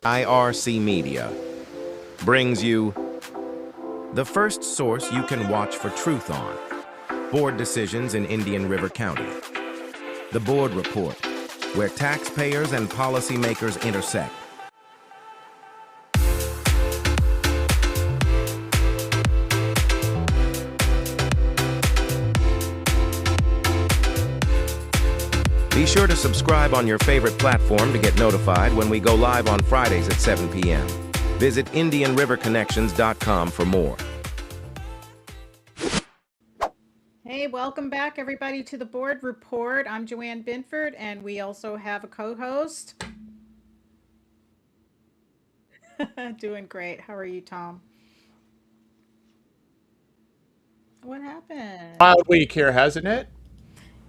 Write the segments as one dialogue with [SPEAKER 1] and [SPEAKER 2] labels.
[SPEAKER 1] IRC Media brings you the first source you can watch for truth on board decisions in Indian River County. The Board Report, where taxpayers and policymakers intersect. Be sure to subscribe on your favorite platform to get notified when we go live on Fridays at 7 p.m. Visit IndianRiverConnections.com for more.
[SPEAKER 2] Hey, welcome back everybody to the Board Report. I'm Joanne Binford, and we also have a co-host. Doing great. How are you, Tom? What happened?
[SPEAKER 3] Wild week here, hasn't it?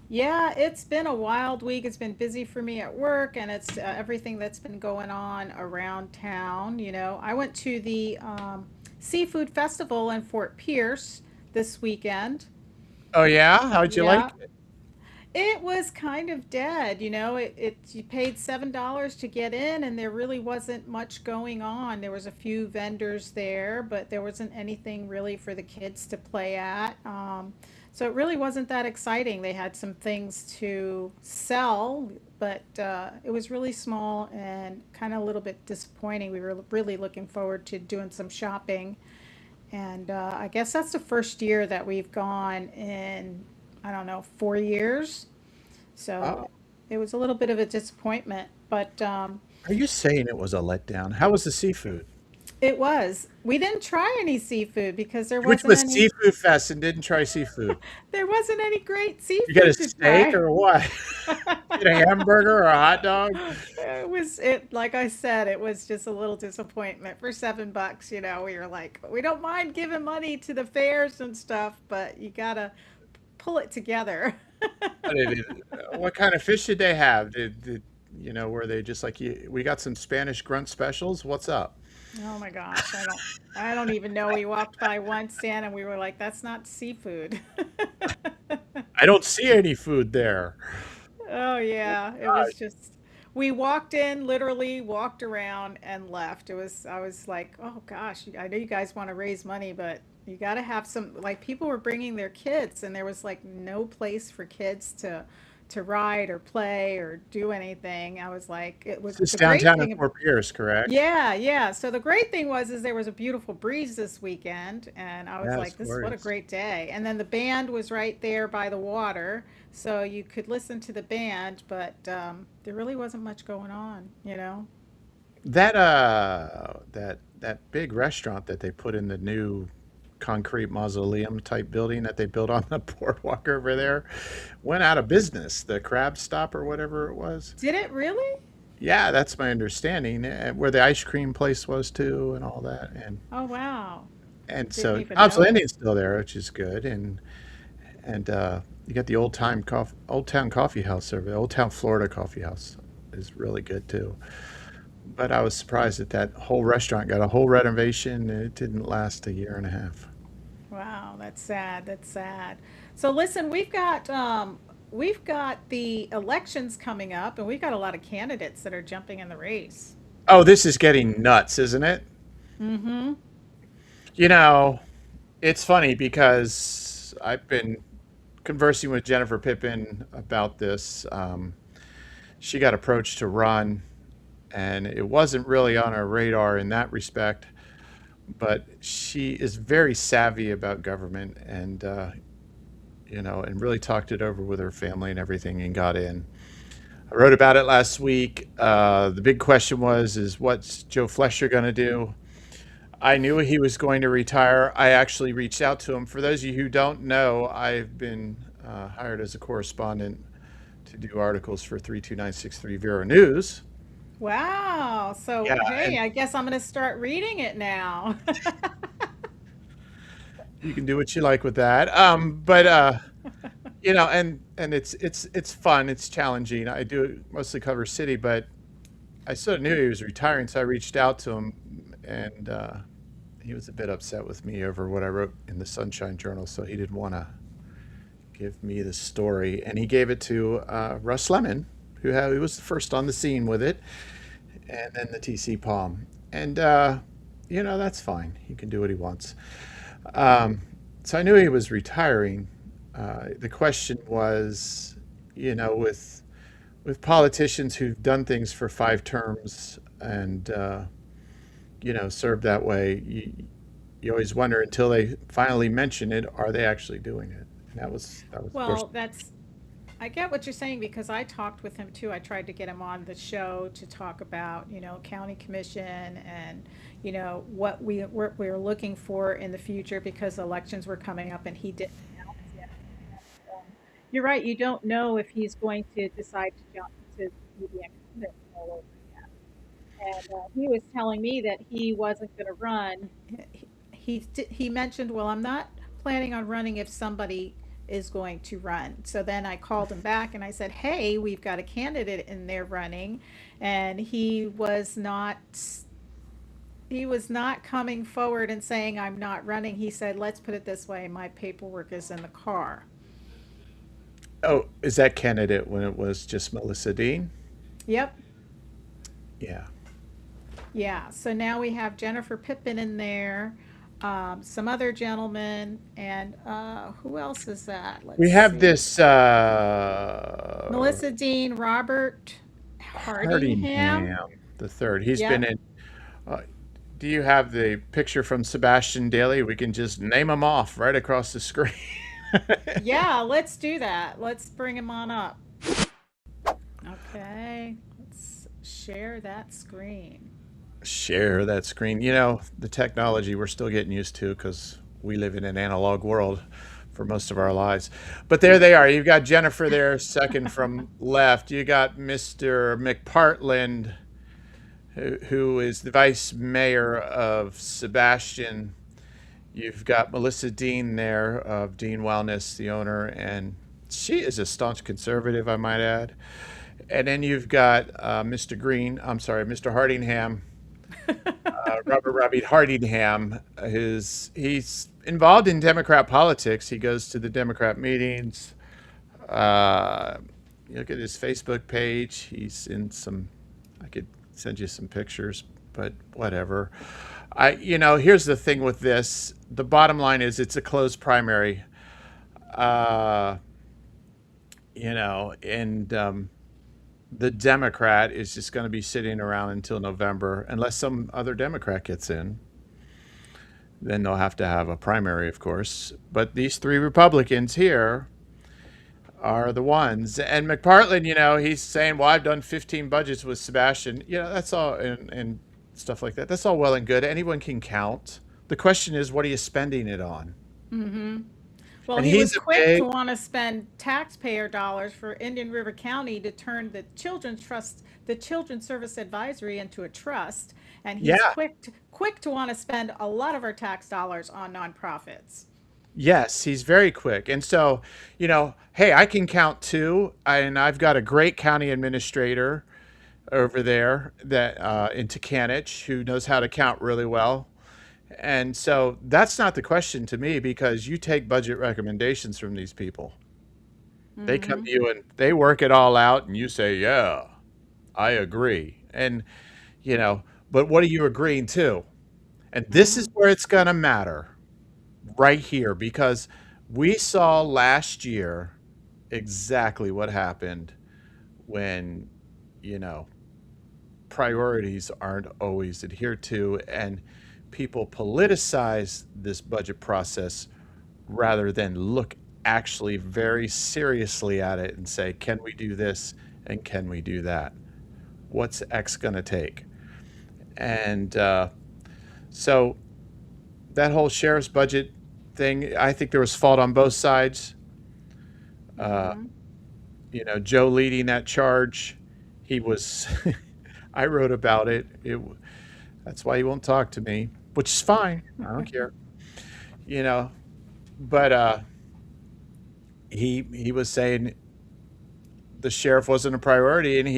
[SPEAKER 2] Yeah, it's been a wild week. It's been busy for me at work, and it's everything that's been going on around town. I went to the Seafood Festival in Fort Pierce this weekend.
[SPEAKER 3] Oh yeah, how'd you like
[SPEAKER 2] Yeah,
[SPEAKER 3] it?
[SPEAKER 2] it was kind of dead. You paid $7 to get in, and there really wasn't much going on. There was a few vendors there, but there wasn't anything really for the kids to play at. So it really wasn't that exciting. They had some things to sell, but it was really small and kind of a little bit disappointing. We were really looking forward to doing some shopping, and I guess that's the first year that we've gone in, I don't know, 4 years. So
[SPEAKER 3] Oh,
[SPEAKER 2] it was a little bit of a disappointment, but
[SPEAKER 3] are you saying it was a letdown? How was the seafood?
[SPEAKER 2] it was. We didn't try any seafood because there
[SPEAKER 3] You went to
[SPEAKER 2] wasn't
[SPEAKER 3] a
[SPEAKER 2] any
[SPEAKER 3] seafood fest and didn't try seafood.
[SPEAKER 2] there wasn't any great
[SPEAKER 3] You get a
[SPEAKER 2] seafood to
[SPEAKER 3] steak
[SPEAKER 2] try.
[SPEAKER 3] or what? Get a hamburger or a hot dog?
[SPEAKER 2] It like I said, it was just a little disappointment for $7. We were like, we don't mind giving money to the fairs and stuff, but you gotta pull it together.
[SPEAKER 3] What kind of fish did they have? Were they just like you? We got some Spanish grunt specials. What's up?
[SPEAKER 2] Oh my gosh, I don't even know. We walked by one stand and we were like, that's not seafood.
[SPEAKER 3] I don't see any food there.
[SPEAKER 2] Oh yeah, it was just we walked in, literally walked around and left. I was like, "Oh gosh, I know you guys want to raise money, but you got to have some like people were bringing their kids and there was like no place for kids to ride or play or do anything." I was like, it was
[SPEAKER 3] This is
[SPEAKER 2] the great
[SPEAKER 3] downtown in
[SPEAKER 2] thing.
[SPEAKER 3] Fort Pierce, correct?
[SPEAKER 2] Yeah, yeah. So the great thing was is there was a beautiful breeze this weekend, and I was
[SPEAKER 3] Yeah, it's
[SPEAKER 2] like, "This is what a
[SPEAKER 3] glorious.
[SPEAKER 2] great day." And then the band was right there by the water, so you could listen to the band, but there really wasn't much going on.
[SPEAKER 3] That big restaurant that they put in the new concrete mausoleum type building that they built on the boardwalk over there went out of business. The Crab Stop or whatever it was.
[SPEAKER 2] Did it really?
[SPEAKER 3] Yeah, that's my understanding. Where the ice cream place was too, and all that,
[SPEAKER 2] Oh wow,
[SPEAKER 3] and
[SPEAKER 2] didn't
[SPEAKER 3] so
[SPEAKER 2] even
[SPEAKER 3] Bob's
[SPEAKER 2] know it.
[SPEAKER 3] Landing's still there, which is good, and you got the Old Town Coffee House over there. Old Town Florida Coffee House is really good too. But I was surprised that that whole restaurant got a whole renovation and it didn't last a year and a half.
[SPEAKER 2] Wow, that's sad. That's sad. So listen, we've got the elections coming up, and we've got a lot of candidates that are jumping in the race.
[SPEAKER 3] Oh, this is getting nuts, isn't it?
[SPEAKER 2] Mm-hmm.
[SPEAKER 3] You know, it's funny because I've been conversing with Jennifer Pippin about this. She got approached to run, and it wasn't really on her radar in that respect. But she is very savvy about government, and really talked it over with her family and everything, and got in. I wrote about it last week. The big question is what's Joe Flesher going to do? I knew he was going to retire. I actually reached out to him. For those of you who don't know, I've been hired as a correspondent to do articles for 32963 Vero News.
[SPEAKER 2] Wow. So,
[SPEAKER 3] Yeah,
[SPEAKER 2] hey,
[SPEAKER 3] and
[SPEAKER 2] I guess I'm going to start reading it now.
[SPEAKER 3] you can do what you like with that. But and it's fun. It's challenging. I do mostly cover city, but I sort of knew he was retiring, so I reached out to him, and he was a bit upset with me over what I wrote in the Sunshine Journal, so he didn't want to give me the story, and he gave it to Russ Lemon, who was the first on the scene with it, and then the TC Palm. And, that's fine. He can do what he wants. Um, so I knew he was retiring. The question was, with politicians who've done things for 5 terms and, served that way, you always wonder until they finally mention it, are they actually doing it? And that was the question.
[SPEAKER 2] Well, I get what you're saying because I talked with him too. I tried to get him on the show to talk about, county commission and, what we were looking for in the future because elections were coming up and he didn't announce it. And, you're right. You don't know if he's going to decide to jump to be the incumbent all over again. And he was telling me that he wasn't going to run. He mentioned, well, I'm not planning on running if somebody is going to run. So then I called him back and I said, hey, we've got a candidate in there running, and he was not coming forward and saying I'm not running. He said, let's put it this way, my paperwork is in the car.
[SPEAKER 3] Oh, is that candidate when it was just Melissa Dean?
[SPEAKER 2] Yep.
[SPEAKER 3] Yeah.
[SPEAKER 2] Yeah, so now we have Jennifer Pippin in there, some other gentlemen, and who else is that? Let's
[SPEAKER 3] We have
[SPEAKER 2] see.
[SPEAKER 3] this
[SPEAKER 2] Melissa Dean, Robert Hardingham.
[SPEAKER 3] Hardingham the third. He's been
[SPEAKER 2] Yep.
[SPEAKER 3] in. Uh, do you have the picture from Sebastian Daly? We can just name them off right across the screen.
[SPEAKER 2] Yeah, let's do that. Let's bring him on up. Okay, let's share that screen.
[SPEAKER 3] Share that screen. The technology we're still getting used to because we live in an analog world for most of our lives. But there they are. You've got Jennifer there, second from left. You got Mr. McPartland, who is the vice mayor of Sebastian. You've got Melissa Dean there of Dean Wellness, the owner, and she is a staunch conservative, I might add. And then you've got Mr. Green, I'm sorry, Mr. Hardingham, Robert Robbie Hardingham. He's involved in Democrat politics. He goes to the Democrat meetings. Uh, you look at his Facebook page. He's in some. I could send you some pictures, but whatever. Here's the thing with this. The bottom line is it's a closed primary. Uh, and the Democrat is just going to be sitting around until November, unless some other Democrat gets in. Then they'll have to have a primary, of course. But these three Republicans here are the ones. And McPartland, he's saying, well, I've done 15 budgets with Sebastian. That's all, and stuff like that. That's all well and good. Anyone can count. The question is, what are you spending it on?
[SPEAKER 2] Hmm. Well,
[SPEAKER 3] And
[SPEAKER 2] he was
[SPEAKER 3] he's a
[SPEAKER 2] quick to
[SPEAKER 3] big,
[SPEAKER 2] want to spend taxpayer dollars for Indian River County to turn the Children's Service Advisory into a trust, and he's
[SPEAKER 3] yeah,
[SPEAKER 2] quick to want to spend a lot of our tax dollars on nonprofits.
[SPEAKER 3] yes, he's very quick. And so, hey, I can count too. And I've got a great county administrator over there that in Takanich who knows how to count really well. And so that's not the question to me because you take budget recommendations from these people. They come
[SPEAKER 2] Hmm.
[SPEAKER 3] to you and they work it all out, and you say, "Yeah, I agree." And you know, but what are you agreeing to? And this is
[SPEAKER 2] Hmm.
[SPEAKER 3] where it's going to matter right here because we saw last year exactly what happened when you know priorities aren't always adhered to and people politicize this budget process rather than look actually very seriously at it and say, can we do this and can we do that? What's X going to take? And so that whole sheriff's budget thing, I think there was fault on both sides. Uh,
[SPEAKER 2] Hmm.
[SPEAKER 3] Joe leading that charge, he was, I wrote about it. That's why he won't talk to me, which is fine. I don't care. You know, but he was saying the sheriff wasn't a priority, and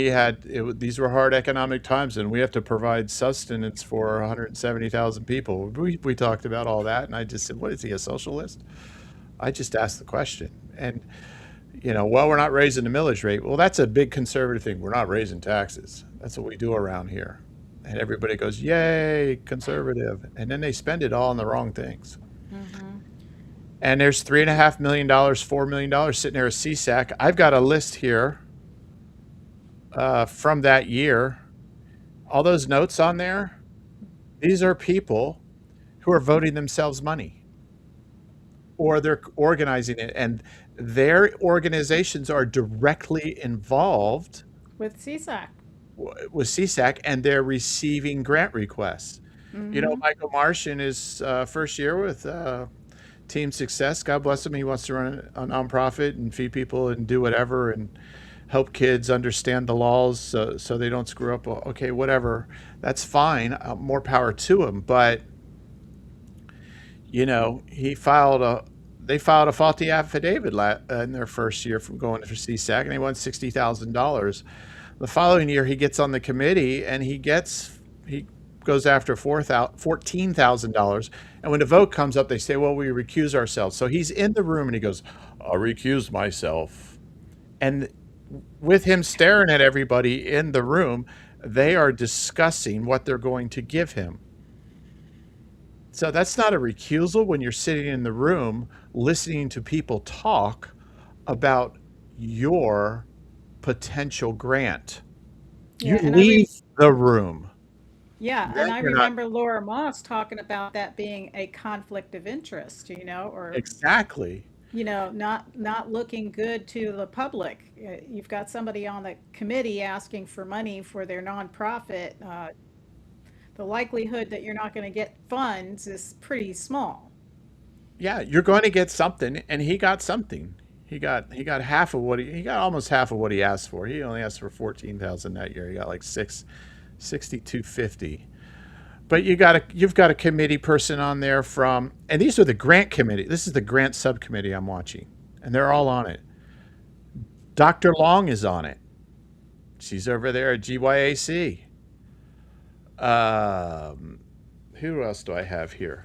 [SPEAKER 3] these were hard economic times, and we have to provide sustenance for 170,000 people. We talked about all that, and I just said, "What is he, a socialist?" I just asked the question, and well, we're not raising the millage rate. Well, that's a big conservative thing. We're not raising taxes. That's what we do around here. and everybody goes, "Yay, conservative," and then they spend it all on the wrong things.
[SPEAKER 2] Mm-hmm.
[SPEAKER 3] And there's $3.5 million, $4 million sitting there at CSAC. I've got a list here from that year. All those notes on there, these are people who are voting themselves money, or they're organizing it, and their organizations are directly involved
[SPEAKER 2] With CSAC.
[SPEAKER 3] with CSAC, and they're receiving grant requests.
[SPEAKER 2] Mm-hmm.
[SPEAKER 3] Michael Marsh in his first year with Team Success, God bless him, he wants to run a nonprofit and feed people and do whatever and help kids understand the laws so they don't screw up. Okay, whatever, that's fine. More power to him. But he filed a they filed a faulty affidavit in their first year from going for CSAC, and they won $60,000. The following year, he gets on the committee and he goes after $14,000. And when the vote comes up, they say, "Well, we recuse ourselves." So he's in the room and he goes, "I'll recuse myself." And with him staring at everybody in the room, they are discussing what they're going to give him. So that's not a recusal when you're sitting in the room listening to people talk about your potential grant. You
[SPEAKER 2] Yeah, and
[SPEAKER 3] leave the room.
[SPEAKER 2] and
[SPEAKER 3] Then
[SPEAKER 2] I
[SPEAKER 3] you're not
[SPEAKER 2] remember Laura Moss talking about that being a conflict of interest, or
[SPEAKER 3] exactly.
[SPEAKER 2] not looking good to the public. You've got somebody on the committee asking for money for their nonprofit. The likelihood that you're not going to get funds is pretty small.
[SPEAKER 3] Yeah, you're going to get something, and he got something. He got half of what he got, almost half of what he asked for. He only asked for 14,000 that year. He got like 6250. But you've got a committee person on there and these are the grant committee. This is the grant subcommittee I'm watching, and they're all on it. Dr. Long is on it. She's over there at GYAC. Um, who else do I have here?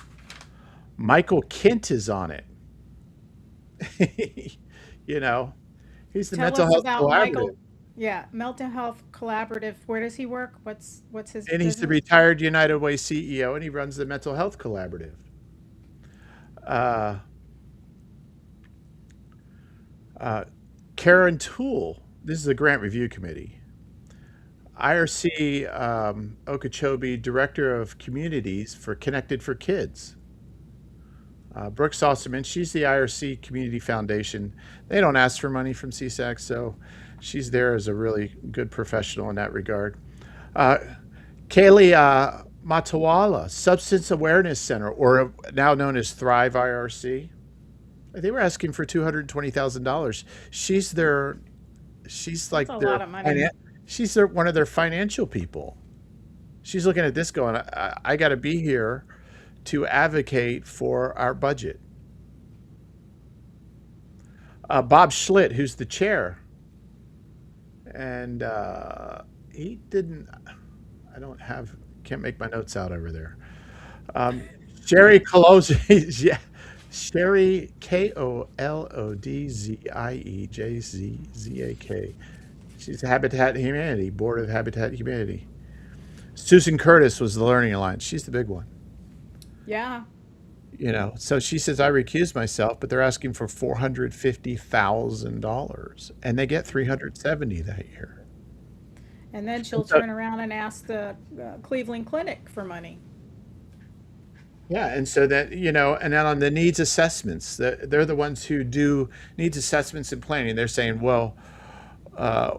[SPEAKER 3] Michael Kint is on it. you know, he's the
[SPEAKER 2] Tell
[SPEAKER 3] mental
[SPEAKER 2] us
[SPEAKER 3] health
[SPEAKER 2] about
[SPEAKER 3] collaborative,
[SPEAKER 2] Michael. Yeah, Mental Health Collaborative. Where does he work? What's his
[SPEAKER 3] and he's the
[SPEAKER 2] business?
[SPEAKER 3] retired United Way CEO, and he runs the mental health collaborative. Uh, uh, Karen Toole, this is the grant review committee. IRC Okeechobee, Director of Communities for Connected for Kids. Brooke Sosserman, she's the IRC Community Foundation. They don't ask for money from CSAC, so she's there as a really good professional in that regard. Uh, Kaylee Matawala, Substance Awareness Center, or now known as Thrive IRC. They were asking for $220,000. She's
[SPEAKER 2] That's
[SPEAKER 3] like
[SPEAKER 2] a lot of money.
[SPEAKER 3] one of their financial people. She's looking at this going, I got to be here to advocate for our budget. Bob Schlitt, who's the chair, and he didn't. I don't have. Can't make my notes out over there. Um, Sherry Kolodzi, yeah, Sherry KOLODZIEJZZAK. She's Habitat Humanity, Board of Habitat Humanity. Susan Curtis was the Learning Alliance. She's the big one.
[SPEAKER 2] Yeah.
[SPEAKER 3] So she says, I recuse myself, but they're asking for $450,000, and they get 370 that year.
[SPEAKER 2] And then
[SPEAKER 3] And
[SPEAKER 2] she'll
[SPEAKER 3] so,
[SPEAKER 2] turn around and ask the Cleveland Clinic for money.
[SPEAKER 3] yeah, and so and then on the needs assessments, they're the ones who do needs assessments and planning. They're saying, well, uh,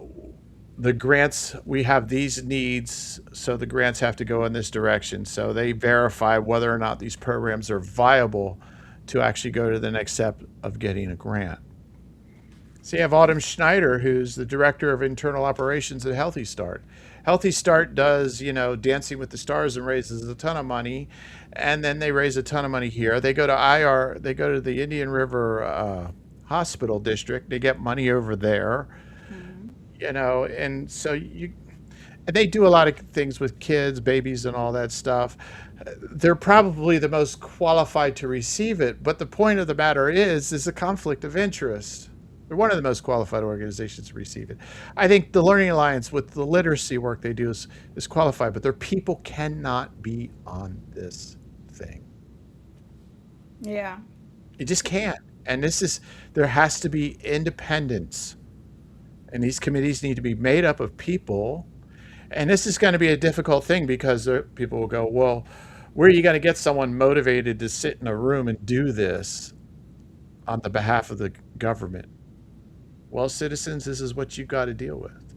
[SPEAKER 3] the grants, we have these needs, so the grants have to go in this direction. So they verify whether or not these programs are viable to actually go to the next step of getting a grant. So you have Autumn Schneider, who's the director of internal operations at Healthy Start. Healthy Start does, Dancing with the Stars and raises a ton of money, and then they raise a ton of money here. They go to they go to the Indian River Hospital District. They get money over there,
[SPEAKER 2] Hmm.
[SPEAKER 3] and so and they do a lot of things with kids, babies, and all that stuff. They're probably the most qualified to receive it, but the point of the matter is a conflict of interest. They're one of the most qualified organizations to receive it. I think the Learning Alliance, with the literacy work they do, is qualified, but their people cannot be on this thing.
[SPEAKER 2] Yeah.
[SPEAKER 3] You just can't. And there has to be independence. And these committees need to be made up of people. And this is going to be a difficult thing because people will go, well, where are you going to get someone motivated to sit in a room and do this on the behalf of the government? Well, citizens, this is what you've got to deal with.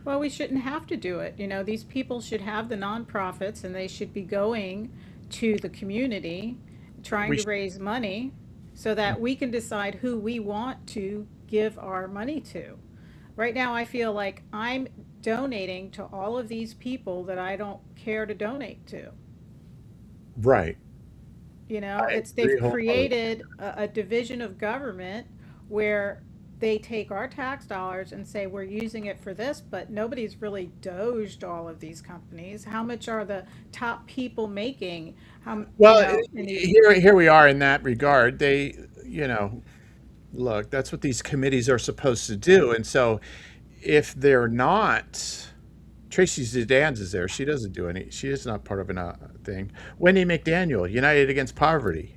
[SPEAKER 2] Well, we shouldn't have to do it. These people should have the nonprofits and they should be going to the community, trying
[SPEAKER 3] We
[SPEAKER 2] to
[SPEAKER 3] sh-
[SPEAKER 2] raise money so that we can decide who we want to give our money to. Right now, I feel like I'm donating to all of these people that I don't care to donate to.
[SPEAKER 3] right. I
[SPEAKER 2] They've
[SPEAKER 3] agree wholeheartedly.
[SPEAKER 2] created a division of government where they take our tax dollars and say we're using it for this, but nobody's really doged all of these companies. How much are the top people making?
[SPEAKER 3] Well,
[SPEAKER 2] In these.
[SPEAKER 3] here we are in that regard. You know, look, that's what these committees are supposed to do. And so if they're not, Tracy Zidans is there. She doesn't do any, she is not part of a thing. Wendy McDaniel, United Against Poverty.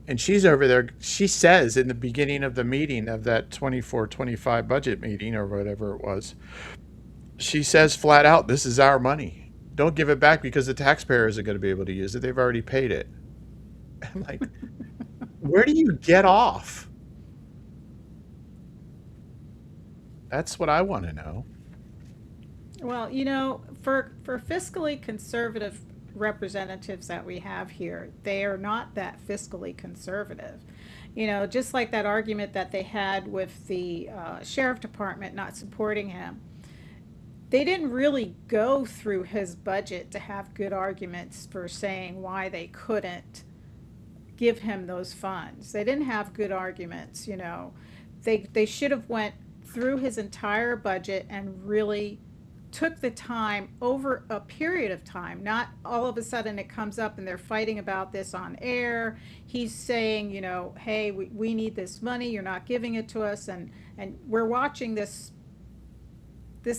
[SPEAKER 3] And she's over there. She says in the beginning of the meeting of that 24-25 budget meeting or whatever it was, she says flat out, this is our money. Don't give it back because the taxpayer isn't going to be able to use it. They've already paid it. I'm like, where do you get off? That's what I want to know.
[SPEAKER 2] Well, for fiscally conservative representatives that we have here, they are not that fiscally conservative. Just like that argument that they had with the sheriff department not supporting him. They didn't really go through his budget to have good arguments for saying why they couldn't give him those funds. They didn't have good arguments. They should have went through his entire budget and really took the time over a period of time, not all of a sudden it comes up and they're fighting about this on air. He's saying, hey, we need this money, you're not giving it to us, and we're watching this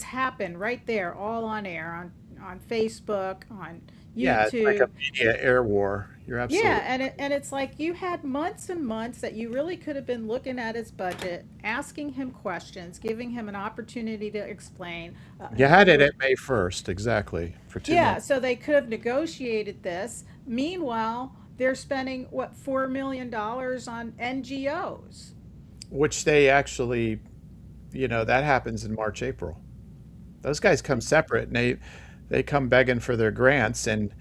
[SPEAKER 2] happen right there, all on air, on Facebook, on
[SPEAKER 3] Yeah, it's like a
[SPEAKER 2] YouTube.
[SPEAKER 3] media air war. You're absolutely
[SPEAKER 2] Yeah, and it's like you had months and months that you really could have been looking at his budget, asking him questions, giving him an opportunity to explain.
[SPEAKER 3] You had it at May 1st, exactly, for two
[SPEAKER 2] Yeah,
[SPEAKER 3] months,
[SPEAKER 2] so they could have negotiated this. Meanwhile, they're spending what, $4 million on NGOs.
[SPEAKER 3] which they actually, that happens in March, April. Those guys come separate and they come begging for their grants. And,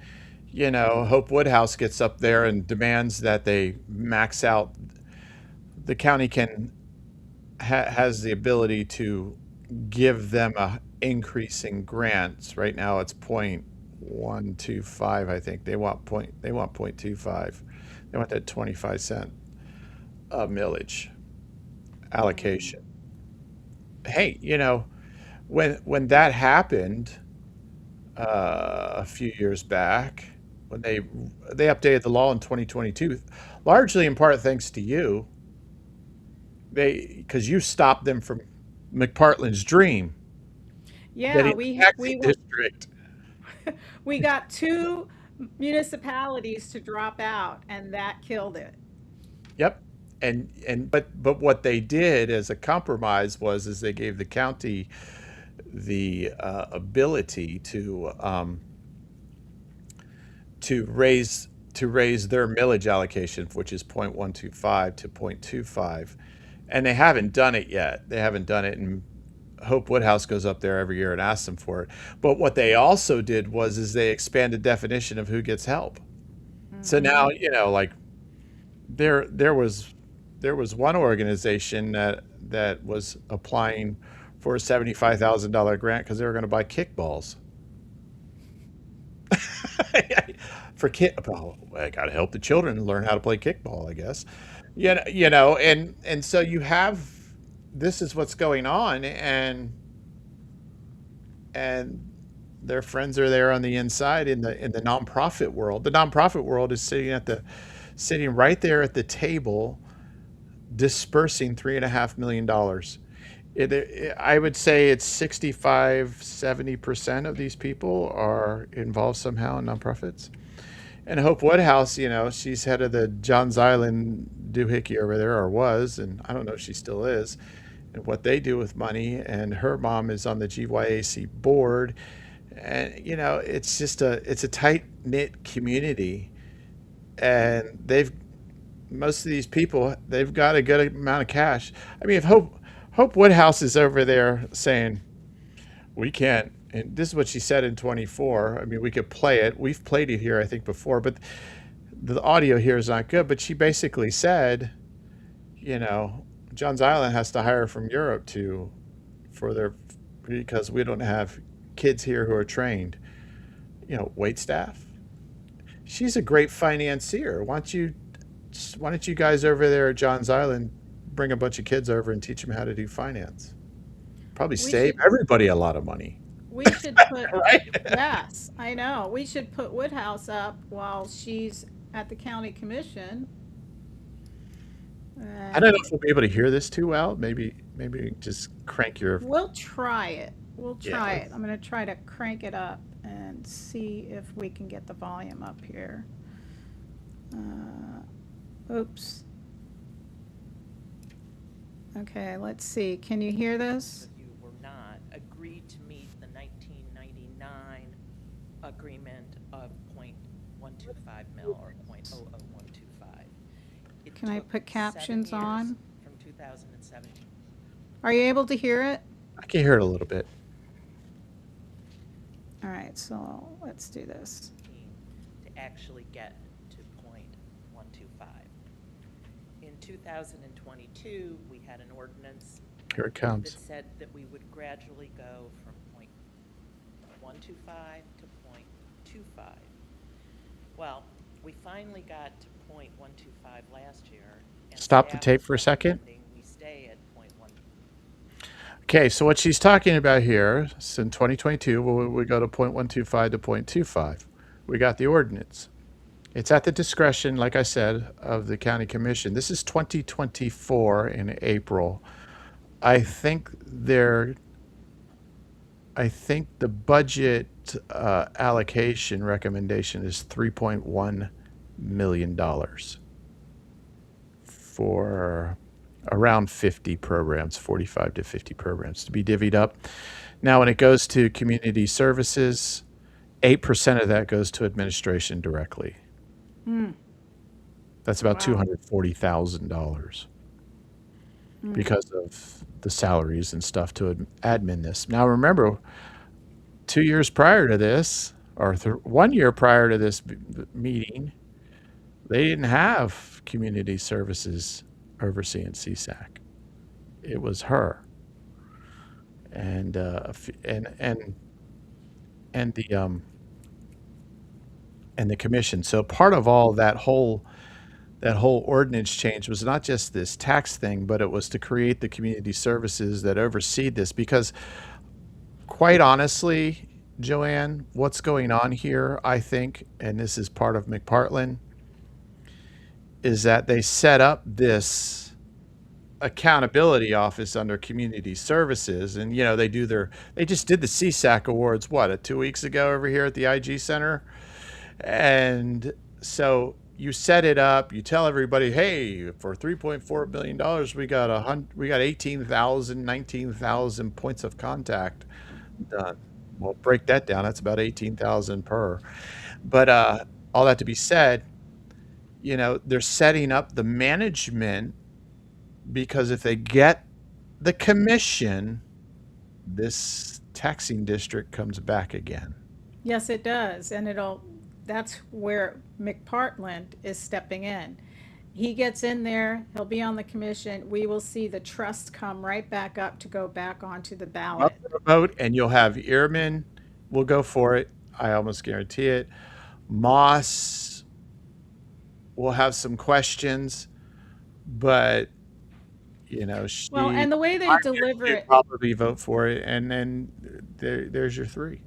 [SPEAKER 3] Hope Woodhouse gets up there and demands that they max out. The county has the ability to give them a increase in grants. Right now it's 0.125, I think. They want 0.25. They want that 25-cent millage allocation. Hey, when that happened a few years back, when they updated the law in 2022, largely in part thanks to you, because you stopped them from McPartland's dream,
[SPEAKER 2] Yeah,
[SPEAKER 3] getting a taxing
[SPEAKER 2] we
[SPEAKER 3] district.
[SPEAKER 2] we got two municipalities to drop out, and that killed it.
[SPEAKER 3] Yep. But what they did as a compromise was is they gave the county the ability to raise their millage allocation, which is 0.125 to 0.25, and they haven't done it yet. They haven't done it, and Hope Woodhouse goes up there every year and asks them for it. But what they also did was is they expanded definition of who gets help. So now,
[SPEAKER 2] Hmm.
[SPEAKER 3] like there was one organization that was applying for a $75,000 grant because they were going to buy kickballs. For well, I got to help the children learn how to play kickball, I guess. And so this is what's going on, and their friends are there on the inside in the nonprofit world. The nonprofit world is sitting right there at the table, dispersing $3.5 million. I would say it's 65-70% of these people are involved somehow in nonprofits. And Hope Woodhouse, she's head of the Johns Island doohickey over there, or was, and I don't know if she still is, and what they do with money. And her mom is on the GYAC board. And, it's just it's a tight knit community. And most of these people, they've got a good amount of cash. I mean, if Hope Woodhouse is over there saying, we can't, and this is what she said in 24. I mean, we could play it. We've played it here, I think, before, but the audio here is not good. But she basically said, Johns Island has to hire from Europe because we don't have kids here who are trained, wait staff. She's a great financier. Why don't you guys over there at Johns Island bring a bunch of kids over and teach them how to do finance? Probably
[SPEAKER 2] We
[SPEAKER 3] save
[SPEAKER 2] should
[SPEAKER 3] everybody a lot of money.
[SPEAKER 2] we should put
[SPEAKER 3] Right?
[SPEAKER 2] yes, I know. We should put Woodhouse up while she's at the county commission.
[SPEAKER 3] I don't know
[SPEAKER 2] And
[SPEAKER 3] if we'll be able to hear this too well. Maybe just crank your.
[SPEAKER 2] we'll try it. We'll
[SPEAKER 3] Yeah.
[SPEAKER 2] try it. I'm gonna try to crank it up and see if we can get the volume up here. Oops. Okay, let's see. Can you hear this?
[SPEAKER 4] You were not agreed to meet the 1999 agreement of .125 mil or .00125. It
[SPEAKER 2] Can I
[SPEAKER 4] took
[SPEAKER 2] put captions
[SPEAKER 4] 7 years
[SPEAKER 2] on?
[SPEAKER 4] From 2017
[SPEAKER 2] Are you able to hear it?
[SPEAKER 3] I can hear it a little bit.
[SPEAKER 2] All right, so let's do this.
[SPEAKER 4] to actually get to .125. In 2022, we had an ordinance
[SPEAKER 3] Here it
[SPEAKER 4] that
[SPEAKER 3] comes.
[SPEAKER 4] said that we would gradually go from .125 to .25. Well, we finally got to .125 last year. And
[SPEAKER 3] Stop the
[SPEAKER 4] staff
[SPEAKER 3] tape for a second.
[SPEAKER 4] recommending we stay at .1.
[SPEAKER 3] Okay, so what she's talking about here, so in 2022, we go to .125 to .25. We got the ordinance. It's at the discretion, like I said, of the county commission. This is 2024 in April. I think the budget allocation recommendation is $3.1 million for around 50 programs, 45 to 50 programs to be divvied up. Now, when it goes to community services, 8% of that goes to administration directly. That's about
[SPEAKER 2] Wow.
[SPEAKER 3] $240,000 because of the salaries and stuff to admin this. Now, remember, 2 years prior to this, or 1 year prior to this meeting, they didn't have community services overseeing CSAC. It was her, and and the commission. So part of all that whole ordinance change was not just this tax thing, but it was to create the community services that oversee this. Because quite honestly, Joanne, what's going on here, I think, and this is part of McPartland, is that they set up this accountability office under community services, and they just did the CSAC awards 2 weeks ago over here at the IG Center. And so you set it up, you tell everybody, hey, for $3.4 billion, we got 18,000, 19,000 points of contact done. Well, break that down. That's about 18,000 per. But all that to be said, they're setting up the management, because if they get the commission, this taxing district comes back again.
[SPEAKER 2] Yes, it does, and that's where McPartland is stepping in. He gets in there, he'll be on the commission, we will see the trust come right back up to go back onto the
[SPEAKER 3] Up
[SPEAKER 2] ballot.
[SPEAKER 3] for a vote, and you'll have Ehrman will go for it. I almost guarantee it. Moss will have some questions, but
[SPEAKER 2] Well,
[SPEAKER 3] she,
[SPEAKER 2] and the way they
[SPEAKER 3] I
[SPEAKER 2] deliver
[SPEAKER 3] guarantee
[SPEAKER 2] it,
[SPEAKER 3] probably vote for it, and then there's your three.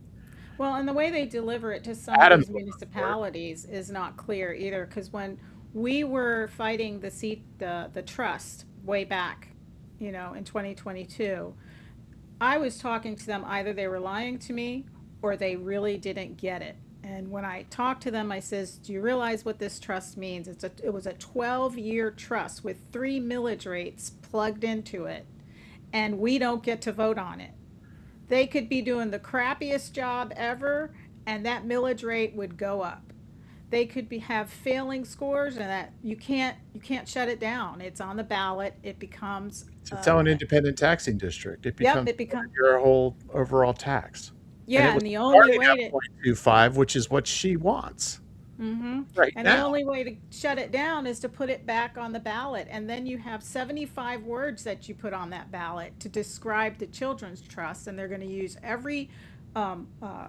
[SPEAKER 2] well, and the way they deliver it to some of
[SPEAKER 3] Adams
[SPEAKER 2] these
[SPEAKER 3] will vote for it.
[SPEAKER 2] municipalities is not clear either, because when we were fighting the trust way back, in 2022. I was talking to them, either they were lying to me or they really didn't get it. And when I talked to them, I says, "Do you realize what this trust means? It was a 12-year trust with 3 millage rates plugged into it, and we don't get to vote on it. They could be doing the crappiest job ever, and that millage rate would go up. They could have failing scores, and that you can't shut it down. It's on the ballot. It becomes
[SPEAKER 3] It's its own independent taxing district. It
[SPEAKER 2] yep,
[SPEAKER 3] becomes
[SPEAKER 2] it becomes
[SPEAKER 3] your whole overall tax. And it
[SPEAKER 2] yeah,
[SPEAKER 3] was
[SPEAKER 2] and the only
[SPEAKER 3] starting
[SPEAKER 2] way
[SPEAKER 3] at
[SPEAKER 2] to
[SPEAKER 3] 0.25, which is what she wants right
[SPEAKER 2] and the
[SPEAKER 3] now.
[SPEAKER 2] only way to shut it down is to put it back on the ballot, and then you have 75 words that you put on that ballot to describe the children's trust, and they're going to use every um, uh,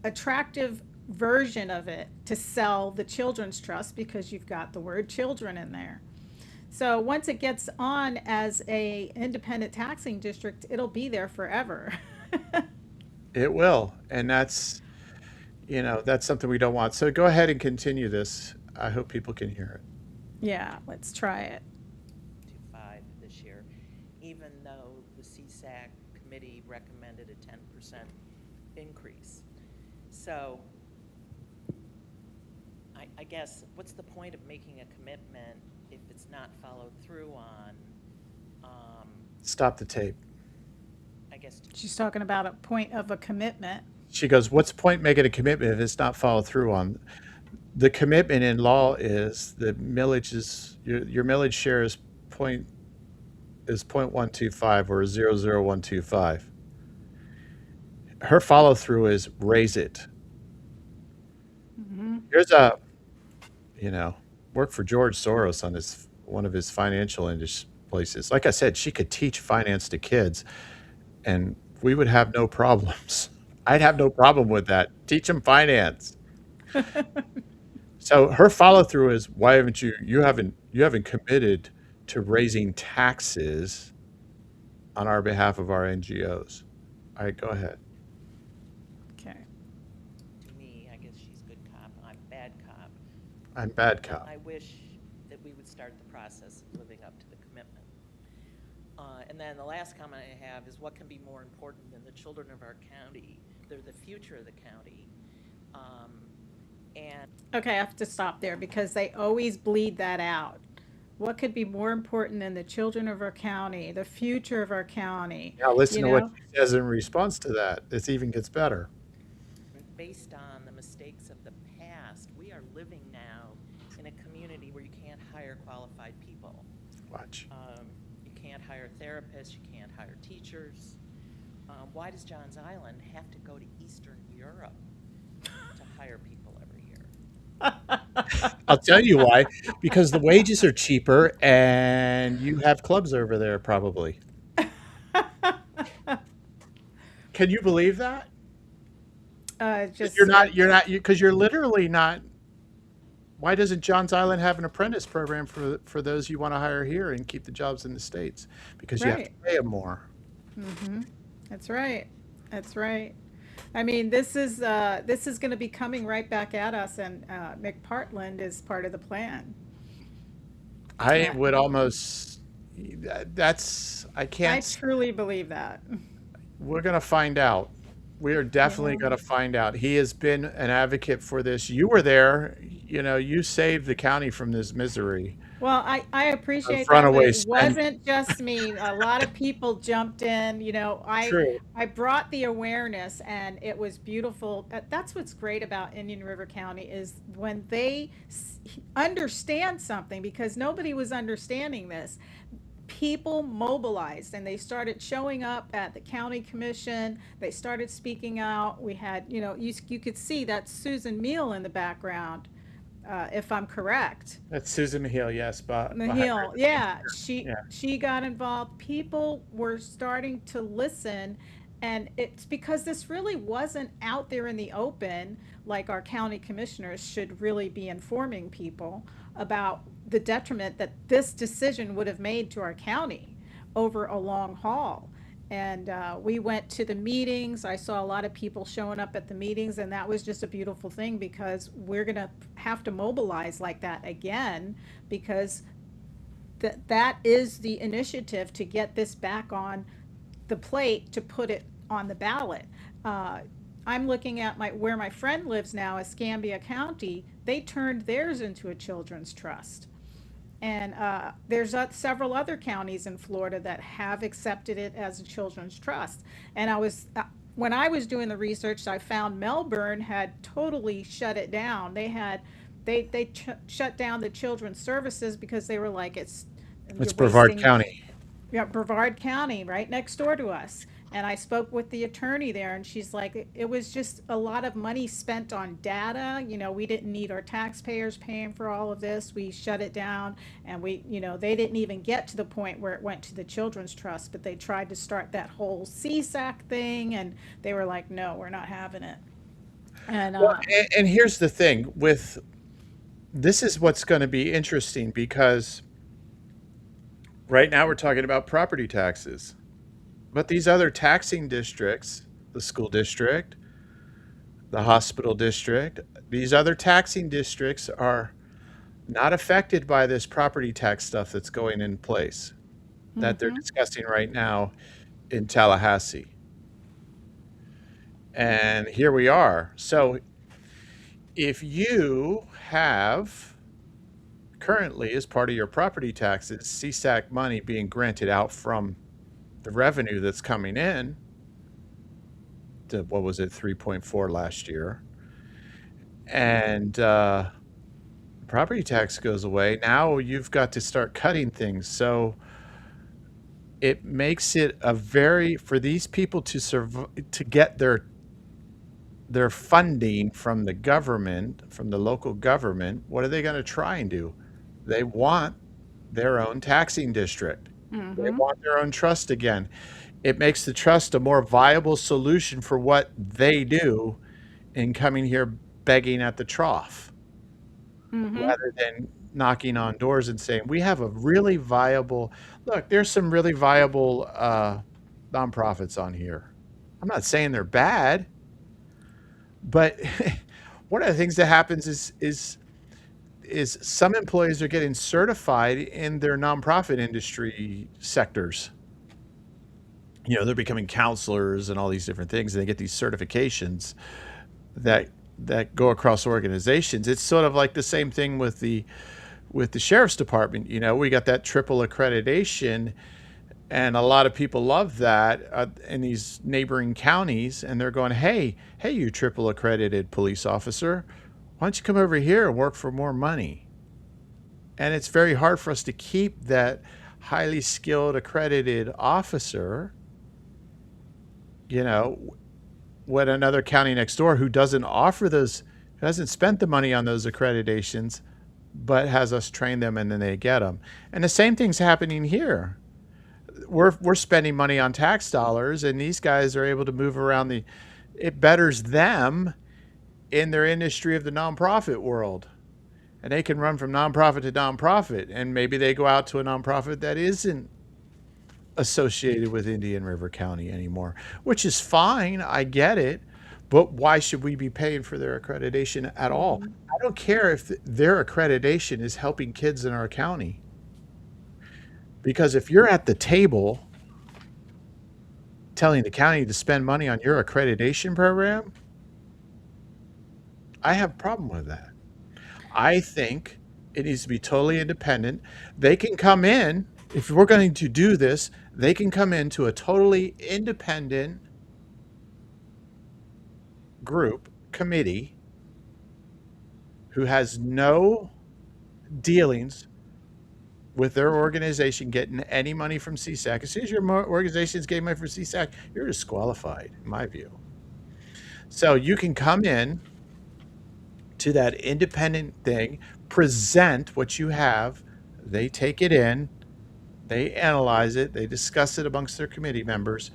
[SPEAKER 2] attractive version of it to sell the children's trust because you've got the word children in there. So once it gets on as a independent taxing district, it'll be there forever.
[SPEAKER 3] It will. And that's something we don't want. So go ahead and continue this. I hope people can hear it.
[SPEAKER 2] Yeah, let's try it.
[SPEAKER 4] 2.5 this year, even though the CSAC committee recommended a 10% increase. So I guess, what's the point of making a commitment if it's not followed through on?
[SPEAKER 3] Stop the tape.
[SPEAKER 4] I guess,
[SPEAKER 2] She's talking about a point of a commitment.
[SPEAKER 3] She goes, what's the point making a commitment if it's not followed through on? The commitment in law is the millage is your millage share is 0.125 or 0.00125. Her follow through is raise it. Here's a work for George Soros on one of his financial places. Like I said, she could teach finance to kids, and we would have no problems. I'd have no problem with that. Teach them finance. So her follow through is, why haven't you haven't committed to raising taxes on our behalf of our NGOs. All right, go ahead.
[SPEAKER 2] Okay.
[SPEAKER 4] to me, I guess she's good cop, I'm bad cop.
[SPEAKER 3] I'm bad cop.
[SPEAKER 4] I wish that we would start the process of living up to the commitment. And then the last comment I have is, what can be more important than the children of our county? They're the future of the county. And
[SPEAKER 2] Okay, I have to stop there because they always bleed that out. What could be more important than the children of our county, the future of our county?
[SPEAKER 3] Now listen
[SPEAKER 2] You
[SPEAKER 3] to what
[SPEAKER 2] know?
[SPEAKER 3] she says in response to that. This even gets better.
[SPEAKER 4] based on the mistakes of the past, we are living now in a community where you can't hire qualified people.
[SPEAKER 3] Watch.
[SPEAKER 4] You can't hire therapists, you can't hire teachers. Why does Johns Island have to go to Eastern Europe to hire people every year?
[SPEAKER 3] I'll tell you why. Because the wages are cheaper and you have clubs over there probably. Can you believe that? 'Cause
[SPEAKER 2] Just
[SPEAKER 3] because you're literally not. Why doesn't Johns Island have an apprentice program for those you want to hire here and keep the jobs in the States? Because you have to
[SPEAKER 2] right.
[SPEAKER 3] pay them more.
[SPEAKER 2] That's right. That's right. I mean, this is going to be coming right back at us, and McPartland is part of the plan.
[SPEAKER 3] I
[SPEAKER 2] Yeah,
[SPEAKER 3] would almost. That's I
[SPEAKER 2] I
[SPEAKER 3] can't.
[SPEAKER 2] truly believe that.
[SPEAKER 3] We're gonna find out. We are definitely
[SPEAKER 2] Yeah.
[SPEAKER 3] gonna find out. He has been an advocate for this. You were there. You saved the county from this misery
[SPEAKER 2] Well, I
[SPEAKER 3] of
[SPEAKER 2] appreciate that, but
[SPEAKER 3] runaway
[SPEAKER 2] it
[SPEAKER 3] spending.
[SPEAKER 2] wasn't just me. A lot of people jumped in.
[SPEAKER 3] True.
[SPEAKER 2] I brought the awareness, and it was beautiful. That's what's great about Indian River County is when they understand something, because nobody was understanding this. People mobilized and they started showing up at the county commission. They started speaking out. We had, you could see that Susan Meal in the background, if I'm correct.
[SPEAKER 3] That's Susan Hill. Yes, behind
[SPEAKER 2] Mahil,
[SPEAKER 3] her.
[SPEAKER 2] yeah,
[SPEAKER 3] Yeah.
[SPEAKER 2] she got involved. People were starting to listen, and it's because this really wasn't out there in the open. Like, our county commissioners should really be informing people about the detriment that this decision would have made to our county over a long haul. And we went to the meetings. I saw a lot of people showing up at the meetings, and that was just a beautiful thing, because we're going to have to mobilize like that again, because that is the initiative to get this back on the plate, to put it on the ballot. Uh, I'm looking at where my friend lives now, Escambia County. They turned theirs into a children's trust. And there's several other counties in Florida that have accepted it as a children's trust. And when I was doing the research, I found Melbourne had totally shut it down. They shut down the children's services because they were like,
[SPEAKER 3] It's
[SPEAKER 2] you're
[SPEAKER 3] Brevard
[SPEAKER 2] wasting,
[SPEAKER 3] County.
[SPEAKER 2] yeah, Brevard County, right next door to us. And I spoke with the attorney there, and she's like, it was just a lot of money spent on data. We didn't need our taxpayers paying for all of this. We shut it down, and they didn't even get to the point where it went to the Children's Trust, but they tried to start that whole CSAC thing, and they were like, no, we're not having it. And
[SPEAKER 3] Well, and here's the thing with this is what's going to be interesting because right now we're talking about property taxes. But these other taxing districts, the school district, the hospital district, these other taxing districts are not affected by this property tax stuff that's going in place that they're discussing right now in Tallahassee. And here we are. So if you have currently, as part of your property taxes, CSAC money being granted out from the revenue that's coming in, to, what was it, 3.4 last year, and property tax goes away, now you've got to start cutting things. So it makes it for these people to get their funding from the government, from the local government. What are they going to try and do? They want their own taxing district. They want their own trust again. It makes the trust a more viable solution for what they do in coming here begging at the trough, rather than knocking on doors and saying, we have a really viable, look, there's some really viable nonprofits on here. I'm not saying they're bad, but one of the things that happens is some employees are getting certified in their nonprofit industry sectors. They're becoming counselors and all these different things, and they get these certifications that go across organizations. It's sort of like the same thing with the sheriff's department. We got that triple accreditation, and a lot of people love that in these neighboring counties, and they're going, hey, you triple accredited police officer, why don't you come over here and work for more money? And it's very hard for us to keep that highly skilled accredited officer, when another county next door who doesn't offer those, who hasn't spent the money on those accreditations, but has us train them and then they get them. And the same thing's happening here. We're spending money on tax dollars, and these guys are able to move around it betters them in their industry of the nonprofit world. And they can run from nonprofit to nonprofit, and maybe they go out to a nonprofit that isn't associated with Indian River County anymore, which is fine. I get it. But why should we be paying for their accreditation at all? I don't care if their accreditation is helping kids in our county. Because if you're at the table telling the county to spend money on your accreditation program, I have a problem with that. I think it needs to be totally independent. They can come in, if we're going to do this, they can come into a totally independent group, committee, who has no dealings with their organization getting any money from CSAC. As soon as your organization is getting money from CSAC, you're disqualified, in my view. So you can come in to that independent thing, present what you have, they take it in, they analyze it, they discuss it amongst their committee members,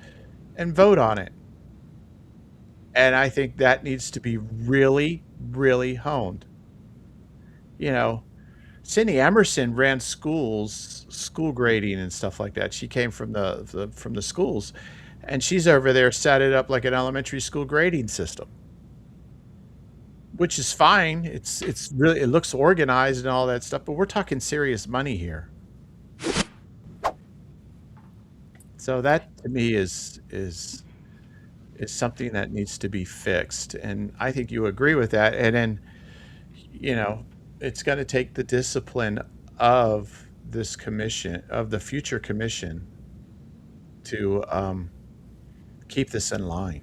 [SPEAKER 3] and vote on it. And I think that needs to be really, really honed. Cindy Emerson ran school grading and stuff like that. She came from the schools, and she's over there set it up like an elementary school grading system, which is fine. It's really, it looks organized and all that stuff, but we're talking serious money here. So that to me is something that needs to be fixed. And I think you agree with that. And then, you know, it's going to take the discipline of this commission, of the future commission, to keep this in line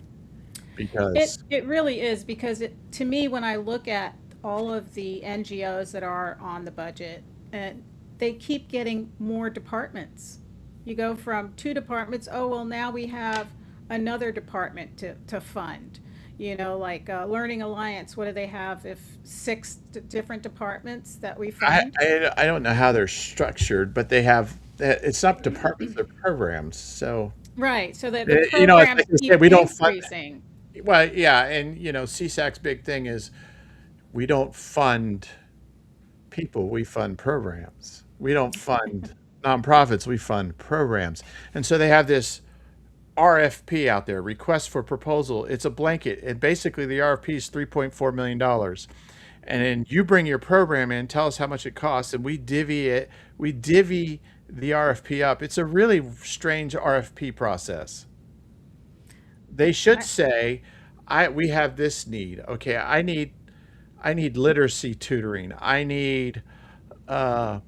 [SPEAKER 2] It
[SPEAKER 3] because
[SPEAKER 2] it really is because to me, when I look at all of the NGOs that are on the budget, and they keep getting more departments. You go from two departments, oh well, now we have another department to fund. Like Learning Alliance, what do they have? If six different departments that we fund?
[SPEAKER 3] I don't know how they're structured, but they have it's not departments, they're programs. So
[SPEAKER 2] Right, so that the
[SPEAKER 3] you know, it's
[SPEAKER 2] programs
[SPEAKER 3] like I
[SPEAKER 2] keep
[SPEAKER 3] said, we don't fund.
[SPEAKER 2] increasing.
[SPEAKER 3] Well, yeah, and you know, CSAC's big thing is we don't fund people, we fund programs. We don't fund nonprofits, we fund programs. And so they have this RFP out there, request for proposal. It's a blanket. And basically the RFP is $3.4 million. And then you bring your program in, tell us how much it costs, and we divvy the RFP up. It's a really strange RFP process. They should
[SPEAKER 2] I,
[SPEAKER 3] say, we have this need. Okay, I need literacy tutoring. Uh,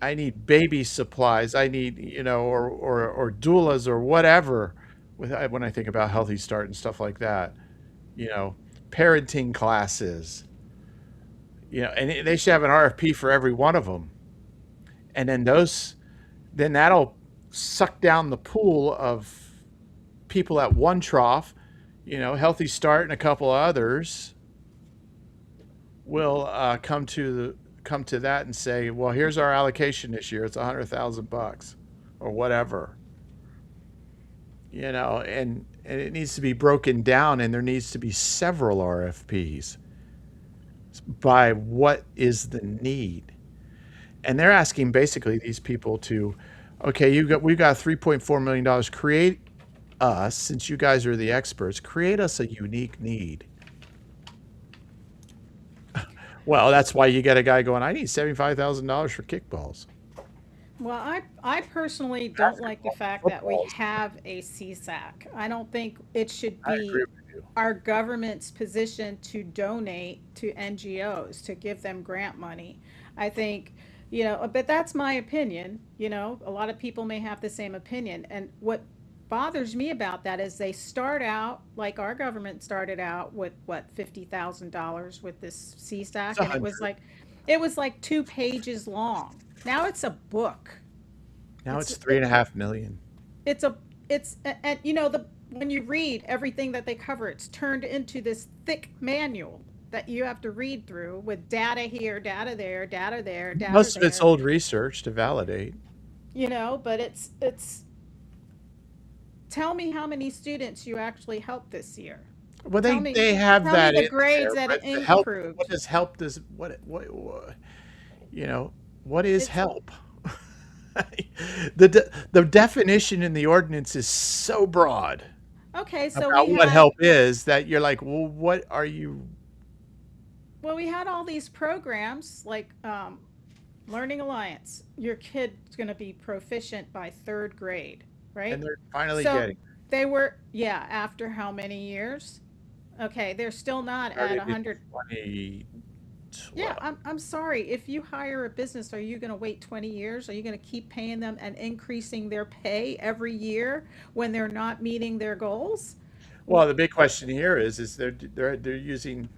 [SPEAKER 3] I need baby supplies. I need, you know, or doulas or whatever. When I think about Healthy Start and stuff like that, you know, parenting classes, you know, and they should have an RFP for every one of them. And then that'll suck down the pool of people at one trough, you know, Healthy Start and a couple others will come to that and say, well, here's our allocation this year. It's $100,000 or whatever, you know, and it needs to be broken down, and there needs to be several RFPs by what is the need. And they're asking basically these people to, okay, we've got $3.4 million. Create us, since you guys are the experts, create us a unique need. Well, that's why you get a guy going, I need $75,000 for kickballs.
[SPEAKER 2] well, I personally don't like the
[SPEAKER 3] Basketball,
[SPEAKER 2] fact that we
[SPEAKER 3] footballs.
[SPEAKER 2] have a CSAC. I don't think it should
[SPEAKER 3] I agree
[SPEAKER 2] be
[SPEAKER 3] with you.
[SPEAKER 2] our government's position to donate to NGOs, to give them grant money. I think, but that's my opinion. A lot of people may have the same opinion. And what bothers me about that is they start out like our government started out with what, $50,000 with this
[SPEAKER 3] It's
[SPEAKER 2] CSAC,
[SPEAKER 3] a
[SPEAKER 2] and
[SPEAKER 3] hundred.
[SPEAKER 2] it was like 2 pages long. Now it's a book.
[SPEAKER 3] Now
[SPEAKER 2] It's
[SPEAKER 3] it's three
[SPEAKER 2] it,
[SPEAKER 3] and a half million.
[SPEAKER 2] it's a and the when you read everything that they cover, it's turned into this thick manual that you have to read through with data here, data there, data there, data
[SPEAKER 3] Most of it's
[SPEAKER 2] there.
[SPEAKER 3] old research to validate.
[SPEAKER 2] But it's tell me how many students you actually helped this year.
[SPEAKER 3] Well,
[SPEAKER 2] Tell me
[SPEAKER 3] they have
[SPEAKER 2] tell me
[SPEAKER 3] that
[SPEAKER 2] the
[SPEAKER 3] in
[SPEAKER 2] grades
[SPEAKER 3] there,
[SPEAKER 2] that it
[SPEAKER 3] but the help. What
[SPEAKER 2] improved.
[SPEAKER 3] does help? Does you know? What is
[SPEAKER 2] It's
[SPEAKER 3] help? The definition in the ordinance is so broad
[SPEAKER 2] okay, so
[SPEAKER 3] about
[SPEAKER 2] we
[SPEAKER 3] what
[SPEAKER 2] had
[SPEAKER 3] help is that you're like, well, what are you?
[SPEAKER 2] well we had all these programs like Learning Alliance. Your kid's going to be proficient by 3rd grade,
[SPEAKER 3] And
[SPEAKER 2] right?
[SPEAKER 3] they're finally
[SPEAKER 2] So
[SPEAKER 3] getting
[SPEAKER 2] they were, yeah, after how many years? Okay, they're still not at
[SPEAKER 3] started in
[SPEAKER 2] 100.
[SPEAKER 3] 2012.
[SPEAKER 2] Yeah, I'm sorry. If you hire a business, are you going to wait 20 years? Are you going to keep paying them and increasing their pay every year when they're not meeting their goals?
[SPEAKER 3] Well, the big question here is they're using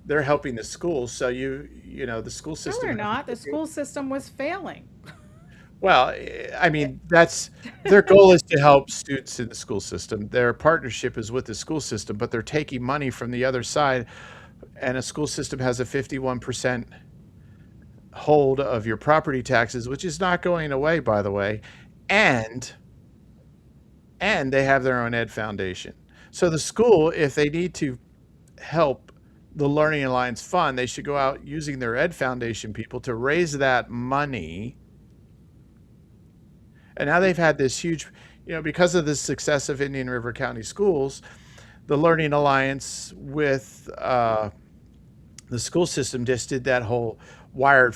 [SPEAKER 3] they're helping the schools. So you know the school
[SPEAKER 2] No,
[SPEAKER 3] system
[SPEAKER 2] they're
[SPEAKER 3] has
[SPEAKER 2] not. The school system was failing.
[SPEAKER 3] well, I mean that's their goal is to help students in the school system. Their partnership is with the school system, but they're taking money from the other side, and a school system has a 51% hold of your property taxes, which is not going away, by the way, and they have their own ed foundation. So the school, if they need to help the Learning Alliance fund, they should go out using their ed foundation people to raise that money. And now they've had this huge, you know, because of the success of Indian River County Schools, the Learning Alliance with the school system just did that whole wired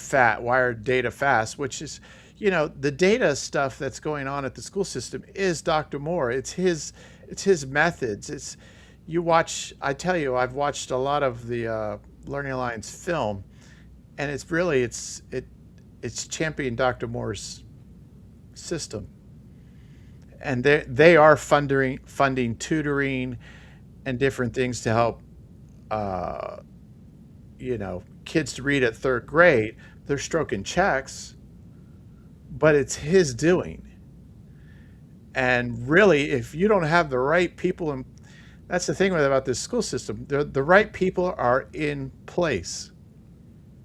[SPEAKER 3] data fast, which is, the data stuff that's going on at the school system is Dr. Moore. It's his methods. I tell you, I've watched a lot of the Learning Alliance film, and it's championing Dr. Moore's system. And they are funding tutoring and different things to help uh, kids to read at third grade. They're stroking checks, but it's his doing. And really, if you don't have the right people, and that's the thing about this school system, the right people are in place.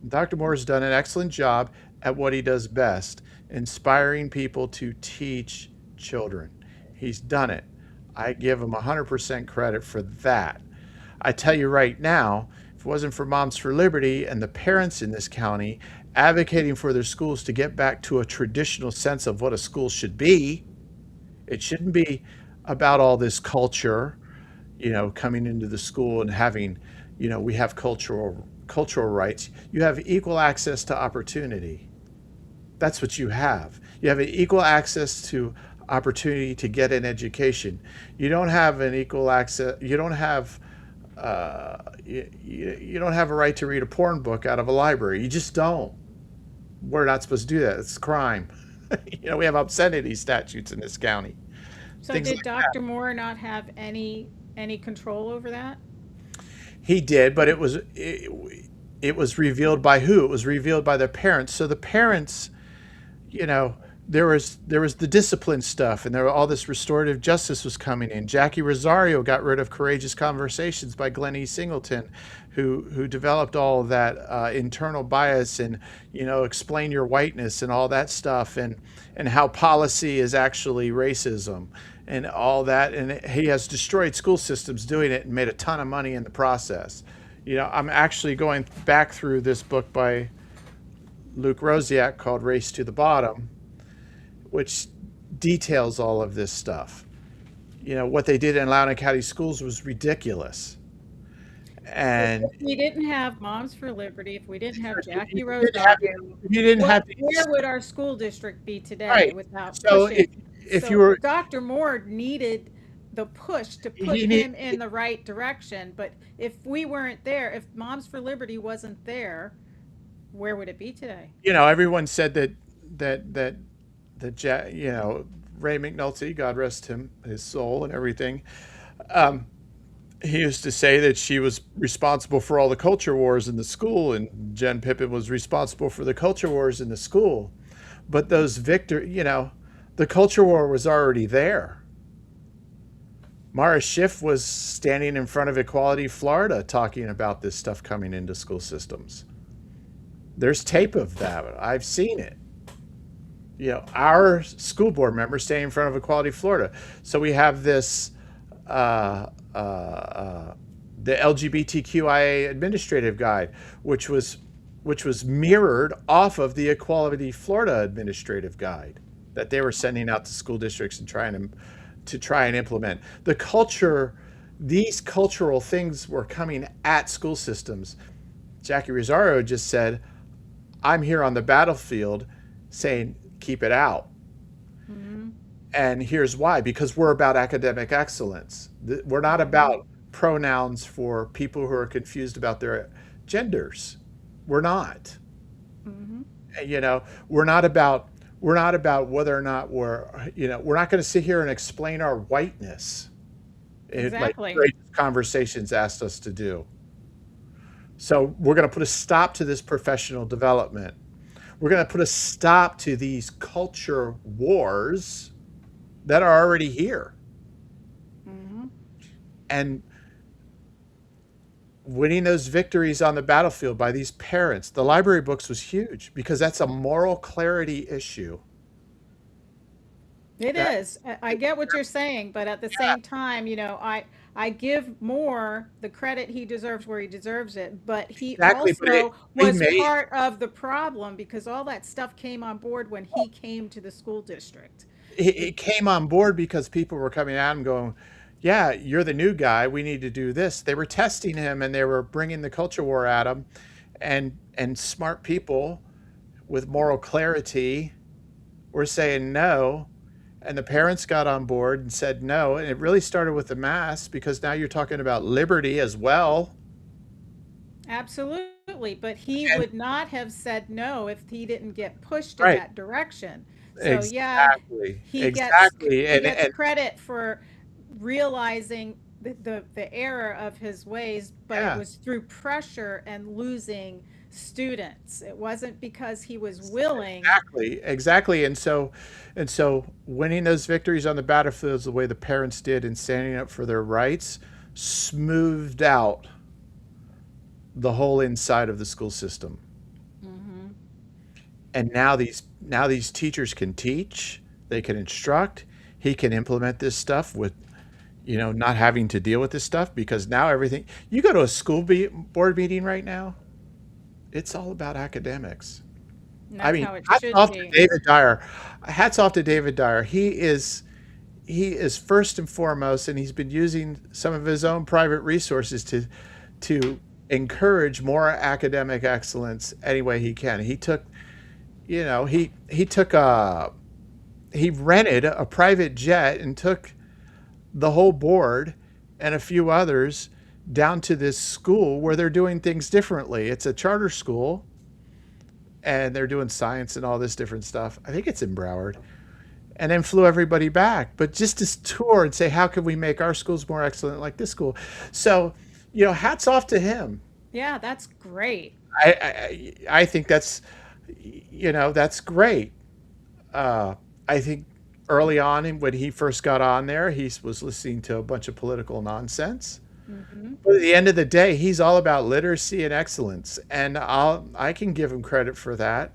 [SPEAKER 3] Dr. Moore has done an excellent job at what he does best, inspiring people to teach children. He's done it. I give him 100% credit for that. I tell you right now, if it wasn't for Moms for Liberty and the parents in this county advocating for their schools to get back to a traditional sense of what a school should be, it shouldn't be about all this culture, coming into the school and having, we have cultural rights. You have equal access to opportunity. That's what you have. You have an equal access to opportunity to get an education. You don't have an equal access. You don't have you don't have a right to read a porn book out of a library. You just don't. We're not supposed to do that. It's a crime. We have obscenity statutes in this county.
[SPEAKER 2] So
[SPEAKER 3] Things
[SPEAKER 2] did
[SPEAKER 3] like
[SPEAKER 2] Dr. Moore not have any control over that?
[SPEAKER 3] He did, but it was revealed by who? It was revealed by the parents. So the parents, you know, there was the discipline stuff, and there were all this restorative justice was coming in. Jackie Rosario got rid of Courageous Conversations by Glenn E. Singleton, who developed all of that internal bias and explain your whiteness and all that stuff, and how policy is actually racism and all that. And he has destroyed school systems doing it and made a ton of money in the process. I'm actually going back through this book by Luke Rosiak called Race to the Bottom, which details all of this stuff. What they did in Loudoun County schools was ridiculous. And
[SPEAKER 2] If we didn't have Moms for Liberty, if we didn't have Jackie
[SPEAKER 3] you didn't have,
[SPEAKER 2] Rosario,
[SPEAKER 3] you didn't have
[SPEAKER 2] where would our school district be today
[SPEAKER 3] right.
[SPEAKER 2] without
[SPEAKER 3] So
[SPEAKER 2] pushing?
[SPEAKER 3] if you were,
[SPEAKER 2] Dr. Moore needed the push to put
[SPEAKER 3] he need,
[SPEAKER 2] him in the right direction. But if we weren't there, if Moms for Liberty wasn't there, where would it be today?
[SPEAKER 3] everyone said that Ray McNulty, God rest his soul and everything. He used to say that she was responsible for all the culture wars in the school, and Jen Pippin was responsible for the culture wars in the school. But those the culture war was already there. Mara Schiff was standing in front of Equality Florida talking about this stuff coming into school systems. There's tape of that. I've seen it. Our school board members standing in front of Equality Florida. So we have this, the LGBTQIA administrative guide, which was mirrored off of the Equality Florida administrative guide that they were sending out to school districts and trying to implement. These cultural things were coming at school systems. Jackie Rosario just said, I'm here on the battlefield saying, keep it out.
[SPEAKER 2] Mm-hmm.
[SPEAKER 3] And here's why: because we're about academic excellence. We're not about pronouns for people who are confused about their genders. We're not.
[SPEAKER 2] Mm-hmm.
[SPEAKER 3] We're not about whether or not we're not going to sit here and explain our whiteness.
[SPEAKER 2] Exactly.
[SPEAKER 3] Like Courageous Conversations asked us to do. So we're going to put a stop to this professional development. We're going to put a stop to these culture wars that are already here.
[SPEAKER 2] Mm-hmm.
[SPEAKER 3] And winning those victories on the battlefield by these parents. The library books was huge because that's a moral clarity issue.
[SPEAKER 2] It is. I get what you're saying, but at the same time, I give Moore the credit he deserves where he deserves it, but he
[SPEAKER 3] Exactly, but
[SPEAKER 2] also was part of the problem because all that stuff came on board when he came to the school district.
[SPEAKER 3] It came on board because people were coming at him going, yeah, you're the new guy. We need to do this. They were testing him and they were bringing the culture war at him, and smart people with moral clarity were saying no, and the parents got on board and said no, and it really started with the masks because now you're talking about liberty as well.
[SPEAKER 2] Absolutely, but he
[SPEAKER 3] And
[SPEAKER 2] would not have said no if he didn't get pushed in
[SPEAKER 3] right,
[SPEAKER 2] that direction. So yeah,
[SPEAKER 3] exactly,
[SPEAKER 2] he gets
[SPEAKER 3] exactly,
[SPEAKER 2] he
[SPEAKER 3] and
[SPEAKER 2] gets
[SPEAKER 3] and
[SPEAKER 2] credit for realizing the error of his ways, but it
[SPEAKER 3] yeah,
[SPEAKER 2] was through pressure and losing students. It wasn't because he was willing.
[SPEAKER 3] exactly, and so winning those victories on the battlefields the way the parents did and standing up for their rights smoothed out the whole inside of the school system.
[SPEAKER 2] Mhm.
[SPEAKER 3] And now these teachers can teach, they can instruct, he can implement this stuff with not having to deal with this stuff because now everything you go to a board meeting right now, it's all about academics.
[SPEAKER 2] And
[SPEAKER 3] I
[SPEAKER 2] that's
[SPEAKER 3] mean,
[SPEAKER 2] how it
[SPEAKER 3] hats
[SPEAKER 2] should
[SPEAKER 3] off to
[SPEAKER 2] be.
[SPEAKER 3] David Dyer. Hats off to David Dyer. He is first and foremost, and he's been using some of his own private resources to encourage more academic excellence any way he can. He rented a private jet and took the whole board and a few others down to this school where they're doing things differently. It's a charter school and they're doing science and all this different stuff. I think it's in Broward. And then flew everybody back. But just to tour and say, how can we make our schools more excellent like this school? So, hats off to him.
[SPEAKER 2] Yeah, that's great.
[SPEAKER 3] I think that's great. I think early on when he first got on there, he was listening to a bunch of political nonsense.
[SPEAKER 2] Mhm.
[SPEAKER 3] But at the end of the day, he's all about literacy and excellence, and I can give him credit for that.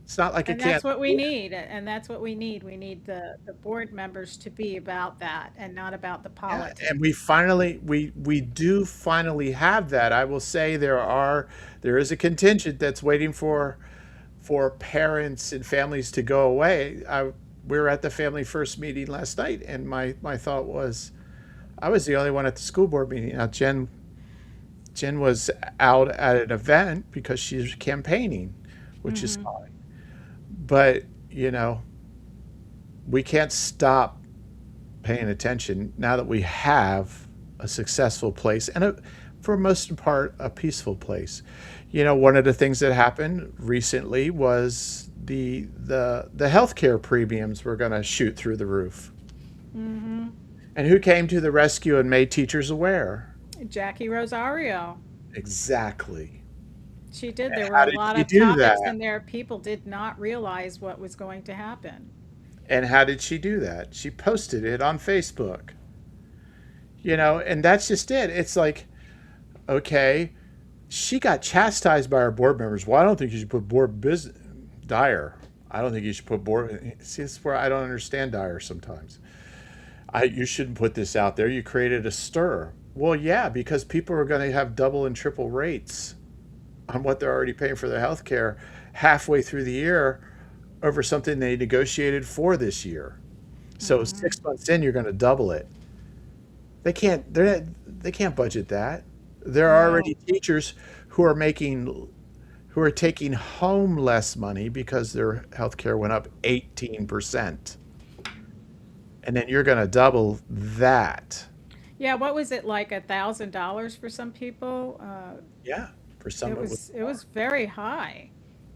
[SPEAKER 3] It's not like I
[SPEAKER 2] And that's
[SPEAKER 3] can't.
[SPEAKER 2] what we need, and that's what we need. We need the board members to be about that and not about the
[SPEAKER 3] Yeah,
[SPEAKER 2] politics.
[SPEAKER 3] and we do finally have that. I will say there is a contingent that's waiting for parents and families to go away. We were at the family first meeting last night, and my thought was I was the only one at the school board meeting. Now Jen was out at an event because she's campaigning, which is
[SPEAKER 2] Mhm.
[SPEAKER 3] fine. But we can't stop paying attention now that we have a successful place and for most part a peaceful place. One of the things that happened recently was the healthcare premiums were going to shoot through the roof.
[SPEAKER 2] Mhm.
[SPEAKER 3] And who came to the rescue and made teachers aware?
[SPEAKER 2] Jackie Rosario.
[SPEAKER 3] Exactly.
[SPEAKER 2] She did.
[SPEAKER 3] And
[SPEAKER 2] There were
[SPEAKER 3] how
[SPEAKER 2] a
[SPEAKER 3] did
[SPEAKER 2] lot
[SPEAKER 3] she
[SPEAKER 2] of
[SPEAKER 3] do
[SPEAKER 2] topics
[SPEAKER 3] that?
[SPEAKER 2] in there people did not realize what was going to happen.
[SPEAKER 3] And how did she do that? She posted it on Facebook. And that's just it. It's like, okay, she got chastised by our board members. Well, I don't think you should put board business Dyer. I don't think you should put board. See, this is where I don't understand Dyer sometimes. You shouldn't put this out there. You created a stir. Well, yeah, because people are going to have double and triple rates on what they're already paying for their health care halfway through the year over something they negotiated for this year. So
[SPEAKER 2] Mhm.
[SPEAKER 3] 6 months in, you're going to double it. They can't budget that. There are
[SPEAKER 2] No.
[SPEAKER 3] already teachers who are taking home less money because their health care went up 18%. And then you're going to double that.
[SPEAKER 2] Yeah, what was it like $1,000 for some people?
[SPEAKER 3] Yeah. For some
[SPEAKER 2] It
[SPEAKER 3] it was
[SPEAKER 2] was
[SPEAKER 3] more.
[SPEAKER 2] very high.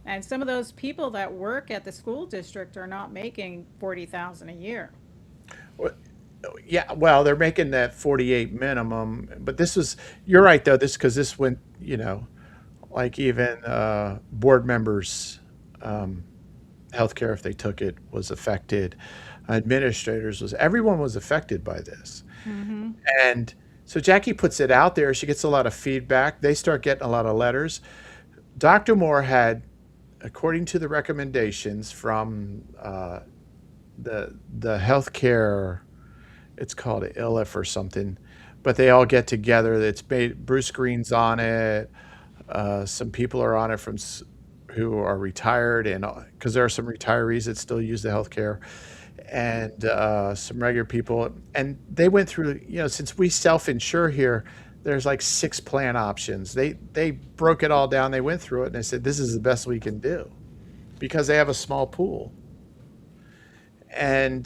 [SPEAKER 2] And some of those people that work at the school district are not making 40,000 a year.
[SPEAKER 3] Well, yeah, well, they're making that 48 minimum, but you're right though, because this went, like even board members, um, healthcare, if they took it, was affected. Everyone was affected by this.
[SPEAKER 2] Mhm.
[SPEAKER 3] And so Jackie puts it out there. She gets a lot of feedback. They start getting a lot of letters. Dr. Moore had, according to the recommendations from the healthcare, it's called ILF or something, but they all get together. It's made. Bruce Green's on it. Some people are on it who are retired, and because there are some retirees that still use the healthcare, and some regular people, and they went through. Since we self-insure here, there's like 6 plan options. They broke it all down. They went through it and they said this is the best we can do because they have a small pool. And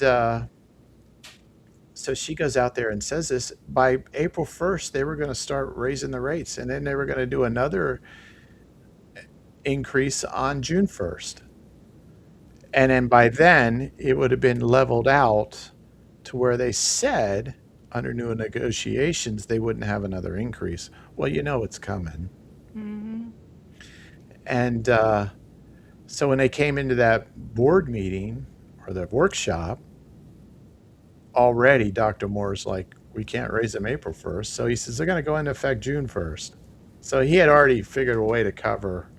[SPEAKER 3] so she goes out there and says this. By April 1st, they were going to start raising the rates, and then they were going to do another increase on June 1st. And then by then, it would have been leveled out to where they said under new negotiations they wouldn't have another increase. Well, you know it's coming.
[SPEAKER 2] Mm-hmm.
[SPEAKER 3] And so when they came into that board meeting or the workshop, already Dr. Moore's like, we can't raise them April 1st. So he says they're going to go into effect June 1st. So he had already figured a way to cover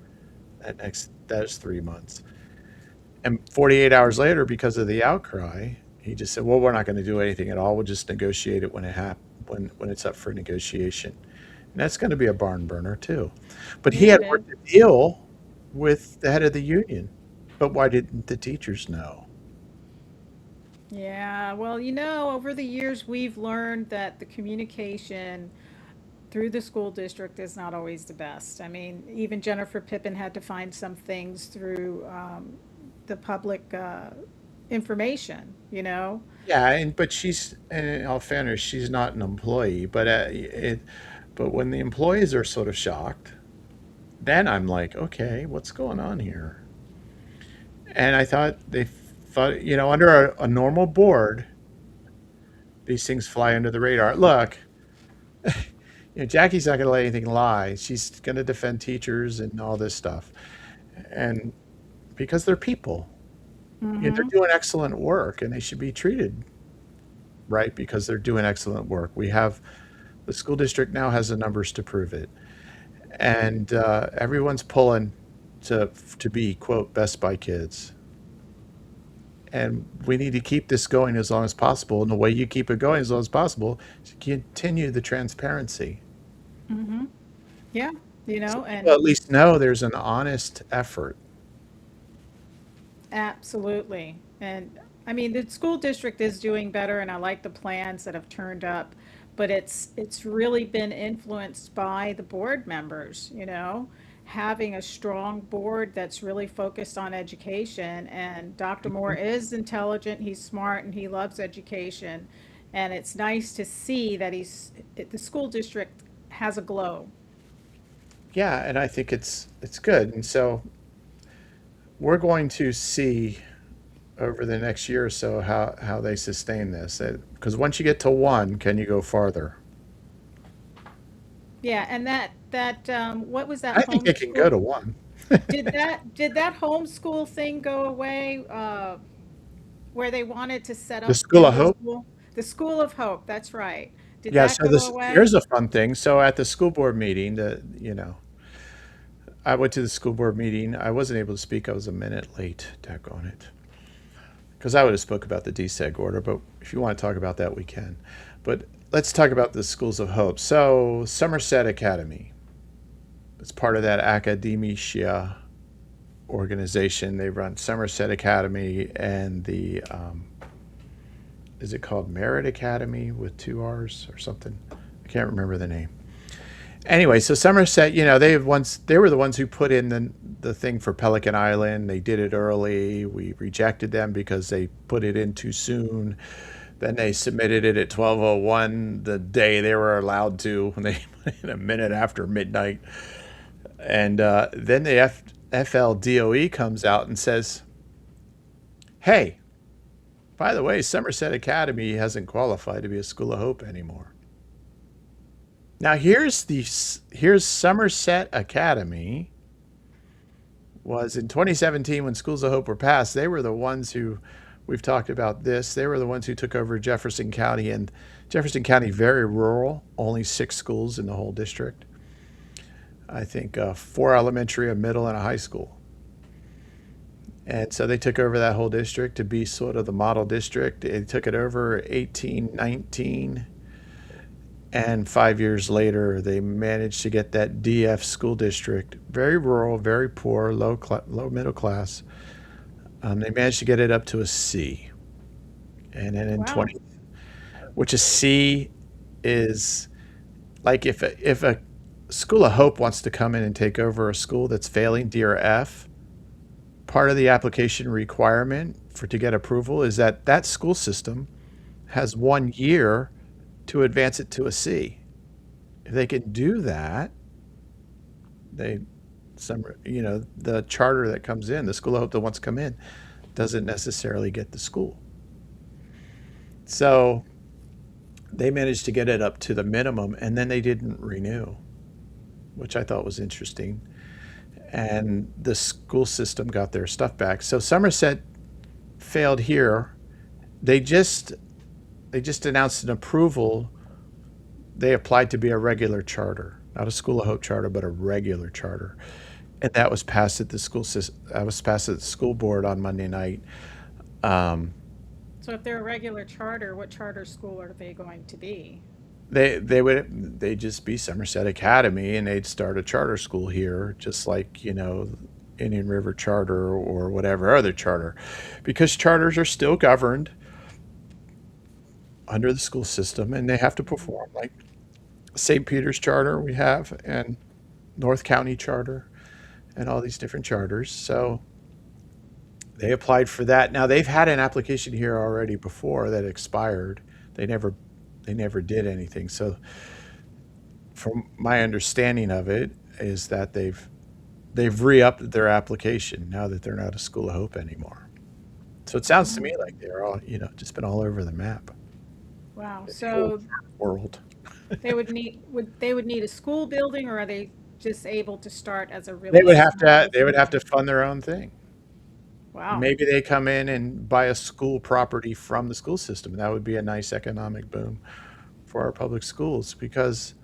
[SPEAKER 3] those 3 months. And 48 hours later, because of the outcry, he just said, well, we're not going to do anything at all. We'll just negotiate it when it's up for negotiation. And that's going to be a barn burner too. But he
[SPEAKER 2] Yeah,
[SPEAKER 3] had
[SPEAKER 2] it
[SPEAKER 3] worked
[SPEAKER 2] is.
[SPEAKER 3] a deal with the head of the union. But why didn't the teachers know?
[SPEAKER 2] Yeah, well, over the years, we've learned that the communication through the school district is not always the best. I mean, even Jennifer Pippin had to find some things through the public information.
[SPEAKER 3] Yeah, but she's, in all fairness, she's not an employee. But when the employees are sort of shocked, then I'm like, okay, what's going on here? And I thought under a normal board, these things fly under the radar. Look, Jackie's not going to let anything lie. She's going to defend teachers and all this stuff. And because they're people, they're
[SPEAKER 2] Mm-hmm.
[SPEAKER 3] doing excellent work and they should be treated right because they're doing excellent work. The school district now has the numbers to prove it. And everyone's pulling to be, quote, best by kids. And we need to keep this going as long as possible. And the way you keep it going as long as possible is to continue the transparency.
[SPEAKER 2] Mm-hmm. Yeah,
[SPEAKER 3] So people
[SPEAKER 2] and
[SPEAKER 3] at least know there's an honest effort.
[SPEAKER 2] absolutely. And I mean, the school district is doing better, and I like the plans that have turned up, but it's really been influenced by the board members. Having a strong board that's really focused on education. And Dr. Moore is intelligent, he's smart, and he loves education. And it's nice to see that the school district has a glow.
[SPEAKER 3] Yeah, and I think it's good. And so we're going to see over the next year or so how they sustain this. Because once you get to one, can you go farther?
[SPEAKER 2] Yeah, and what was that
[SPEAKER 3] I think it can go
[SPEAKER 2] homeschool?
[SPEAKER 3] to one.
[SPEAKER 2] Did that homeschool thing go away, where they wanted to set
[SPEAKER 3] The
[SPEAKER 2] up
[SPEAKER 3] School
[SPEAKER 2] in
[SPEAKER 3] of
[SPEAKER 2] the
[SPEAKER 3] Hope.
[SPEAKER 2] school? The School of Hope, that's right. Did
[SPEAKER 3] Yeah,
[SPEAKER 2] that
[SPEAKER 3] so
[SPEAKER 2] go
[SPEAKER 3] this
[SPEAKER 2] away?
[SPEAKER 3] here's a fun thing. So at the school board meeting, I went to the school board meeting. I wasn't able to speak. I was a minute late. Daggone it. Because I would have spoke about the DSEG order, but if you want to talk about that, we can. But let's talk about the Schools of Hope. So Somerset Academy. It's part of that academia organization. They run Somerset Academy and is it called Merit Academy with two R's or something? I can't remember the name. Anyway, so Somerset, they were the ones who put in the thing for Pelican Island. They did it early. We rejected them because they put it in too soon. Then they submitted it at 12:01 the day they were allowed to, when they put in a minute after midnight. And then the FLDOE comes out and says, hey, by the way, Somerset Academy hasn't qualified to be a School of Hope anymore. Now here's Somerset Academy was in 2017 when Schools of Hope were passed. They were the ones who, we've talked about this, they were the ones who took over Jefferson County, and Jefferson County, very rural, only 6 schools in the whole district. I think 4 elementary, a middle, and a high school. And so they took over that whole district to be sort of the model district. They took it over 1819. And 5 years later, they managed to get that DF school district, very rural, very poor, low middle class. They managed to get it up to a C. And then in
[SPEAKER 2] Wow.
[SPEAKER 3] which a C is like if a School of Hope wants to come in and take over a school that's failing, D or F, part of the application requirement to get approval is that school system has 1 year to advance it to a C. If they can do that, the charter that comes in, the School of Hope that wants to come in, doesn't necessarily get the school. So they managed to get it up to the minimum, and then they didn't renew, which I thought was interesting. And the school system got their stuff back. So Somerset failed here. They just announced an approval. They applied to be a regular charter, not a School of Hope charter, but a regular charter, and that was passed at the school board on Monday night.
[SPEAKER 2] So if they're a regular charter, what charter school are they going to be?
[SPEAKER 3] They'd just be Somerset Academy, and they'd start a charter school here, just like Indian River Charter or whatever other charter, because charters are still governed under the school system, and they have to perform like St. Peter's Charter we have, and North County Charter, and all these different charters. So they applied for that. Now they've had an application here already before that expired. They never did anything. So from my understanding of it is that they've re-upped their application now that they're not a School of Hope anymore. So it sounds to me like they're all, just been all over the map.
[SPEAKER 2] Wow.
[SPEAKER 3] The
[SPEAKER 2] So
[SPEAKER 3] whole world.
[SPEAKER 2] they would need a school building, or are they just able to start as a really
[SPEAKER 3] They would have
[SPEAKER 2] small
[SPEAKER 3] to fund their own thing.
[SPEAKER 2] Wow.
[SPEAKER 3] Maybe they come in and buy a school property from the school system. That would be a nice economic boom for our public schools, because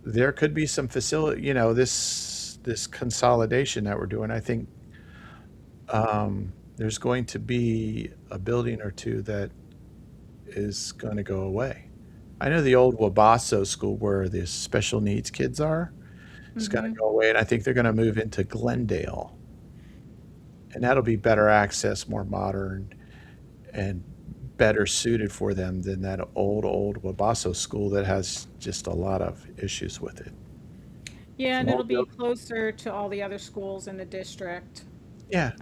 [SPEAKER 3] there could be some facility, this consolidation that we're doing. I think there's going to be a building or two that is going to go away. I know the old Wabasso school where the special needs kids are is going to go away, and I think they're going to move into Glendale. And that'll be better access, more modern, and better suited for them than that old Wabasso school that has just a lot of issues with it.
[SPEAKER 2] Yeah, and
[SPEAKER 3] Small
[SPEAKER 2] it'll be
[SPEAKER 3] building.
[SPEAKER 2] closer to all the other schools in the district.
[SPEAKER 3] Yeah.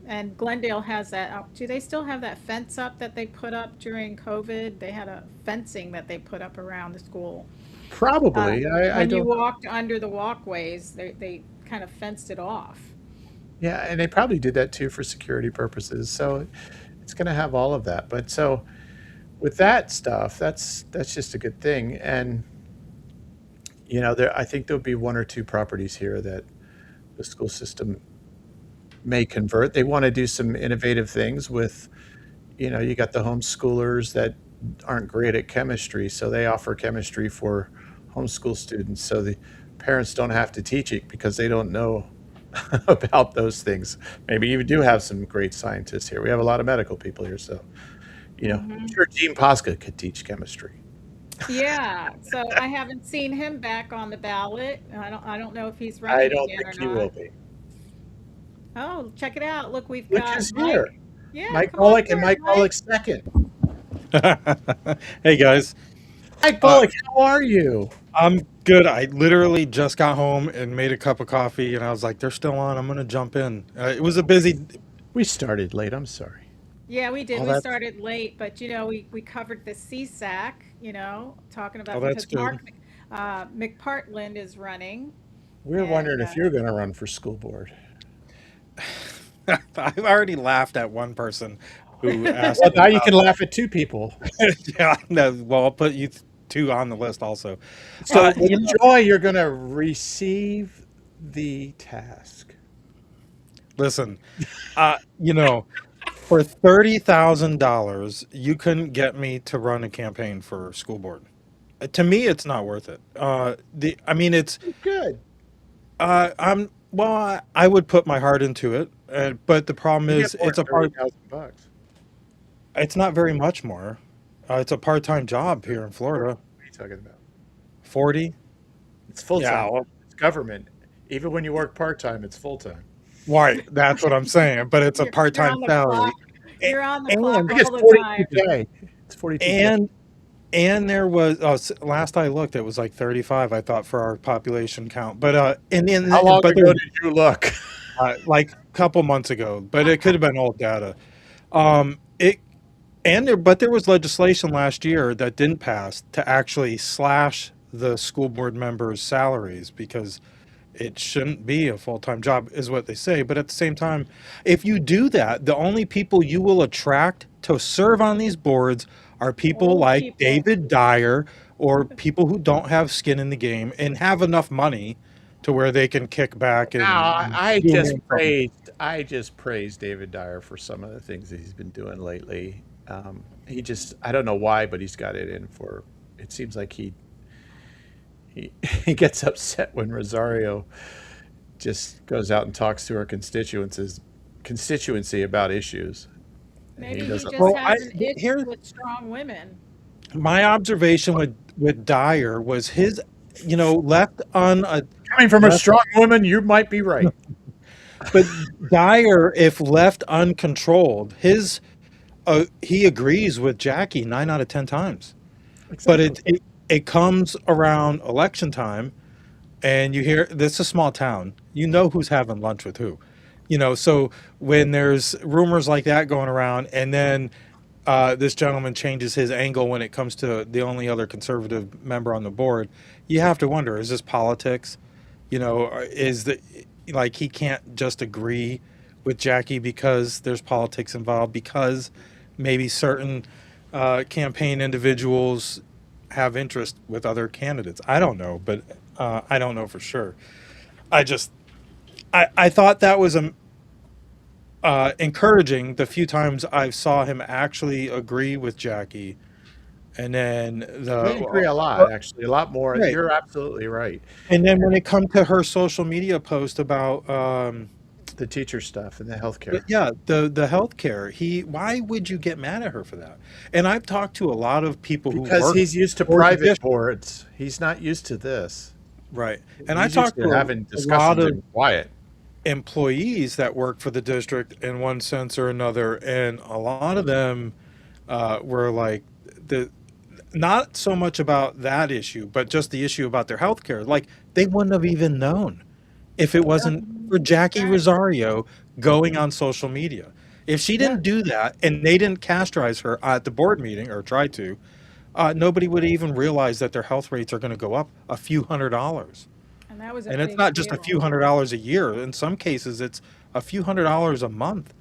[SPEAKER 2] And Glendale has that. Do they still have that fence up that they put up during COVID? They had a fencing that they put up around the school.
[SPEAKER 3] Probably. I
[SPEAKER 2] When you
[SPEAKER 3] don't.
[SPEAKER 2] walked under the walkways, they kind of fenced it off.
[SPEAKER 3] Yeah, and they probably did that too for security purposes. So it's going to have all of that. But so with that stuff, that's just a good thing. And I think there'll be one or two properties here that the school system may convert. They want to do some innovative things with, you got the homeschoolers that aren't great at chemistry, so they offer chemistry for homeschool students, so the parents don't have to teach it because they don't know about those things. Maybe you do have some great scientists here. We have a lot of medical people here, so I'm sure Gene Posca could teach chemistry.
[SPEAKER 2] Yeah, so I haven't seen him back on the ballot. I don't know if he's
[SPEAKER 3] I
[SPEAKER 2] running
[SPEAKER 3] don't
[SPEAKER 2] again
[SPEAKER 3] think
[SPEAKER 2] or
[SPEAKER 3] he will
[SPEAKER 2] not.
[SPEAKER 3] be.
[SPEAKER 2] Oh, check it out. Look, we've
[SPEAKER 3] Which
[SPEAKER 2] got
[SPEAKER 3] is
[SPEAKER 2] Mike.
[SPEAKER 3] here.
[SPEAKER 2] Yeah,
[SPEAKER 3] Mike
[SPEAKER 2] come on
[SPEAKER 3] Bullock and
[SPEAKER 2] here,
[SPEAKER 3] Mike
[SPEAKER 2] Mike.
[SPEAKER 3] Bullock's second.
[SPEAKER 5] Hey guys,
[SPEAKER 3] Mike Bullock, how are you?
[SPEAKER 5] I'm good. I literally just got home and made a cup of coffee, and I was like, "They're still on. I'm gonna jump in." It was a busy.
[SPEAKER 3] We started late. I'm sorry.
[SPEAKER 2] Yeah, we did.
[SPEAKER 5] Oh,
[SPEAKER 2] We
[SPEAKER 5] that's
[SPEAKER 2] started late, but we covered the CSAC, talking about
[SPEAKER 5] that's
[SPEAKER 2] because Mark
[SPEAKER 5] good.
[SPEAKER 2] McPartland is running,
[SPEAKER 3] We're
[SPEAKER 2] and
[SPEAKER 3] wondering if you're going to run for school board.
[SPEAKER 5] I've already laughed at one person who asked
[SPEAKER 3] Well,
[SPEAKER 5] me
[SPEAKER 3] now you
[SPEAKER 5] about.
[SPEAKER 3] can laugh at two people.
[SPEAKER 5] Yeah, no. Well, I'll put you two on the list also.
[SPEAKER 3] So with
[SPEAKER 5] You know,
[SPEAKER 3] joy, you're going to receive the task.
[SPEAKER 5] listen, uh, you know, for $30,000, you couldn't get me to run a campaign for school board. To me, it's not worth it. I mean, it's.
[SPEAKER 3] Good.
[SPEAKER 5] I would put my heart into it, but the problem
[SPEAKER 3] You
[SPEAKER 5] is
[SPEAKER 3] get more than $30,000.
[SPEAKER 5] it's not very much more. It's a part-time job here in Florida.
[SPEAKER 3] What are you talking about?
[SPEAKER 5] 40.
[SPEAKER 3] It's full time.
[SPEAKER 5] Yeah, well,
[SPEAKER 3] It's government. Even when you work part time, it's full time.
[SPEAKER 5] right. That's what I'm saying. But it's a
[SPEAKER 2] you're
[SPEAKER 5] part-time
[SPEAKER 2] on the
[SPEAKER 5] salary,
[SPEAKER 2] clock. You're on the clock
[SPEAKER 5] and
[SPEAKER 3] I think it's
[SPEAKER 2] all the time.
[SPEAKER 3] 42K. It's 42K.
[SPEAKER 5] and there was last I looked, it was like 35. I thought for our population count, but
[SPEAKER 3] How long
[SPEAKER 5] but
[SPEAKER 3] ago
[SPEAKER 5] there
[SPEAKER 3] did you look?
[SPEAKER 5] like a couple months ago. But it could have been old data. It and there, but there was legislation last year that didn't pass to actually slash the school board members' salaries because it shouldn't be a full-time job, is what they say. But at the same time, if you do that, the only people you will attract to serve on these boards are people
[SPEAKER 2] Old
[SPEAKER 5] like
[SPEAKER 2] people.
[SPEAKER 5] David Dyer or people who don't have skin in the game and have enough money to where they can kick back
[SPEAKER 3] Now,
[SPEAKER 5] and do something.
[SPEAKER 3] I just praised David Dyer for some of the things that he's been doing lately. He just, I don't know why, but he's got it in for. It seems like he he gets upset when Rosario just goes out and talks to her constituency about issues, and he
[SPEAKER 2] Maybe he
[SPEAKER 3] doesn't.
[SPEAKER 2] just
[SPEAKER 5] Well,
[SPEAKER 2] has an issue
[SPEAKER 5] here
[SPEAKER 2] with strong women.
[SPEAKER 5] my observation with Dyer was his, left on a
[SPEAKER 3] Coming from a
[SPEAKER 5] left,
[SPEAKER 3] strong woman, you might be right.
[SPEAKER 5] but Dyer, if left uncontrolled, he agrees with Jackie 9 out of 10 times. But
[SPEAKER 3] Exactly.
[SPEAKER 5] it comes around election time, and you hear this is a small town. You know who's having lunch with who, So when there's rumors like that going around, and then this gentleman changes his angle when it comes to the only other conservative member on the board, you have to wonder: is this politics? Is the like he can't just agree with Jackie because there's politics involved because maybe certain campaign individuals have interest with other candidates. I don't know, but I don't know for sure. I just I thought that was encouraging the few times I saw him actually agree with Jackie, and then
[SPEAKER 3] We agree a lot, actually, a lot more.
[SPEAKER 5] right.
[SPEAKER 3] You're absolutely right.
[SPEAKER 5] And then when it comes to her social media post about
[SPEAKER 3] The teacher stuff and the
[SPEAKER 5] but
[SPEAKER 3] healthcare.
[SPEAKER 5] yeah, the healthcare, why would you get mad at her for that? And I've talked to a lot of people who
[SPEAKER 3] Because
[SPEAKER 5] work
[SPEAKER 3] he's used to
[SPEAKER 5] for the
[SPEAKER 3] private
[SPEAKER 5] district,
[SPEAKER 3] boards. He's not used to this.
[SPEAKER 5] right? And I
[SPEAKER 3] He's used
[SPEAKER 5] talked
[SPEAKER 3] to
[SPEAKER 5] to
[SPEAKER 3] having
[SPEAKER 5] a lot
[SPEAKER 3] discussions
[SPEAKER 5] of
[SPEAKER 3] in quiet.
[SPEAKER 5] employees that work for the district in one sense or another, and a lot of them were like the not so much about that issue, but just the issue about their health care. Like they wouldn't have even known if it wasn't for Jackie
[SPEAKER 2] Right.
[SPEAKER 5] Rosario going on social media. If she
[SPEAKER 3] Yeah.
[SPEAKER 5] didn't do that and they didn't castrate her at the board meeting or try to, nobody would even realize that their health rates are going to go up a few $100s.
[SPEAKER 2] And that was a
[SPEAKER 5] And it's
[SPEAKER 2] big
[SPEAKER 5] not just a
[SPEAKER 2] deal.
[SPEAKER 5] few $100s a year. In some cases, it's a few $100s a month.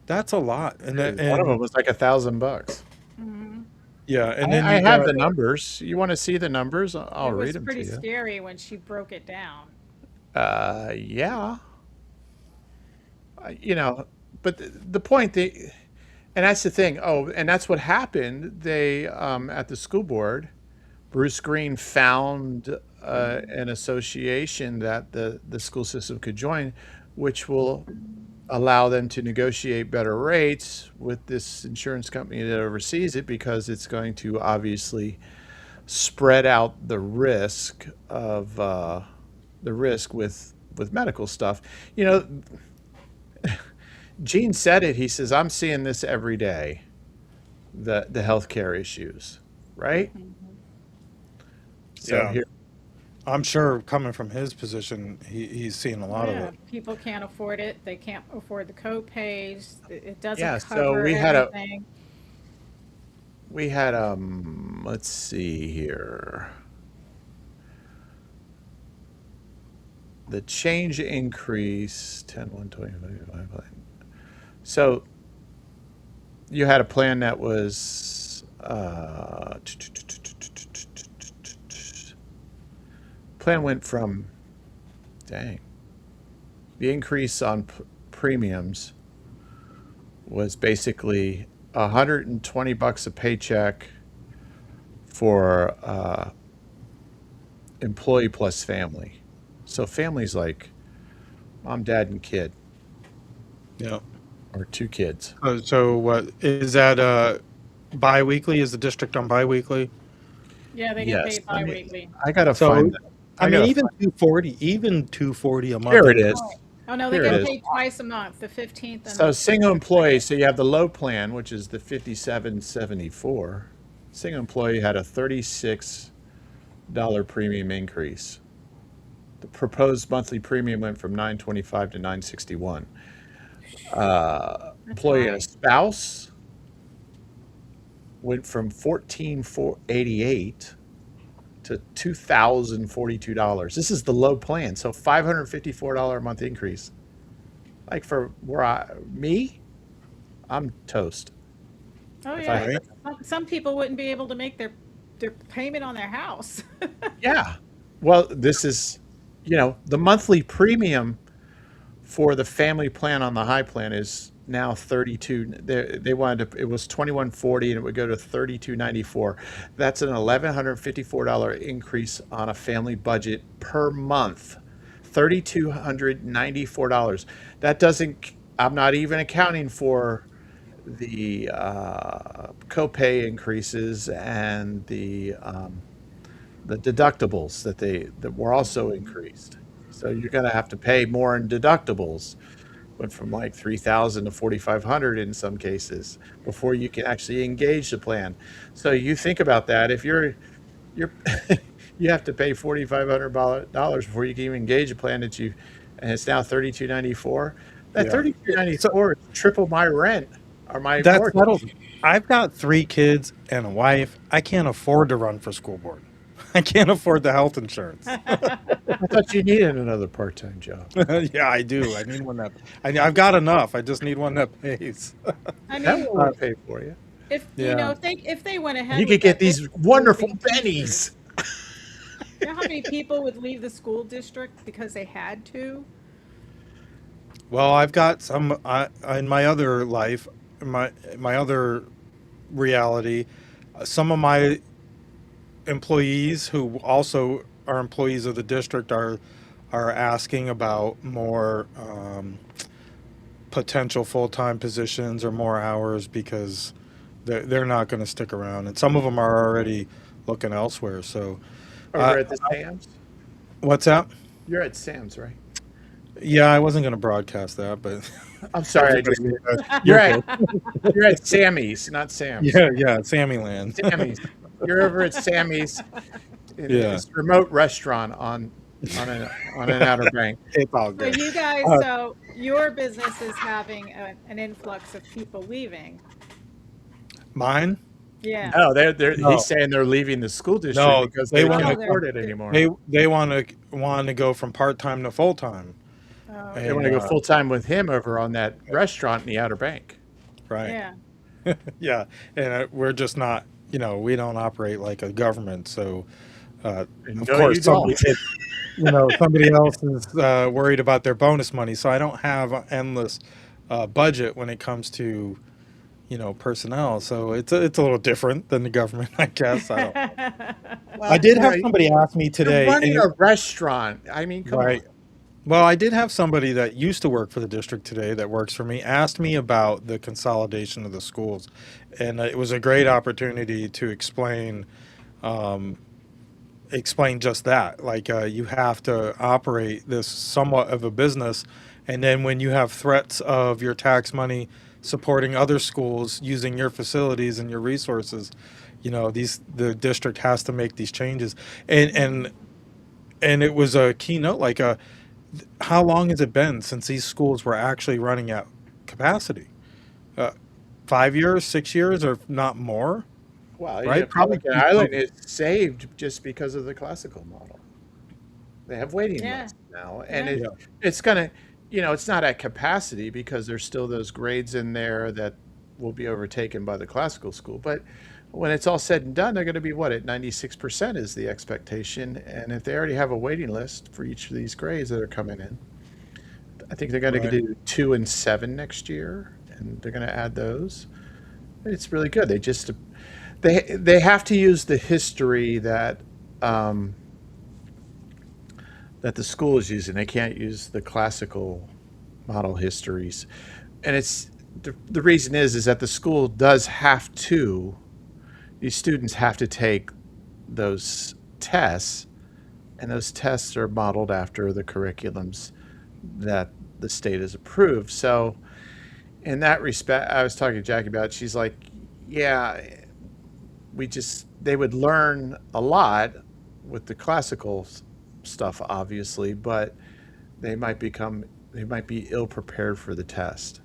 [SPEAKER 5] That's a lot. And that,
[SPEAKER 3] One of them
[SPEAKER 5] and
[SPEAKER 3] was like $1,000.
[SPEAKER 2] Mhm.
[SPEAKER 5] yeah, and then
[SPEAKER 3] I
[SPEAKER 5] you
[SPEAKER 3] have
[SPEAKER 5] got
[SPEAKER 3] the numbers. You want to see the numbers? I'll
[SPEAKER 2] It
[SPEAKER 3] read
[SPEAKER 2] was
[SPEAKER 3] them to
[SPEAKER 2] pretty
[SPEAKER 3] you.
[SPEAKER 2] scary when she broke it down.
[SPEAKER 3] Yeah. You know, but the point and that's the thing. Oh, and that's what happened. They at the school board, Bruce Green found an association that the school system could join, which will allow them to negotiate better rates with this insurance company that oversees it because it's going to obviously spread out the risk with medical stuff. You know, Gene said it. He says, "I'm seeing this every day, the healthcare issues, right?" So
[SPEAKER 5] yeah.
[SPEAKER 3] here,
[SPEAKER 5] I'm sure coming from his position, he's seen a
[SPEAKER 2] Oh
[SPEAKER 5] lot of
[SPEAKER 2] yeah,
[SPEAKER 5] it.
[SPEAKER 2] people can't afford it. They can't afford the co-pays. It doesn't
[SPEAKER 3] yeah. So
[SPEAKER 2] cover everything.
[SPEAKER 3] we had let's see here, the change increase 10 125. So you had a plan that was plan went from, dang, the increase on premiums was basically $120 a paycheck for employee plus family. So families like mom, dad, and kid,
[SPEAKER 5] Yeah.
[SPEAKER 3] or two kids.
[SPEAKER 5] So what is that? Biweekly? Is the district on biweekly?
[SPEAKER 2] Yeah, they get
[SPEAKER 3] Yes,
[SPEAKER 2] paid
[SPEAKER 3] let me.
[SPEAKER 2] bi-weekly.
[SPEAKER 3] I gotta
[SPEAKER 5] So
[SPEAKER 3] find that.
[SPEAKER 5] I
[SPEAKER 3] I
[SPEAKER 5] mean,
[SPEAKER 3] gotta
[SPEAKER 5] even
[SPEAKER 3] find.
[SPEAKER 5] 240, even 240 a month
[SPEAKER 3] Here it
[SPEAKER 5] increase.
[SPEAKER 2] Oh,
[SPEAKER 3] is.
[SPEAKER 2] oh no, they
[SPEAKER 3] Here it
[SPEAKER 2] get
[SPEAKER 3] is.
[SPEAKER 2] paid twice a month, the 15th and
[SPEAKER 3] So
[SPEAKER 2] the
[SPEAKER 3] single
[SPEAKER 2] 22nd.
[SPEAKER 3] employee. So you have the low plan, which is the 57.74. Single employee had a $36 premium increase. The proposed monthly premium went from 925 to 961. employee and a
[SPEAKER 2] right.
[SPEAKER 3] spouse went from 14,488 to $2,042. This is the low plan, so $554 a month increase. Like for me, I'm toast.
[SPEAKER 2] Oh,
[SPEAKER 3] If I
[SPEAKER 2] yeah.
[SPEAKER 3] had
[SPEAKER 5] Right?
[SPEAKER 2] Some people wouldn't be able to make their payment on their house.
[SPEAKER 3] Yeah. Well, this is, the monthly premium for the family plan on the high plan is now 32. They wanted to, it was 2140 and it would go to 3294. That's an $1,154 increase on a family budget per month. $3,294. That doesn't, I'm not even accounting for the copay increases and the deductibles that were also increased. So you're going to have to pay more in deductibles, went from like 3,000 to 4,500 in some cases before you can actually engage the plan. So you think about that. If you're you have to pay $4,500 before you can even engage a plan and it's now 3,294. That
[SPEAKER 5] Yeah. So
[SPEAKER 3] 3,294 is triple my rent or my
[SPEAKER 5] that settles
[SPEAKER 3] mortgage.
[SPEAKER 5] it. I've got 3 kids and a wife. I can't afford to run for school board. I can't afford the health insurance.
[SPEAKER 3] I thought you needed another part-time job.
[SPEAKER 5] Yeah, I do. I need one that I've got enough. I just need one that pays.
[SPEAKER 2] I
[SPEAKER 3] That
[SPEAKER 2] mean,
[SPEAKER 3] will pay for you.
[SPEAKER 2] if
[SPEAKER 5] Yeah.
[SPEAKER 2] if they went ahead
[SPEAKER 3] You
[SPEAKER 2] with
[SPEAKER 3] could get
[SPEAKER 2] that, they'd
[SPEAKER 3] these
[SPEAKER 2] be
[SPEAKER 3] wonderful
[SPEAKER 2] losing
[SPEAKER 3] bennies.
[SPEAKER 2] teachers. You know how many people would leave the school district because they had to?
[SPEAKER 5] Well, I've got some in my other life, my other reality. Some of my employees who also are employees of the district are asking about more potential full-time positions or more hours because they're not going to stick around, and some of them are already looking elsewhere. So, uh,
[SPEAKER 3] Over at the Sam's.
[SPEAKER 5] what's that?
[SPEAKER 3] You're at Sam's, right?
[SPEAKER 5] Yeah, I wasn't going to broadcast that, but
[SPEAKER 3] I'm sorry, I just you're
[SPEAKER 5] you're
[SPEAKER 3] at
[SPEAKER 5] good.
[SPEAKER 3] you're at Sammy's, not Sam's.
[SPEAKER 5] Yeah, Sammy Land.
[SPEAKER 3] Sammy's. You're over at Sammy's in
[SPEAKER 5] Yeah,
[SPEAKER 3] this remote restaurant on an Outer Bank.
[SPEAKER 5] it's all
[SPEAKER 2] So
[SPEAKER 5] good.
[SPEAKER 2] you guys,
[SPEAKER 5] Uh,
[SPEAKER 2] so your business is having an influx of people leaving.
[SPEAKER 5] Mine?
[SPEAKER 2] Yeah.
[SPEAKER 3] No, he's
[SPEAKER 5] No,
[SPEAKER 3] saying they're leaving the school district
[SPEAKER 5] no,
[SPEAKER 3] because
[SPEAKER 5] they
[SPEAKER 3] they
[SPEAKER 5] want
[SPEAKER 3] can't
[SPEAKER 2] Oh,
[SPEAKER 5] to
[SPEAKER 3] afford it anymore.
[SPEAKER 5] they want to go from part time to full time,
[SPEAKER 2] oh,
[SPEAKER 3] They want
[SPEAKER 5] and
[SPEAKER 3] to go full time with him over on that restaurant in the Outer Bank.
[SPEAKER 5] right,
[SPEAKER 2] yeah.
[SPEAKER 5] yeah, and we're just not, we don't operate like a government, so of
[SPEAKER 3] No, you
[SPEAKER 5] course somebody,
[SPEAKER 3] don't.
[SPEAKER 5] somebody else is worried about their bonus money, so I don't have an endless budget when it comes to personnel, so it's a little different than the government, I guess. I don't know. I
[SPEAKER 3] Well,
[SPEAKER 5] did have somebody ask me
[SPEAKER 3] you're
[SPEAKER 5] today,
[SPEAKER 3] running a restaurant. I mean, come on.
[SPEAKER 5] right. Well, I did have somebody that used to work for the district today that works for me asked me about the consolidation of the schools, and it was a great opportunity to um, explain just that. Like you have to operate this somewhat of a business, and then when you have threats of your tax money supporting other schools using your facilities and your resources, the district has to make these changes, and it was a keynote like how long has it been since these schools were actually running at capacity? Uh, 5 years, 6 years, or not more,
[SPEAKER 3] Well,
[SPEAKER 5] right? Probably
[SPEAKER 3] Pelican Island
[SPEAKER 5] pre-COVID.
[SPEAKER 3] is saved just because of the classical model. They have waiting
[SPEAKER 2] Yeah.
[SPEAKER 3] lists now, and
[SPEAKER 2] Yeah.
[SPEAKER 5] Yeah,
[SPEAKER 3] it's gonna, it's not at capacity because there's still those grades in there that will be overtaken by the classical school. But when it's all said and done, they're going to be what, at 96% is the expectation. And if they already have a waiting list for each of these grades that are coming in, I think they're going to
[SPEAKER 5] right.
[SPEAKER 3] do 2 and 7 next year, and they're going to add those. It's really good. They have to use the history um, that the school is using. They can't use the classical model histories, and it's the reason is that the school does have to. These students have to take those tests, and those tests are modeled after the curriculums that the state has approved. So, in that respect, I was talking to Jackie about it. She's like, "Yeah, they would learn a lot with the classical stuff, obviously, but they might be ill prepared for the test."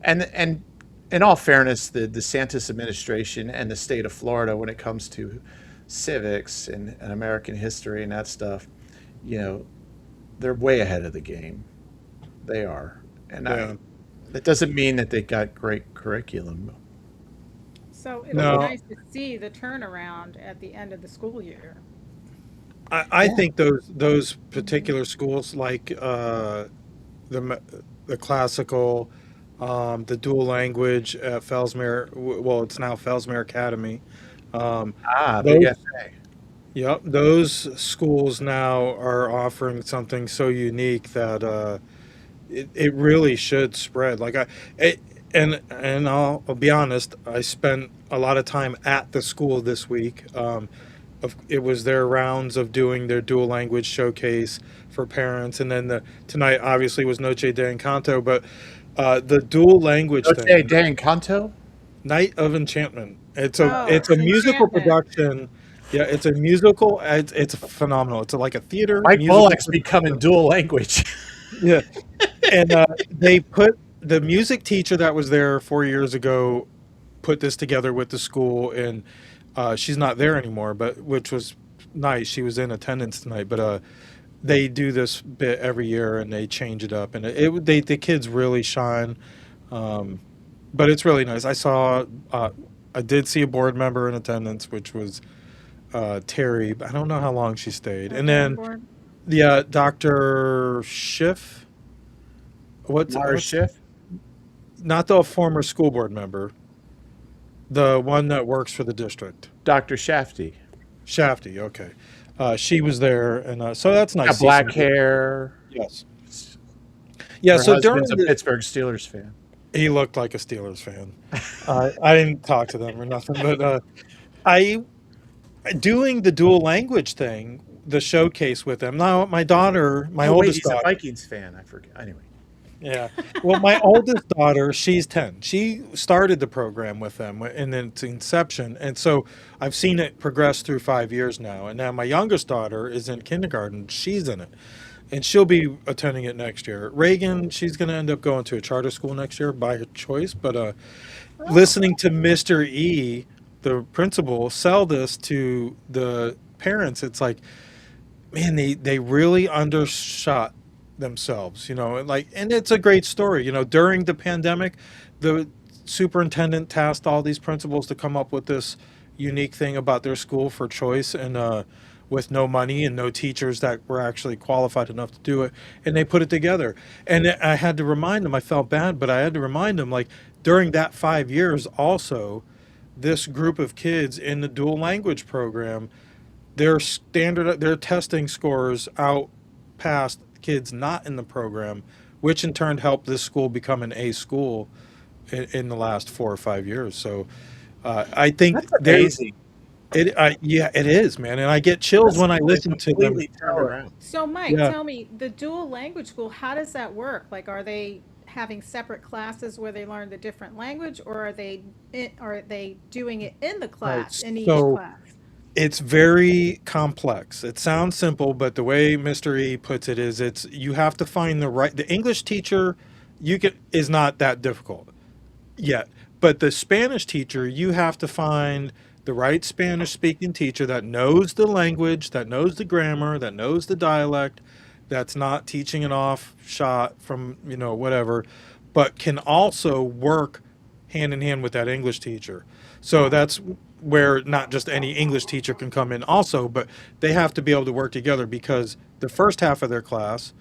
[SPEAKER 3] And in all fairness, the DeSantis administration and the state of Florida, when it comes to civics and American history and that stuff, you know, they're way ahead of the game. They are, and
[SPEAKER 5] Yeah.
[SPEAKER 3] that doesn't mean that they got great curriculum.
[SPEAKER 2] So it'll be
[SPEAKER 5] No,
[SPEAKER 2] nice to see the turnaround at the end of the school year.
[SPEAKER 5] I think those particular schools like the the classical, the dual language at Fellsmere. Well, it's now Fellsmere Academy. Um,
[SPEAKER 3] Ah, big
[SPEAKER 5] those
[SPEAKER 3] FA.
[SPEAKER 5] Yep, those schools now are offering something so unique that it really should spread. And I'll be honest, I spent a lot of time at the school this week. It was their rounds of doing their dual language showcase for parents, and then tonight obviously was Noche de Encanto, but the dual language
[SPEAKER 3] Okay,
[SPEAKER 5] thing,
[SPEAKER 3] Dan Canto.
[SPEAKER 5] Night of Enchantment.
[SPEAKER 2] Oh,
[SPEAKER 5] It's a musical
[SPEAKER 2] enchantment.
[SPEAKER 5] production. Yeah, it's a musical. It's phenomenal. It's like a theater
[SPEAKER 3] Mike
[SPEAKER 5] musical
[SPEAKER 3] Bullock's becoming
[SPEAKER 5] production.
[SPEAKER 3] dual language.
[SPEAKER 5] Yeah, and they put the music teacher that was there 4 years ago put this together with the school, and she's not there anymore, but which was nice. She was in attendance tonight, but they do this bit every year and they change it up, and the kids really shine. Um, but it's really nice. I did see a board member in attendance, which was Terry. I don't know how long she stayed, and
[SPEAKER 2] Okay,
[SPEAKER 5] then
[SPEAKER 2] board.
[SPEAKER 5] the Dr. Schiff.
[SPEAKER 3] Mars
[SPEAKER 5] What's
[SPEAKER 3] Schiff.
[SPEAKER 5] not the former school board member, the one that works for the district.
[SPEAKER 3] Dr. Shafty.
[SPEAKER 5] Shafty, okay. She was there, and so that's nice.
[SPEAKER 3] Got
[SPEAKER 5] See
[SPEAKER 3] black
[SPEAKER 5] some-
[SPEAKER 3] hair.
[SPEAKER 5] Yes. Yeah.
[SPEAKER 3] Her
[SPEAKER 5] So during
[SPEAKER 3] husband's a Pittsburgh Steelers fan.
[SPEAKER 5] he looked like a Steelers fan. I didn't talk to them or nothing, but I doing the dual language thing, the showcase with them. Now, my daughter, my
[SPEAKER 3] Oh wait,
[SPEAKER 5] oldest
[SPEAKER 3] he's a
[SPEAKER 5] daughter.
[SPEAKER 3] Vikings fan. I forget. Anyway.
[SPEAKER 5] Yeah. Well, my oldest daughter, she's 10. She started the program with them in its inception. And so I've seen it progress through 5 years now. And now my youngest daughter is in kindergarten. She's in it. And she'll be attending it next year. Reagan, she's going to end up going to a charter school next year by her choice. But listening to Mr. E, the principal, sell this to the parents, it's like, man, they really undershot themselves, and it's a great story. During the pandemic, the superintendent tasked all these principals to come up with this unique thing about their school for choice, and with no money and no teachers that were actually qualified enough to do it, and they put it together. And I had to remind them, I felt bad, but I had to remind them, like, during that 5 years also, this group of kids in the dual language program, their testing scores out past kids not in the program, which in turn helped this school become an A school in the last 4 or 5 years. So I think
[SPEAKER 3] That's amazing.
[SPEAKER 5] yeah, it is, man, and I get chills
[SPEAKER 3] That's
[SPEAKER 5] when I listen to them.
[SPEAKER 3] completely turned around.
[SPEAKER 2] So Mike,
[SPEAKER 5] Yeah.
[SPEAKER 2] tell me, the dual language school, how does that work? Like, are they having separate classes where they learn the different language, or are they doing it in the
[SPEAKER 5] Right.
[SPEAKER 2] class, in each
[SPEAKER 5] So
[SPEAKER 2] class?
[SPEAKER 5] it's very complex. It sounds simple, but the way Mr. E puts it is you have to find the English teacher is not that difficult yet. But the Spanish teacher, you have to find the right Spanish speaking teacher that knows the language, that knows the grammar, that knows the dialect, that's not teaching an off shot from, whatever, but can also work hand in hand with that English teacher. So that's where not just any English teacher can come in also, but they have to be able to work together because the first half of their class,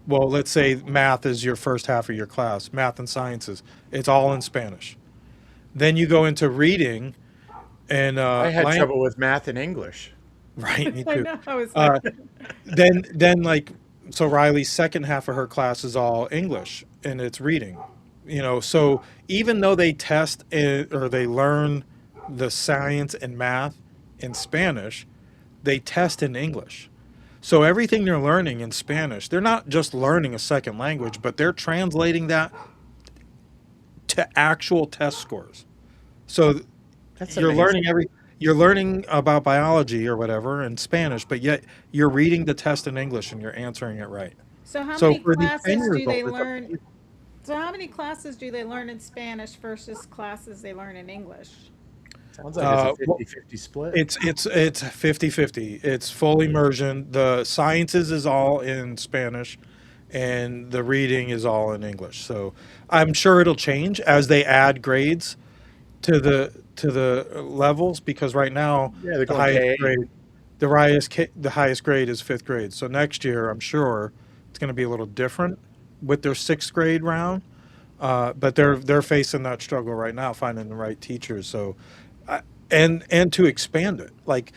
[SPEAKER 5] well, let's say math is your first half of your class, math and sciences, it's all in Spanish. Then you go into reading and
[SPEAKER 3] I had trouble with math and English.
[SPEAKER 5] right, me
[SPEAKER 2] I
[SPEAKER 5] too.
[SPEAKER 2] know, I was
[SPEAKER 5] Uh,
[SPEAKER 2] like,
[SPEAKER 5] then like so Riley's second half of her class is all English and it's reading. So even though they test it, or they learn the science and math in Spanish, they test in English. So everything they're learning in Spanish, they're not just learning a second language, but they're translating that to actual test scores. So
[SPEAKER 3] That's
[SPEAKER 5] you're
[SPEAKER 3] amazing.
[SPEAKER 5] you're learning about biology or whatever in Spanish, but yet you're reading the test in English and you're answering it right.
[SPEAKER 2] so how
[SPEAKER 5] So
[SPEAKER 2] many
[SPEAKER 5] for these
[SPEAKER 2] classes
[SPEAKER 5] 10 years
[SPEAKER 2] do they
[SPEAKER 5] old, it's
[SPEAKER 2] learn? So how many classes do they learn in Spanish versus classes they learn in English?
[SPEAKER 3] Sounds like it's a
[SPEAKER 5] Well,
[SPEAKER 3] 50-50 split.
[SPEAKER 5] it's 50-50. It's full immersion. The sciences is all in Spanish and the reading is all in English. So I'm sure it'll change as they add grades to the levels, because right now
[SPEAKER 3] Yeah, they're
[SPEAKER 5] the
[SPEAKER 3] going
[SPEAKER 5] highest
[SPEAKER 3] K.
[SPEAKER 5] grade the highest grade is fifth grade. So next year I'm sure it's going to be a little different with their sixth grade round. But they're facing that struggle right now, finding the right teachers. So, and to expand it, like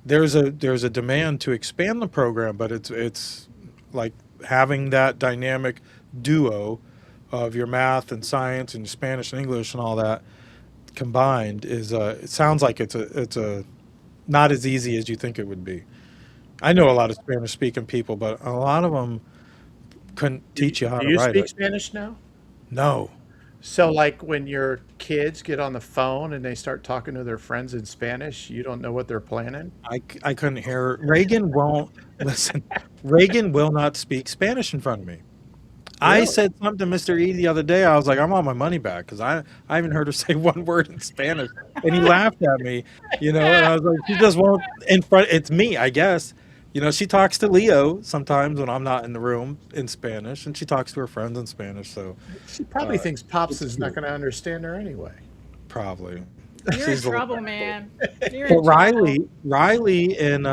[SPEAKER 5] there's a demand to expand the program, but it's like having that dynamic duo of your math and science and Spanish and English and all that combined is it sounds like it's a not as easy as you think it would be. I know a lot of Spanish speaking people, but a lot of them couldn't teach you how
[SPEAKER 3] Do
[SPEAKER 5] to
[SPEAKER 3] you
[SPEAKER 5] write
[SPEAKER 3] speak
[SPEAKER 5] it.
[SPEAKER 3] Spanish now?
[SPEAKER 5] No.
[SPEAKER 3] So, like when your kids get on the phone and they start talking to their friends in Spanish, you don't know what they're planning?
[SPEAKER 5] I couldn't hear. Reagan won't listen. Reagan will not speak Spanish in front of me. I
[SPEAKER 3] Really?
[SPEAKER 5] said something to Mr. E the other day. I was like, I want my money back because I haven't heard her say one word in Spanish. And he laughed at me, and I was like, she just won't in front. It's me, I guess. She talks to Leo sometimes when I'm not in the room in Spanish, and she talks to her friends in Spanish. So
[SPEAKER 3] She probably
[SPEAKER 5] uh,
[SPEAKER 3] thinks Pops
[SPEAKER 5] it's
[SPEAKER 3] is not
[SPEAKER 5] cute,
[SPEAKER 3] going to understand her anyway.
[SPEAKER 5] probably.
[SPEAKER 2] You're in
[SPEAKER 5] She's a little.
[SPEAKER 2] trouble, man. You're
[SPEAKER 5] But
[SPEAKER 2] in trouble.
[SPEAKER 5] Riley in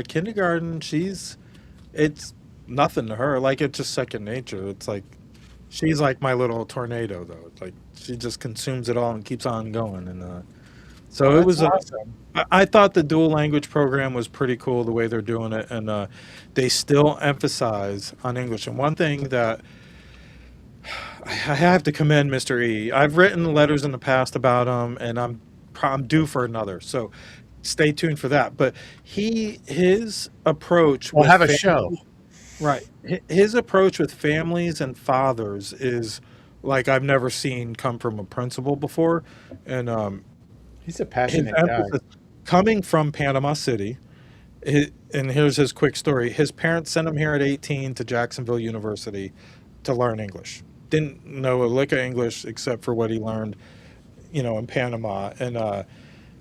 [SPEAKER 5] kindergarten, it's nothing to her. Like it's just second nature. It's like she's like my little tornado, though. It's like she just consumes it all and keeps on going. And
[SPEAKER 3] Oh,
[SPEAKER 5] so it
[SPEAKER 3] that's
[SPEAKER 5] was.
[SPEAKER 3] awesome.
[SPEAKER 5] I thought the dual language program was pretty cool the way they're doing it, and they still emphasize on English. And one thing that I have to commend Mr. E. I've written letters in the past about him, and I'm due for another. So stay tuned for that. But his approach
[SPEAKER 3] We'll
[SPEAKER 5] with
[SPEAKER 3] have a show.
[SPEAKER 5] family, right? His approach with families and fathers is like I've never seen come from a principal before, and
[SPEAKER 3] He's a
[SPEAKER 5] his
[SPEAKER 3] passionate guy.
[SPEAKER 5] emphasis coming from Panama City. And here's his quick story. His parents sent him here at 18 to Jacksonville University to learn English. Didn't know a lick of English except for what he learned, in Panama, and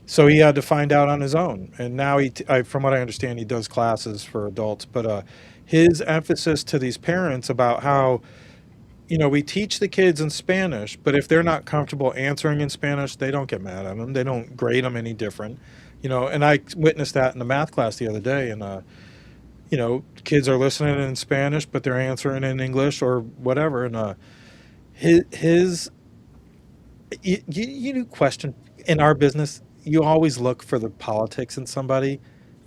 [SPEAKER 5] so he had to find out on his own. And now from what I understand, he does classes for adults. But his emphasis to these parents about how we teach the kids in Spanish, but if they're not comfortable answering in Spanish, they don't get mad at them. They don't grade them any different. And I witnessed that in the math class the other day. And, kids are listening in Spanish, but they're answering in English or whatever. And his you question in our business, you always look for the politics in somebody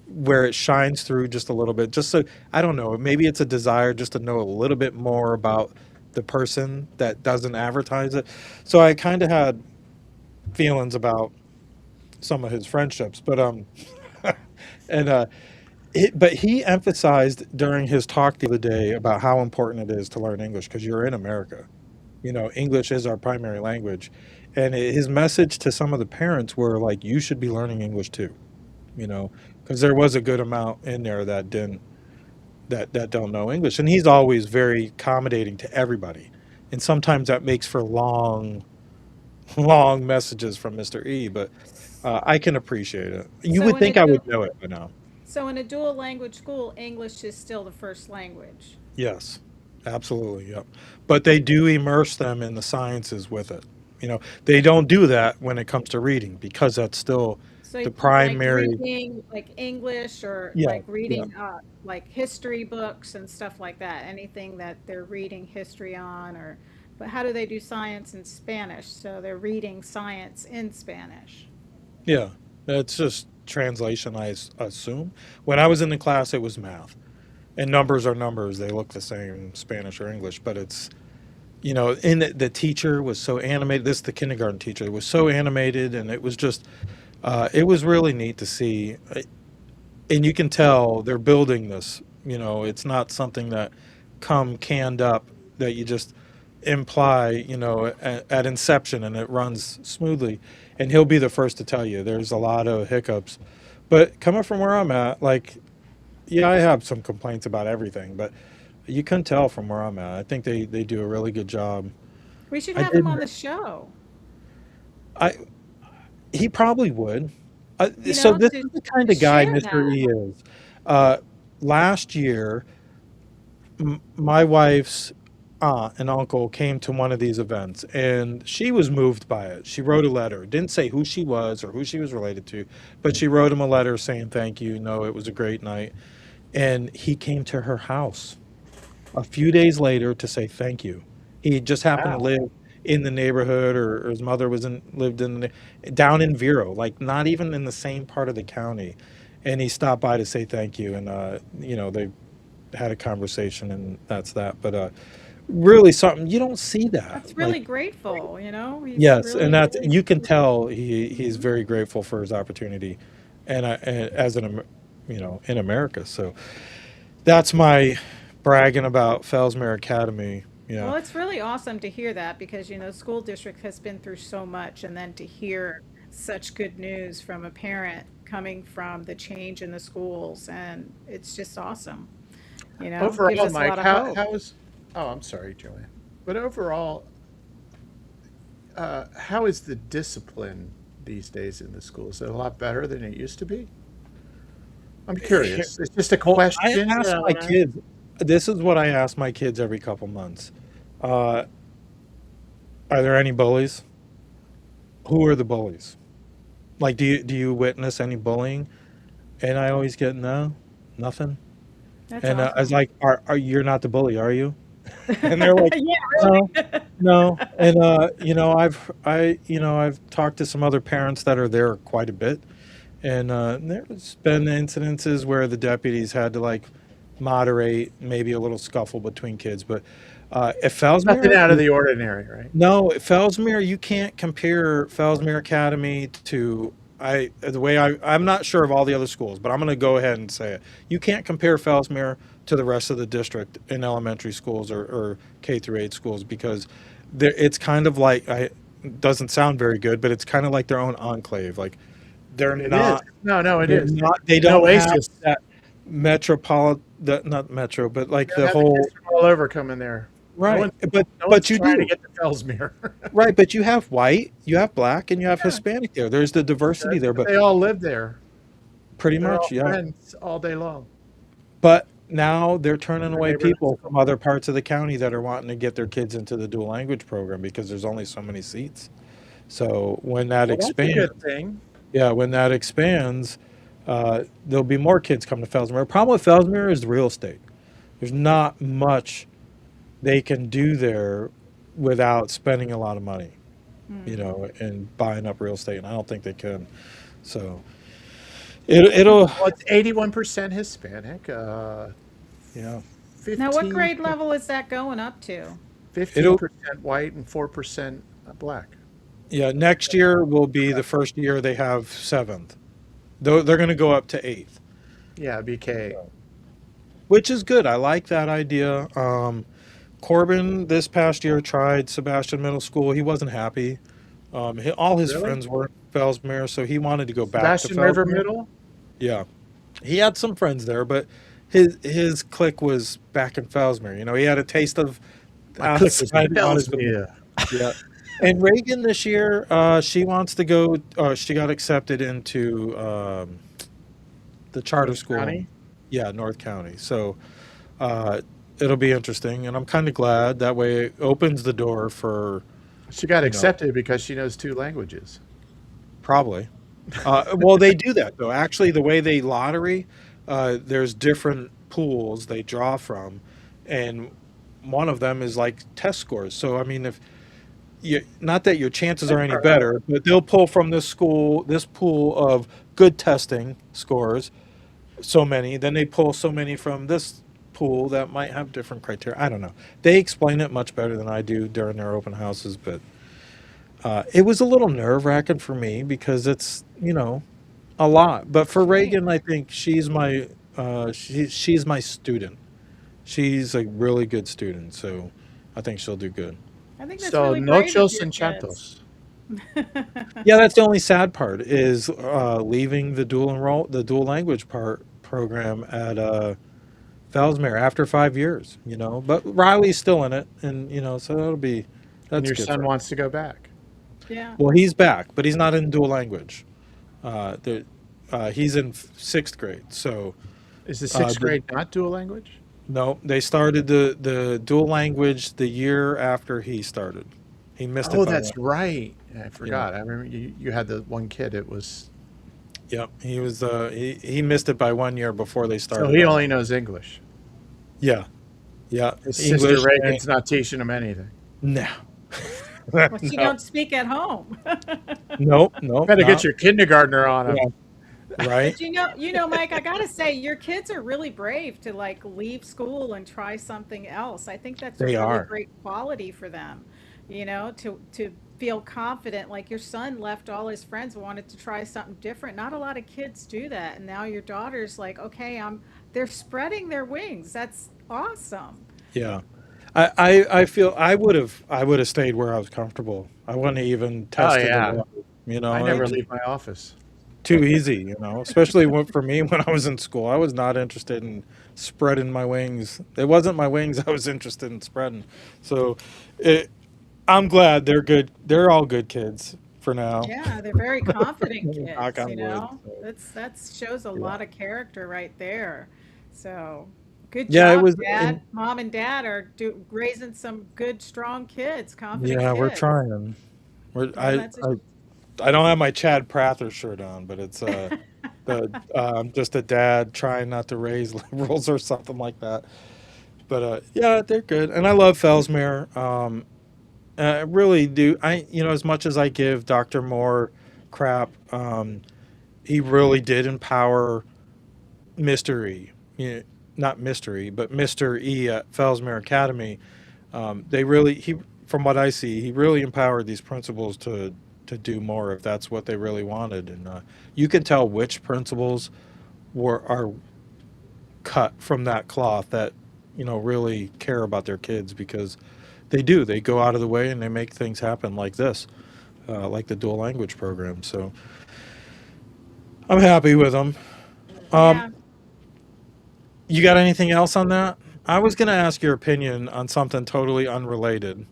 [SPEAKER 5] where it shines through just a little bit. Just so, I don't know, maybe it's a desire just to know a little bit more about the person that doesn't advertise it. So I kind of had feelings about some of his friendships, but and but he emphasized during his talk the other day about how important it is to learn English because you're in America. English is our primary language, and his message to some of the parents were like, you should be learning English too. Because there was a good amount in there that didn't that don't know English, and he's always very accommodating to everybody, and sometimes that makes for long, long messages from Mr. E. But I can appreciate it. You
[SPEAKER 2] So
[SPEAKER 5] would
[SPEAKER 2] in a
[SPEAKER 5] think I
[SPEAKER 2] dual,
[SPEAKER 5] would know it by now.
[SPEAKER 2] so in a dual language school, English is still the first language.
[SPEAKER 5] Yes, absolutely. Yep. But they do immerse them in the sciences with it. They don't do that when it comes to reading because that's still
[SPEAKER 2] So
[SPEAKER 5] the
[SPEAKER 2] like
[SPEAKER 5] primary.
[SPEAKER 2] reading like English or
[SPEAKER 5] Yeah,
[SPEAKER 2] like
[SPEAKER 5] yeah.
[SPEAKER 2] reading like history books and stuff like that. Anything that they're reading history on or but how do they do science in Spanish? So they're reading science in Spanish.
[SPEAKER 5] Yeah, it's just translation, assume. When I was in the class, it was math, and numbers are numbers. They look the same in Spanish or English, but it's and the teacher was so animated. This the kindergarten teacher was so animated, and it was just it was really neat to see, and you can tell they're building this. It's not something that come canned up that you just imply, at inception and it runs smoothly. And he'll be the first to tell you there's a lot of hiccups. But coming from where I'm at, like, yeah, I have some complaints about everything, but you can tell from where I'm at. I think they do a really good job
[SPEAKER 2] We should
[SPEAKER 5] I
[SPEAKER 2] have him
[SPEAKER 5] didn't.
[SPEAKER 2] on the show,
[SPEAKER 5] I He probably would.
[SPEAKER 2] you
[SPEAKER 5] So
[SPEAKER 2] know,
[SPEAKER 5] this
[SPEAKER 2] to
[SPEAKER 5] is the kind of guy
[SPEAKER 2] share
[SPEAKER 5] Mr.
[SPEAKER 2] that.
[SPEAKER 5] E is. Uh, Last year, my wife's aunt and uncle came to one of these events, and she was moved by it. She wrote a letter. Didn't say who she was or who she was related to, but she wrote him a letter saying thank you. No, it was a great night. And he came to her house a few days later to say thank you. He just happened to
[SPEAKER 3] Wow.
[SPEAKER 5] live in the neighborhood, or his mother lived down in Vero, like not even in the same part of the county. And he stopped by to say thank you, and they had a conversation, and that's that. But really, something you don't see that.
[SPEAKER 2] That's really
[SPEAKER 5] Like,
[SPEAKER 2] grateful, you know? He's
[SPEAKER 5] yes, and
[SPEAKER 2] really,
[SPEAKER 5] that's you can tell he's
[SPEAKER 2] mhm.
[SPEAKER 5] very grateful for his opportunity, and as in America. So that's my bragging about Fellsmere Academy. Yeah.
[SPEAKER 2] Well, it's really awesome to hear that because, school district has been through so much, and then to hear such good news from a parent coming from the change in the schools, and it's just awesome, gives
[SPEAKER 3] Overall,
[SPEAKER 2] us a
[SPEAKER 3] Mike,
[SPEAKER 2] lot of hope.
[SPEAKER 3] how is? Oh, I'm sorry, Joanne. But overall, how is the discipline these days in the schools? Is it a lot better than it used to be? I'm curious. It's just a
[SPEAKER 5] Well, I
[SPEAKER 3] question.
[SPEAKER 5] ask my kids. This is what I ask my kids every couple months. Uh, are there any bullies? Who are the bullies? Like, do you witness any bullying? And I always get no, nothing.
[SPEAKER 2] That's
[SPEAKER 5] And I was
[SPEAKER 2] awesome.
[SPEAKER 5] like, are you're not the bully, are you? And they're like,
[SPEAKER 2] Yeah,
[SPEAKER 5] no,
[SPEAKER 2] really.
[SPEAKER 5] no. And I've talked to some other parents that are there quite a bit, and there's been incidences where the deputies had to like moderate maybe a little scuffle between kids. But if
[SPEAKER 3] Nothing
[SPEAKER 5] Fellsmere,
[SPEAKER 3] out of the ordinary, right?
[SPEAKER 5] no, Fellsmere, you can't compare Fellsmere Academy to I'm not sure of all the other schools, but I'm going to go ahead and say it. You can't compare Fellsmere to the rest of the district in elementary schools or K through 8 schools because it's kind of like it doesn't sound very good, but it's kind of like their own enclave. Like they're
[SPEAKER 3] It is.
[SPEAKER 5] not
[SPEAKER 3] No, no, it
[SPEAKER 5] they're
[SPEAKER 3] is.
[SPEAKER 5] not they
[SPEAKER 3] An
[SPEAKER 5] don't have
[SPEAKER 3] oasis.
[SPEAKER 5] that metropolitan that not metro, but
[SPEAKER 3] You
[SPEAKER 5] like
[SPEAKER 3] don't
[SPEAKER 5] the
[SPEAKER 3] have the kids
[SPEAKER 5] whole
[SPEAKER 3] from all over coming there. No
[SPEAKER 5] right.
[SPEAKER 3] one,
[SPEAKER 5] But
[SPEAKER 3] no one's
[SPEAKER 5] but you
[SPEAKER 3] trying to
[SPEAKER 5] do.
[SPEAKER 3] get to Fellsmere.
[SPEAKER 5] Right, but you have white, you have black, and you have
[SPEAKER 3] Yeah,
[SPEAKER 5] Hispanic there. There's the diversity there,
[SPEAKER 3] but
[SPEAKER 5] but
[SPEAKER 3] they all live there.
[SPEAKER 5] pretty
[SPEAKER 3] They're
[SPEAKER 5] much,
[SPEAKER 3] all
[SPEAKER 5] yeah.
[SPEAKER 3] friends all day long.
[SPEAKER 5] But now they're turning
[SPEAKER 3] Their
[SPEAKER 5] away
[SPEAKER 3] neighborhood
[SPEAKER 5] people from
[SPEAKER 3] school.
[SPEAKER 5] other parts of the county that are wanting to get their kids into the dual language program because there's only so many seats. So when that
[SPEAKER 3] Well, that's a good
[SPEAKER 5] expands,
[SPEAKER 3] thing.
[SPEAKER 5] yeah, when that expands, there'll be more kids come to Fellsmere. The problem with Fellsmere is the real estate. There's not much they can do there without spending a lot of money, and buying up real estate. And I don't think they can. So it'll,
[SPEAKER 3] Well, it's 81% Hispanic,
[SPEAKER 5] yeah,
[SPEAKER 2] Now, what
[SPEAKER 3] 15,
[SPEAKER 2] grade level is that going up to?
[SPEAKER 5] it'll,
[SPEAKER 3] 15% white and 4% black.
[SPEAKER 5] yeah. Next year will be the first year they have seventh. Though they're going to go up to eighth,
[SPEAKER 3] Yeah, BK.
[SPEAKER 5] which is good. I like that idea. Corbin this past year tried Sebastian Middle School. He wasn't happy. All his
[SPEAKER 3] Really?
[SPEAKER 5] friends were at Fellsmere, so he wanted to go back to
[SPEAKER 3] Sebastian River
[SPEAKER 5] Fellsmere.
[SPEAKER 3] Middle?
[SPEAKER 5] Yeah, he had some friends there, but his clique was back in Fellsmere. He had a taste of
[SPEAKER 3] My click was in
[SPEAKER 5] outside on his.
[SPEAKER 3] Fellsmere.
[SPEAKER 5] Yeah. And Reagan this year, she wants to go. She got accepted into the charter
[SPEAKER 3] North
[SPEAKER 5] school.
[SPEAKER 3] County?
[SPEAKER 5] Yeah, North County. So uh, it'll be interesting, and I'm kind of glad that way. It opens the door for
[SPEAKER 3] She got
[SPEAKER 5] you know
[SPEAKER 3] accepted because she knows two languages.
[SPEAKER 5] probably. Well, they do that though. Actually, the way they lottery, there's different pools they draw from, and one of them is like test scores. So I mean, if not that your chances are any better, but they'll pull from this pool of good testing scores, so many, then they pull so many from this pool that might have different criteria. I don't know. They explain it much better than I do during their open houses, but it was a little nerve wracking for me because it's, a lot. But for
[SPEAKER 2] Right.
[SPEAKER 5] Reagan, I think she's my student. She's a really good student, so I think she'll do good.
[SPEAKER 2] I think that's
[SPEAKER 3] So,
[SPEAKER 2] really great of
[SPEAKER 3] nochos
[SPEAKER 2] your
[SPEAKER 3] and
[SPEAKER 2] kids.
[SPEAKER 3] chantos.
[SPEAKER 5] Yeah, that's the only sad part is leaving the dual language program at Fellsmere after 5 years. But Riley's still in it, and so that'll be
[SPEAKER 3] And
[SPEAKER 5] That's
[SPEAKER 3] your
[SPEAKER 5] good
[SPEAKER 3] son
[SPEAKER 5] for him.
[SPEAKER 3] wants to go back.
[SPEAKER 2] Yeah.
[SPEAKER 5] Well, he's back, but he's not in dual language. The He's in sixth grade, so
[SPEAKER 3] Is the sixth
[SPEAKER 5] the
[SPEAKER 3] grade not dual language?
[SPEAKER 5] no, they started the dual language the year after he started. He missed it
[SPEAKER 3] Oh,
[SPEAKER 5] by one.
[SPEAKER 3] that's right. I
[SPEAKER 5] Yeah,
[SPEAKER 3] forgot. I remember you had the one kid. It was
[SPEAKER 5] yeah. He was he missed it by 1 year before they
[SPEAKER 3] so
[SPEAKER 5] started
[SPEAKER 3] he
[SPEAKER 5] on.
[SPEAKER 3] only knows English.
[SPEAKER 5] Yeah, yeah.
[SPEAKER 3] His sister
[SPEAKER 5] English.
[SPEAKER 3] Reagan's not teaching him anything.
[SPEAKER 5] No,
[SPEAKER 2] Well, she
[SPEAKER 5] no,
[SPEAKER 2] don't speak at home.
[SPEAKER 5] nope, nope,
[SPEAKER 3] Better get
[SPEAKER 5] not.
[SPEAKER 3] your kindergartner on him.
[SPEAKER 5] Yeah, right.
[SPEAKER 2] But Mike, I gotta say, your kids are really brave to like leave school and try something else. I think that's a
[SPEAKER 5] They
[SPEAKER 2] really
[SPEAKER 5] are.
[SPEAKER 2] great quality for them, to feel confident. Like your son left all his friends, wanted to try something different. Not a lot of kids do that. And now your daughter's like, okay, they're spreading their wings. That's awesome.
[SPEAKER 5] Yeah. I feel I would have stayed where I was comfortable. I wouldn't have even
[SPEAKER 3] Oh
[SPEAKER 5] tested the
[SPEAKER 3] yeah.
[SPEAKER 5] water.
[SPEAKER 3] I
[SPEAKER 2] Me
[SPEAKER 3] never
[SPEAKER 2] too.
[SPEAKER 3] leave my office.
[SPEAKER 5] Too easy, especially for me when I was in school. I was not interested in spreading my wings. It wasn't my wings I was interested in spreading. So it, I'm glad they're good. They're all good kids for now.
[SPEAKER 2] Yeah, they're very confident
[SPEAKER 5] Knock
[SPEAKER 2] kids,
[SPEAKER 5] on wood. So,
[SPEAKER 2] That shows a
[SPEAKER 5] yeah.
[SPEAKER 2] lot of character right there. So, good
[SPEAKER 5] Yeah, it
[SPEAKER 2] job,
[SPEAKER 5] was
[SPEAKER 2] Dad.
[SPEAKER 5] in,
[SPEAKER 2] Mom and Dad are raising some good, strong kids, confident
[SPEAKER 5] yeah, we're
[SPEAKER 2] kids.
[SPEAKER 5] trying. We're
[SPEAKER 2] Yeah, that's a
[SPEAKER 5] I don't have my Chad Prather shirt on, but it's just a dad trying not to raise liberals or something like that. But yeah, they're good, and I love Fellsmere. I really do. As much as I give Dr. Moore crap, he really did empower Mr. E. Not Mystery, but Mr. E at Fellsmere Academy. From what I see, he really empowered these principals to do more if that's what they really wanted, and you can tell which principals are cut from that cloth that really care about their kids because they do. They go out of the way and they make things happen like this, like the dual language program. So I'm happy with them. Um,
[SPEAKER 2] yeah.
[SPEAKER 5] you got anything else on that? I was going to ask your opinion on something totally unrelated.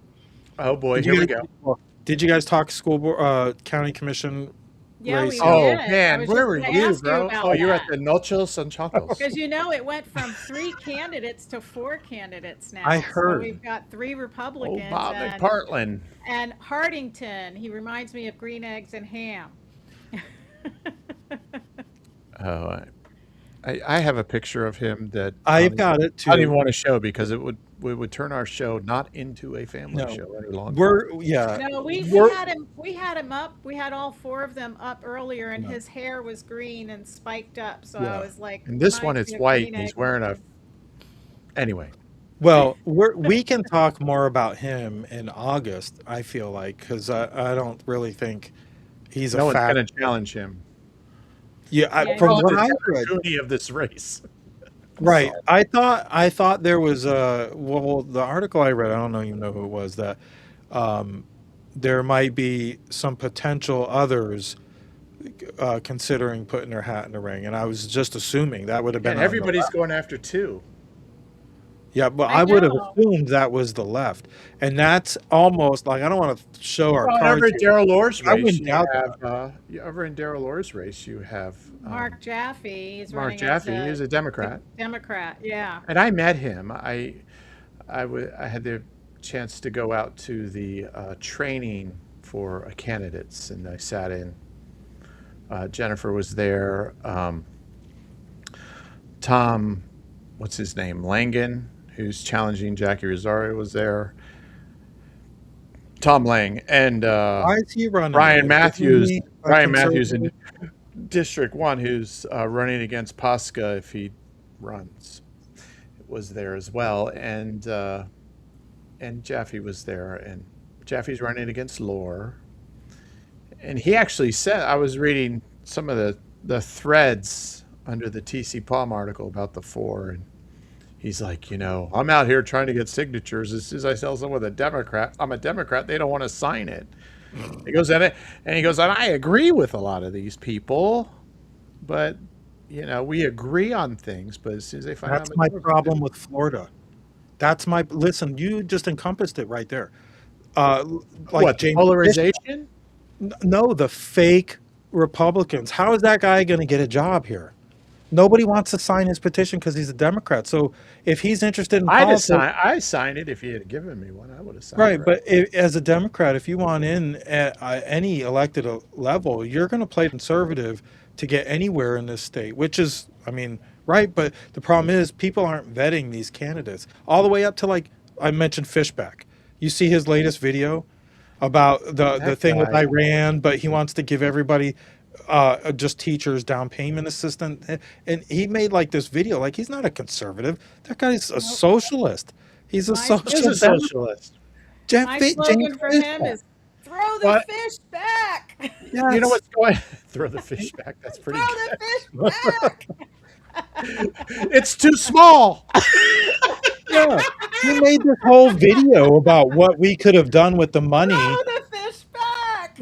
[SPEAKER 3] Oh boy,
[SPEAKER 5] Did
[SPEAKER 3] here
[SPEAKER 5] you
[SPEAKER 3] we
[SPEAKER 5] guys,
[SPEAKER 3] go.
[SPEAKER 5] did you guys talk school board, county commission
[SPEAKER 2] Yeah,
[SPEAKER 5] race
[SPEAKER 2] we
[SPEAKER 5] yet?
[SPEAKER 3] Oh
[SPEAKER 2] did. I
[SPEAKER 3] man,
[SPEAKER 2] was
[SPEAKER 3] where
[SPEAKER 2] just
[SPEAKER 3] were
[SPEAKER 2] gonna
[SPEAKER 3] you,
[SPEAKER 2] ask you
[SPEAKER 3] bro? Oh,
[SPEAKER 2] about
[SPEAKER 3] you were at
[SPEAKER 2] that.
[SPEAKER 3] the Nochos and Chocos.
[SPEAKER 2] Because it went from 3 candidates to 4 candidates
[SPEAKER 5] I
[SPEAKER 2] now. So
[SPEAKER 5] heard.
[SPEAKER 2] we've got 3
[SPEAKER 3] Oh,
[SPEAKER 2] Republicans
[SPEAKER 3] Bob McPartland.
[SPEAKER 2] and Hardington. He reminds me of green eggs and ham.
[SPEAKER 3] Oh, I have a picture of him that
[SPEAKER 5] I've got it
[SPEAKER 3] I don't even
[SPEAKER 5] too.
[SPEAKER 3] want to show because we would turn our show not into a family
[SPEAKER 5] No,
[SPEAKER 3] show any longer.
[SPEAKER 5] yeah,
[SPEAKER 2] No, we
[SPEAKER 5] we're
[SPEAKER 2] had him up. We had all 4 of them up earlier, and
[SPEAKER 5] yeah,
[SPEAKER 2] his hair was green and spiked up. So I
[SPEAKER 5] yeah.
[SPEAKER 2] was like,
[SPEAKER 3] And this one
[SPEAKER 2] reminds
[SPEAKER 3] is
[SPEAKER 2] me of
[SPEAKER 3] white
[SPEAKER 2] green
[SPEAKER 3] and he's
[SPEAKER 2] eggs and
[SPEAKER 3] wearing a
[SPEAKER 2] ham.
[SPEAKER 3] anyway.
[SPEAKER 5] Well, we can talk more about him in August. I feel like because I don't really think he's a
[SPEAKER 3] No one's
[SPEAKER 5] fact.
[SPEAKER 3] going to challenge him.
[SPEAKER 5] Yeah,
[SPEAKER 2] Yeah,
[SPEAKER 5] from
[SPEAKER 3] Call him
[SPEAKER 5] what
[SPEAKER 3] the
[SPEAKER 5] I
[SPEAKER 3] Devin
[SPEAKER 5] read,
[SPEAKER 3] Cooney of this race.
[SPEAKER 5] right?
[SPEAKER 3] So
[SPEAKER 5] I thought there was the article I read. I don't even know who it was that um, there might be some potential others considering putting their hat in the ring, and I was just assuming that would have been
[SPEAKER 3] and
[SPEAKER 5] on the
[SPEAKER 3] everybody's
[SPEAKER 5] left.
[SPEAKER 3] going after 2.
[SPEAKER 5] Yeah, but
[SPEAKER 2] I
[SPEAKER 5] I would have
[SPEAKER 2] know.
[SPEAKER 5] assumed that was the left, and that's almost like I don't want to show our
[SPEAKER 3] Well,
[SPEAKER 5] cards
[SPEAKER 3] over in
[SPEAKER 5] here.
[SPEAKER 3] Daryl Orr's
[SPEAKER 5] I
[SPEAKER 3] race,
[SPEAKER 5] wouldn't
[SPEAKER 3] you
[SPEAKER 5] doubt
[SPEAKER 3] have
[SPEAKER 5] that.
[SPEAKER 3] over in Daryl Orr's race, you have
[SPEAKER 2] Mark Jaffe is
[SPEAKER 3] Mark
[SPEAKER 2] running as
[SPEAKER 3] Jaffe, who's a
[SPEAKER 2] a
[SPEAKER 3] Democrat,
[SPEAKER 2] Democrat. Yeah.
[SPEAKER 3] and I met him. I had the chance to go out to the training for candidates, and I sat in. Jennifer was there. Tom, what's his name? Langan, who's challenging Jackie Rosario, was there. Tom Lang and
[SPEAKER 5] Why is he running
[SPEAKER 3] Ryan
[SPEAKER 5] again? Isn't
[SPEAKER 3] Matthews.
[SPEAKER 5] he a
[SPEAKER 3] Ryan Matthews in
[SPEAKER 5] conservative?
[SPEAKER 3] District 1, who's running against Pasca if he runs, was there as well. And Jaffe was there. And Jaffe's running against Lore. And he actually said, I was reading some of the threads under the TC Palm article about the 4. And he's like, I'm out here trying to get signatures. As soon as I tell someone I'm a Democrat, they don't want to sign it. He goes at it, and he goes, and I agree with a lot of these people, but we agree on things. But as soon as they find out
[SPEAKER 5] That's
[SPEAKER 3] I'm a
[SPEAKER 5] my
[SPEAKER 3] Democrat,
[SPEAKER 5] problem with Florida. Listen, you just encompassed it right there. like
[SPEAKER 3] What, the
[SPEAKER 5] James Fish.
[SPEAKER 3] polarization?
[SPEAKER 5] No, the fake Republicans. How is that guy going to get a job here? Nobody wants to sign his petition because he's a Democrat. So if he's interested in politics,
[SPEAKER 3] I signed it if he had given me one. I would have signed it.
[SPEAKER 5] right? But as a Democrat, if you want in at any elected level, you're going to play conservative to get anywhere in this state, which is, I mean, right. But the problem is people aren't vetting these candidates all the way up to, like I mentioned, Fishback. You see his latest video about the
[SPEAKER 3] That
[SPEAKER 5] thing with
[SPEAKER 3] guy.
[SPEAKER 5] Iran, but he wants to give everybody just teachers down payment assistance, and he made like this video like he's not a conservative. That guy's a socialist. He's a
[SPEAKER 2] My
[SPEAKER 3] He's
[SPEAKER 5] social
[SPEAKER 3] a socialist.
[SPEAKER 2] My slogan for him is throw the
[SPEAKER 3] But
[SPEAKER 2] fish back.
[SPEAKER 3] you know
[SPEAKER 5] Yes.
[SPEAKER 3] what's going? Throw the fish back. That's
[SPEAKER 2] Throw
[SPEAKER 3] pretty
[SPEAKER 2] the
[SPEAKER 3] good.
[SPEAKER 2] fish back.
[SPEAKER 3] It's too small.
[SPEAKER 5] Yeah. He made this whole video about what we could have done with the money.
[SPEAKER 2] Throw the fish back.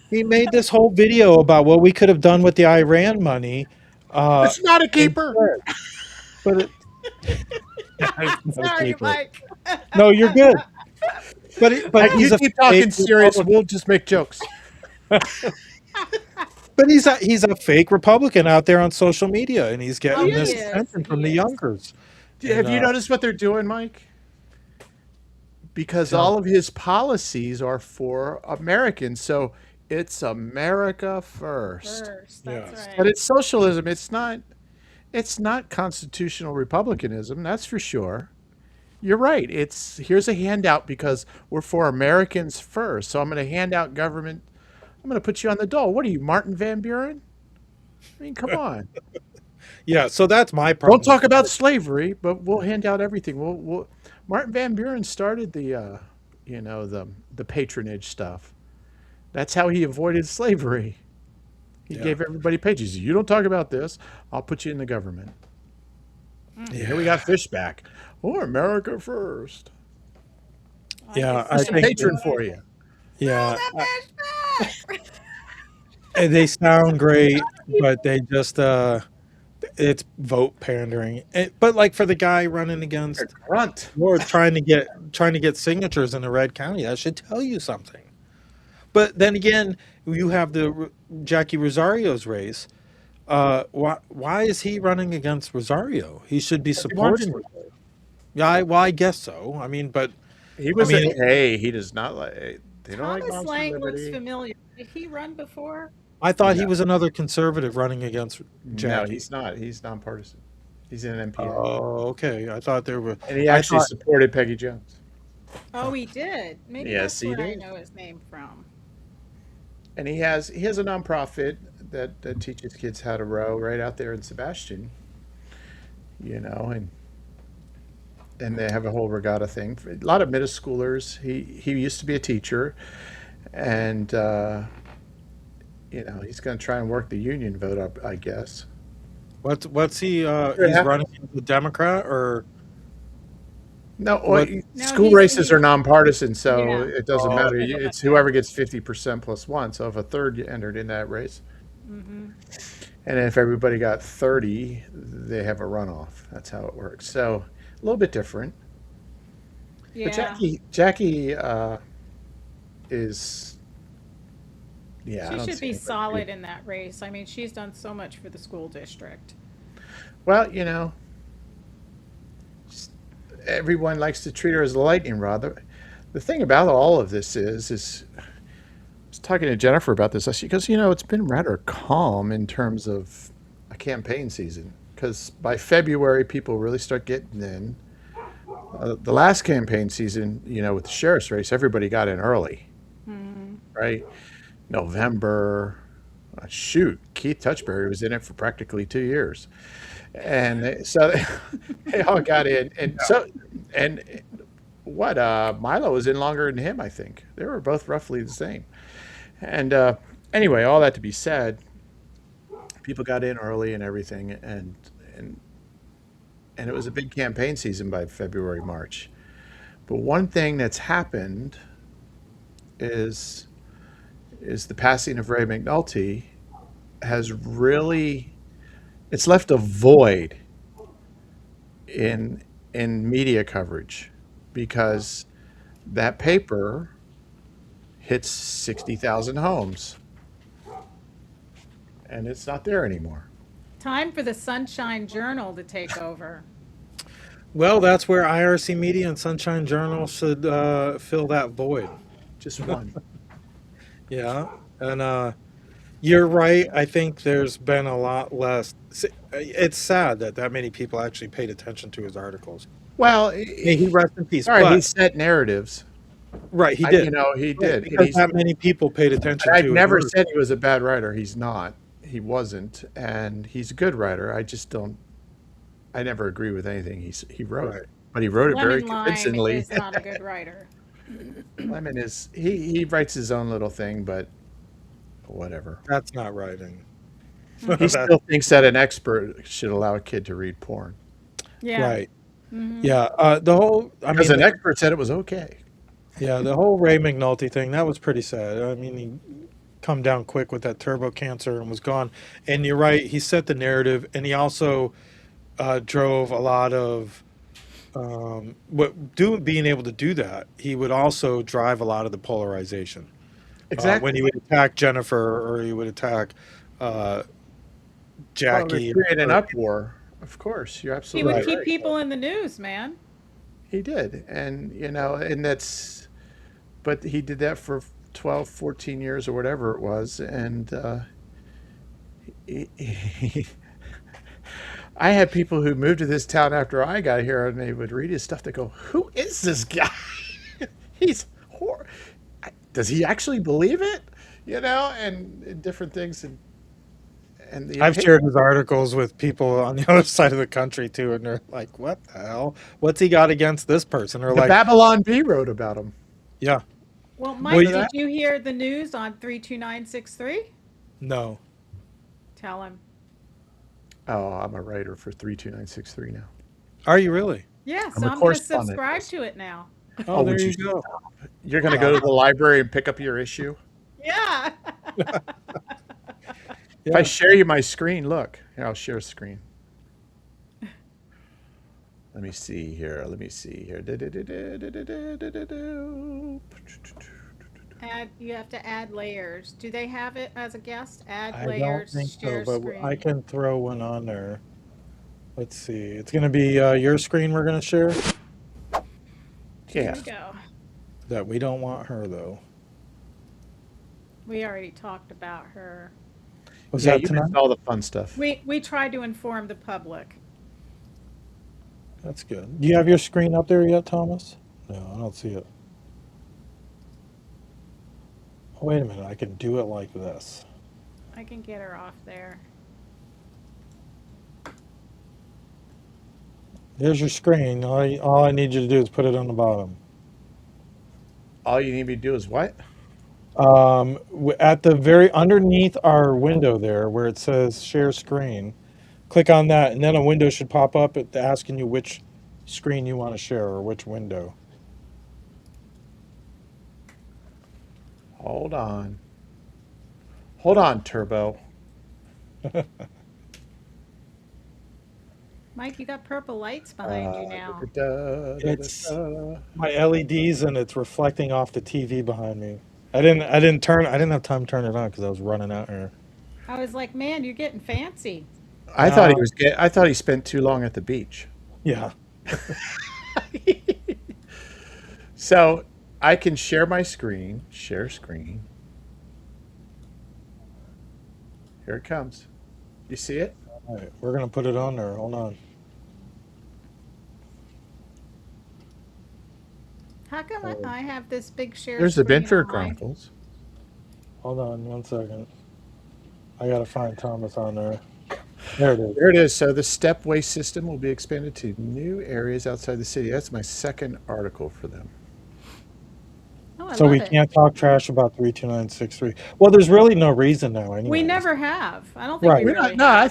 [SPEAKER 5] He made this whole video about what we could have done with the Iran money.
[SPEAKER 3] It's not a keeper.
[SPEAKER 5] But it,
[SPEAKER 2] Sorry, Mike.
[SPEAKER 5] no, you're good. But
[SPEAKER 3] You
[SPEAKER 5] he's a
[SPEAKER 3] keep talking
[SPEAKER 5] fake
[SPEAKER 3] serious.
[SPEAKER 5] Republican.
[SPEAKER 3] We'll just make jokes.
[SPEAKER 5] But he's a fake Republican out there on social media, and he's getting
[SPEAKER 2] Oh,
[SPEAKER 5] this
[SPEAKER 2] he is.
[SPEAKER 5] attention from the
[SPEAKER 2] He is.
[SPEAKER 5] youngers.
[SPEAKER 3] Have
[SPEAKER 5] And,
[SPEAKER 3] you noticed what they're doing, Mike? Because all of his policies are for Americans. So it's America first.
[SPEAKER 2] First, that's
[SPEAKER 5] Yes.
[SPEAKER 2] right.
[SPEAKER 3] But it's socialism. It's not constitutional republicanism, that's for sure. You're right. It's here's a handout because we're for Americans first. So I'm going to hand out government. I'm going to put you on the dole. What are you, Martin Van Buren? I mean, come on.
[SPEAKER 5] yeah, so that's my problem.
[SPEAKER 3] Don't talk about slavery, but we'll hand out everything. Martin Van Buren started the the patronage stuff. That's how he avoided slavery. He
[SPEAKER 5] Yeah.
[SPEAKER 3] gave everybody pages. You don't talk about this, I'll put you in the government. Here we got Fishback. Oh, America first.
[SPEAKER 5] Yeah, I
[SPEAKER 3] Just a
[SPEAKER 5] think
[SPEAKER 3] patron for you.
[SPEAKER 5] yeah,
[SPEAKER 2] Throw the fish back.
[SPEAKER 5] and they sound great, but they just it's vote pandering. But like for the guy running against
[SPEAKER 3] Grunt.
[SPEAKER 5] or trying to get signatures in the red county, that should tell you something. But then again, you have the Jackie Rosario's race. Why is he running against Rosario? He should be supporting. Yeah, I guess so. I mean, but
[SPEAKER 3] He was
[SPEAKER 5] I mean-
[SPEAKER 3] he does not like. They don't like
[SPEAKER 2] Thomas
[SPEAKER 3] Monster
[SPEAKER 2] Lang looks
[SPEAKER 3] Liberty.
[SPEAKER 2] familiar. Did he run before?
[SPEAKER 5] I thought he
[SPEAKER 3] No.
[SPEAKER 5] was another conservative running against
[SPEAKER 3] No,
[SPEAKER 5] Jackie.
[SPEAKER 3] he's not. He's nonpartisan. He's in an MPA.
[SPEAKER 5] Oh, okay. I thought there were.
[SPEAKER 3] And he
[SPEAKER 5] I
[SPEAKER 3] actually
[SPEAKER 5] thought-
[SPEAKER 3] supported Peggy Jones.
[SPEAKER 2] Oh, he did. Maybe
[SPEAKER 3] Yes,
[SPEAKER 2] that's
[SPEAKER 3] he
[SPEAKER 2] where I
[SPEAKER 3] did.
[SPEAKER 2] know his name from.
[SPEAKER 3] And he has a nonprofit that teaches kids how to row right out there in Sebastian. And they have a whole regatta thing. A lot of middle schoolers. He used to be a teacher, and he's going to try and work the union vote up, I guess.
[SPEAKER 5] What's he? He's
[SPEAKER 3] Yeah.
[SPEAKER 5] running as a Democrat or?
[SPEAKER 3] No,
[SPEAKER 5] What-
[SPEAKER 3] school
[SPEAKER 2] he's-
[SPEAKER 3] races are nonpartisan, so
[SPEAKER 2] Yeah.
[SPEAKER 3] it doesn't
[SPEAKER 5] Oh,
[SPEAKER 3] matter.
[SPEAKER 2] okay.
[SPEAKER 3] It's whoever gets 50% plus one. So if a third entered in that race,
[SPEAKER 2] Mm-hmm.
[SPEAKER 3] and if everybody got 30, they have a runoff. That's how it works. So a little bit different.
[SPEAKER 2] Yeah.
[SPEAKER 3] But Jackie is, yeah. I
[SPEAKER 2] She
[SPEAKER 3] don't
[SPEAKER 2] should
[SPEAKER 3] see
[SPEAKER 2] be
[SPEAKER 3] anybody-
[SPEAKER 2] solid in that race. I mean, she's done so much for the school district.
[SPEAKER 3] Well, just- everyone likes to treat her as a lightning rod. The thing about all of this is I was talking to Jennifer about this. She goes, it's been rather calm in terms of a campaign season because by February people really start getting in. The last campaign season, with the sheriff's race, everybody got in early, right? November, shoot, Keith Touchberry was in it for practically 2 years, and so they all got in, and what Milo was in longer than him, I think. They were both roughly the same, and anyway, all that to be said, people got in early and everything, and it was a big campaign season by February, March. But one thing that's happened is the passing of Ray McNulty has really, it's left a void in media coverage because that paper hits 60,000 homes, and it's not there anymore.
[SPEAKER 2] Time for the Sunshine Journal to take over.
[SPEAKER 5] Well, that's where IRC Media and Sunshine Journal should fill that void.
[SPEAKER 3] Just one.
[SPEAKER 5] Yeah, and you're right. I think there's been a lot less. It's sad that that many people actually paid attention to his articles.
[SPEAKER 3] Well,
[SPEAKER 5] May he rest in peace.
[SPEAKER 3] all right, he
[SPEAKER 5] But
[SPEAKER 3] set narratives.
[SPEAKER 5] right, he
[SPEAKER 3] You
[SPEAKER 5] did.
[SPEAKER 3] know, he
[SPEAKER 5] Right,
[SPEAKER 3] did.
[SPEAKER 5] because that many people paid attention
[SPEAKER 3] I've
[SPEAKER 5] to his
[SPEAKER 3] never
[SPEAKER 5] articles.
[SPEAKER 3] said he was a bad writer. He's not. He wasn't, and he's a good writer. I just don't. I never agree with anything he wrote,
[SPEAKER 5] Right.
[SPEAKER 3] but he wrote it very
[SPEAKER 2] Lemon Lime
[SPEAKER 3] convincingly.
[SPEAKER 2] is not a good writer.
[SPEAKER 3] Lemon is he writes his own little thing, but whatever.
[SPEAKER 5] That's not writing.
[SPEAKER 3] He
[SPEAKER 5] That-
[SPEAKER 3] still thinks that an expert should allow a kid to read porn
[SPEAKER 2] Yeah.
[SPEAKER 5] Right. Yeah. The whole. I
[SPEAKER 3] because
[SPEAKER 5] mean,
[SPEAKER 3] an expert said it was okay.
[SPEAKER 5] yeah, the whole Ray McNulty thing, that was pretty sad. I mean, he come down quick with that turbo cancer and was gone. And you're right, he set the narrative, and he also drove a lot of being able to do that. He would also drive a lot of the polarization.
[SPEAKER 3] Exactly.
[SPEAKER 5] When he would attack Jennifer or he would attack Jackie.
[SPEAKER 3] Create an
[SPEAKER 5] or-
[SPEAKER 3] uproar. Of course, you're
[SPEAKER 2] He
[SPEAKER 3] absolutely
[SPEAKER 2] would
[SPEAKER 3] right.
[SPEAKER 2] keep people in the news, man.
[SPEAKER 3] He did, and and that's. But he did that for 12, 14 years or whatever it was, and he, I had people who moved to this town after I got here, and they would read his stuff. They go, "Who is this guy? He's does he actually believe it?" And different things, and the
[SPEAKER 5] I've shared his articles with people on the other side of the country too, and they're like, "What the hell? What's he got against this person?" Or
[SPEAKER 3] the
[SPEAKER 5] like,
[SPEAKER 3] Babylon Bee wrote about him.
[SPEAKER 5] "Yeah,
[SPEAKER 2] Well,
[SPEAKER 5] Well,
[SPEAKER 2] Mike,
[SPEAKER 5] you-
[SPEAKER 2] did you hear the news on 32963?
[SPEAKER 5] no."
[SPEAKER 2] Tell him.
[SPEAKER 3] Oh, I'm a writer for 32963 now.
[SPEAKER 5] Are you really?
[SPEAKER 2] Yeah,
[SPEAKER 3] I'm
[SPEAKER 2] so
[SPEAKER 3] a
[SPEAKER 2] I'm going to
[SPEAKER 3] correspondent.
[SPEAKER 2] subscribe to it now.
[SPEAKER 5] Oh, there
[SPEAKER 3] would
[SPEAKER 5] you
[SPEAKER 3] you
[SPEAKER 5] go.
[SPEAKER 3] You're going to go to the library and pick up your issue?
[SPEAKER 2] Yeah.
[SPEAKER 3] If I share you my screen, look. Here, I'll share screen. Let me see here.
[SPEAKER 2] You have to add layers. Do they have it as a guest? Add
[SPEAKER 5] I don't
[SPEAKER 2] layers,
[SPEAKER 5] think so,
[SPEAKER 2] share
[SPEAKER 5] but
[SPEAKER 2] screen.
[SPEAKER 5] I can throw one on there. Let's see. It's going to be your screen we're going to share.
[SPEAKER 2] Here
[SPEAKER 3] Yeah.
[SPEAKER 2] we go.
[SPEAKER 5] That we don't want her though.
[SPEAKER 2] We already talked about her.
[SPEAKER 5] Was
[SPEAKER 3] Yeah,
[SPEAKER 5] that
[SPEAKER 3] you
[SPEAKER 5] tonight?
[SPEAKER 3] missed all the fun stuff.
[SPEAKER 2] We tried to inform the public.
[SPEAKER 5] That's good. Do you have your screen up there yet, Thomas? No, I don't see it. Oh, wait a minute. I can do it like this.
[SPEAKER 2] I can get her off there.
[SPEAKER 5] There's your screen. All I need you to do is put it on the bottom.
[SPEAKER 3] All you need me to do is what?
[SPEAKER 5] At the very underneath our window there where it says share screen, click on that, and then a window should pop up asking you which screen you want to share or which window.
[SPEAKER 3] Hold on. Hold on, Turbo.
[SPEAKER 2] Mike, you got purple lights behind you now.
[SPEAKER 5] It's my LEDs and it's reflecting off the TV behind me. I didn't have time to turn it on because I was running out here.
[SPEAKER 2] I was like, man, you're getting fancy.
[SPEAKER 3] I thought he spent too long at the beach.
[SPEAKER 5] Yeah.
[SPEAKER 3] So I can share my screen. Share screen. Here it comes. You see it?
[SPEAKER 5] All right, we're gonna put it on there. Hold on.
[SPEAKER 2] How come I have this big share
[SPEAKER 3] There's the
[SPEAKER 2] screen
[SPEAKER 3] Benford
[SPEAKER 2] on mine?
[SPEAKER 3] Chronicles.
[SPEAKER 5] Hold on 1 second. I gotta find Thomas on there. There it is.
[SPEAKER 3] There it is. So the stepway system will be expanded to new areas outside the city. That's my second article for them.
[SPEAKER 2] Oh, I
[SPEAKER 5] So
[SPEAKER 2] love
[SPEAKER 5] we
[SPEAKER 2] it.
[SPEAKER 5] can't talk trash about 32963. Well, there's really no reason now anyway.
[SPEAKER 2] We never have. I don't think
[SPEAKER 5] Right.
[SPEAKER 2] we
[SPEAKER 3] We're not-
[SPEAKER 2] really
[SPEAKER 3] no,
[SPEAKER 2] have.
[SPEAKER 3] I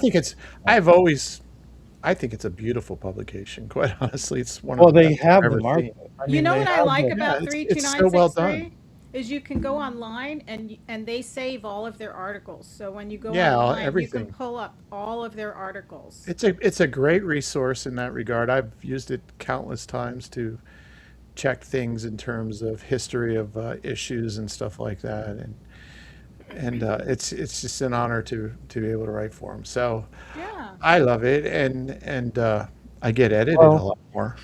[SPEAKER 3] think it's a beautiful publication. Quite honestly, it's one
[SPEAKER 5] Well,
[SPEAKER 3] of the
[SPEAKER 5] they
[SPEAKER 3] best I've
[SPEAKER 5] have the
[SPEAKER 3] ever
[SPEAKER 5] market.
[SPEAKER 3] seen.
[SPEAKER 5] I
[SPEAKER 2] You
[SPEAKER 5] mean,
[SPEAKER 2] know
[SPEAKER 5] they
[SPEAKER 2] what I
[SPEAKER 5] have
[SPEAKER 2] like
[SPEAKER 5] the-
[SPEAKER 2] about
[SPEAKER 3] it's
[SPEAKER 2] 32963
[SPEAKER 3] so well done.
[SPEAKER 2] is you can go online and they save all of their articles. So when you go
[SPEAKER 3] Yeah,
[SPEAKER 2] online, you
[SPEAKER 3] everything.
[SPEAKER 2] can pull up all of their articles.
[SPEAKER 3] It's a great resource in that regard. I've used it countless times to check things in terms of history of issues and stuff like that, and it's just an honor to be able to write for him. So
[SPEAKER 2] Yeah.
[SPEAKER 3] I love it, and I get edited a
[SPEAKER 5] Well,
[SPEAKER 3] lot more,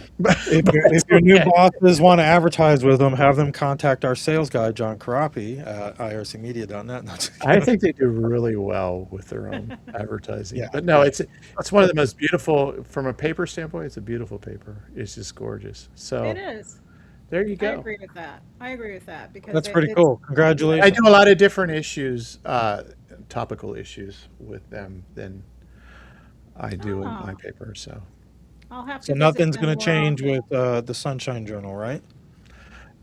[SPEAKER 5] if
[SPEAKER 3] but
[SPEAKER 5] if
[SPEAKER 3] it's
[SPEAKER 5] your new
[SPEAKER 3] okay.
[SPEAKER 5] bosses want to advertise with them, have them contact our sales guy, John Karapi, at ircmedia.net. No, just
[SPEAKER 3] I
[SPEAKER 5] kidding.
[SPEAKER 3] think they do really well with their own advertising.
[SPEAKER 5] Yeah,
[SPEAKER 3] But no,
[SPEAKER 5] yeah.
[SPEAKER 3] it's one of the most beautiful from a paper standpoint. It's a beautiful paper. It's just gorgeous.
[SPEAKER 2] It
[SPEAKER 3] So
[SPEAKER 2] is.
[SPEAKER 3] there you
[SPEAKER 2] I
[SPEAKER 3] go.
[SPEAKER 2] agree with that. I agree with that because
[SPEAKER 5] That's pretty
[SPEAKER 2] it's
[SPEAKER 5] cool.
[SPEAKER 3] I
[SPEAKER 2] yeah.
[SPEAKER 3] do
[SPEAKER 5] Congratulations.
[SPEAKER 3] a lot of different issues, topical issues with them than I do in my
[SPEAKER 2] Oh,
[SPEAKER 3] paper. So
[SPEAKER 2] I'll have
[SPEAKER 5] So
[SPEAKER 2] to visit
[SPEAKER 5] nothing's
[SPEAKER 2] them
[SPEAKER 5] going to
[SPEAKER 2] more
[SPEAKER 5] change
[SPEAKER 2] often.
[SPEAKER 5] with the Sunshine Journal, right?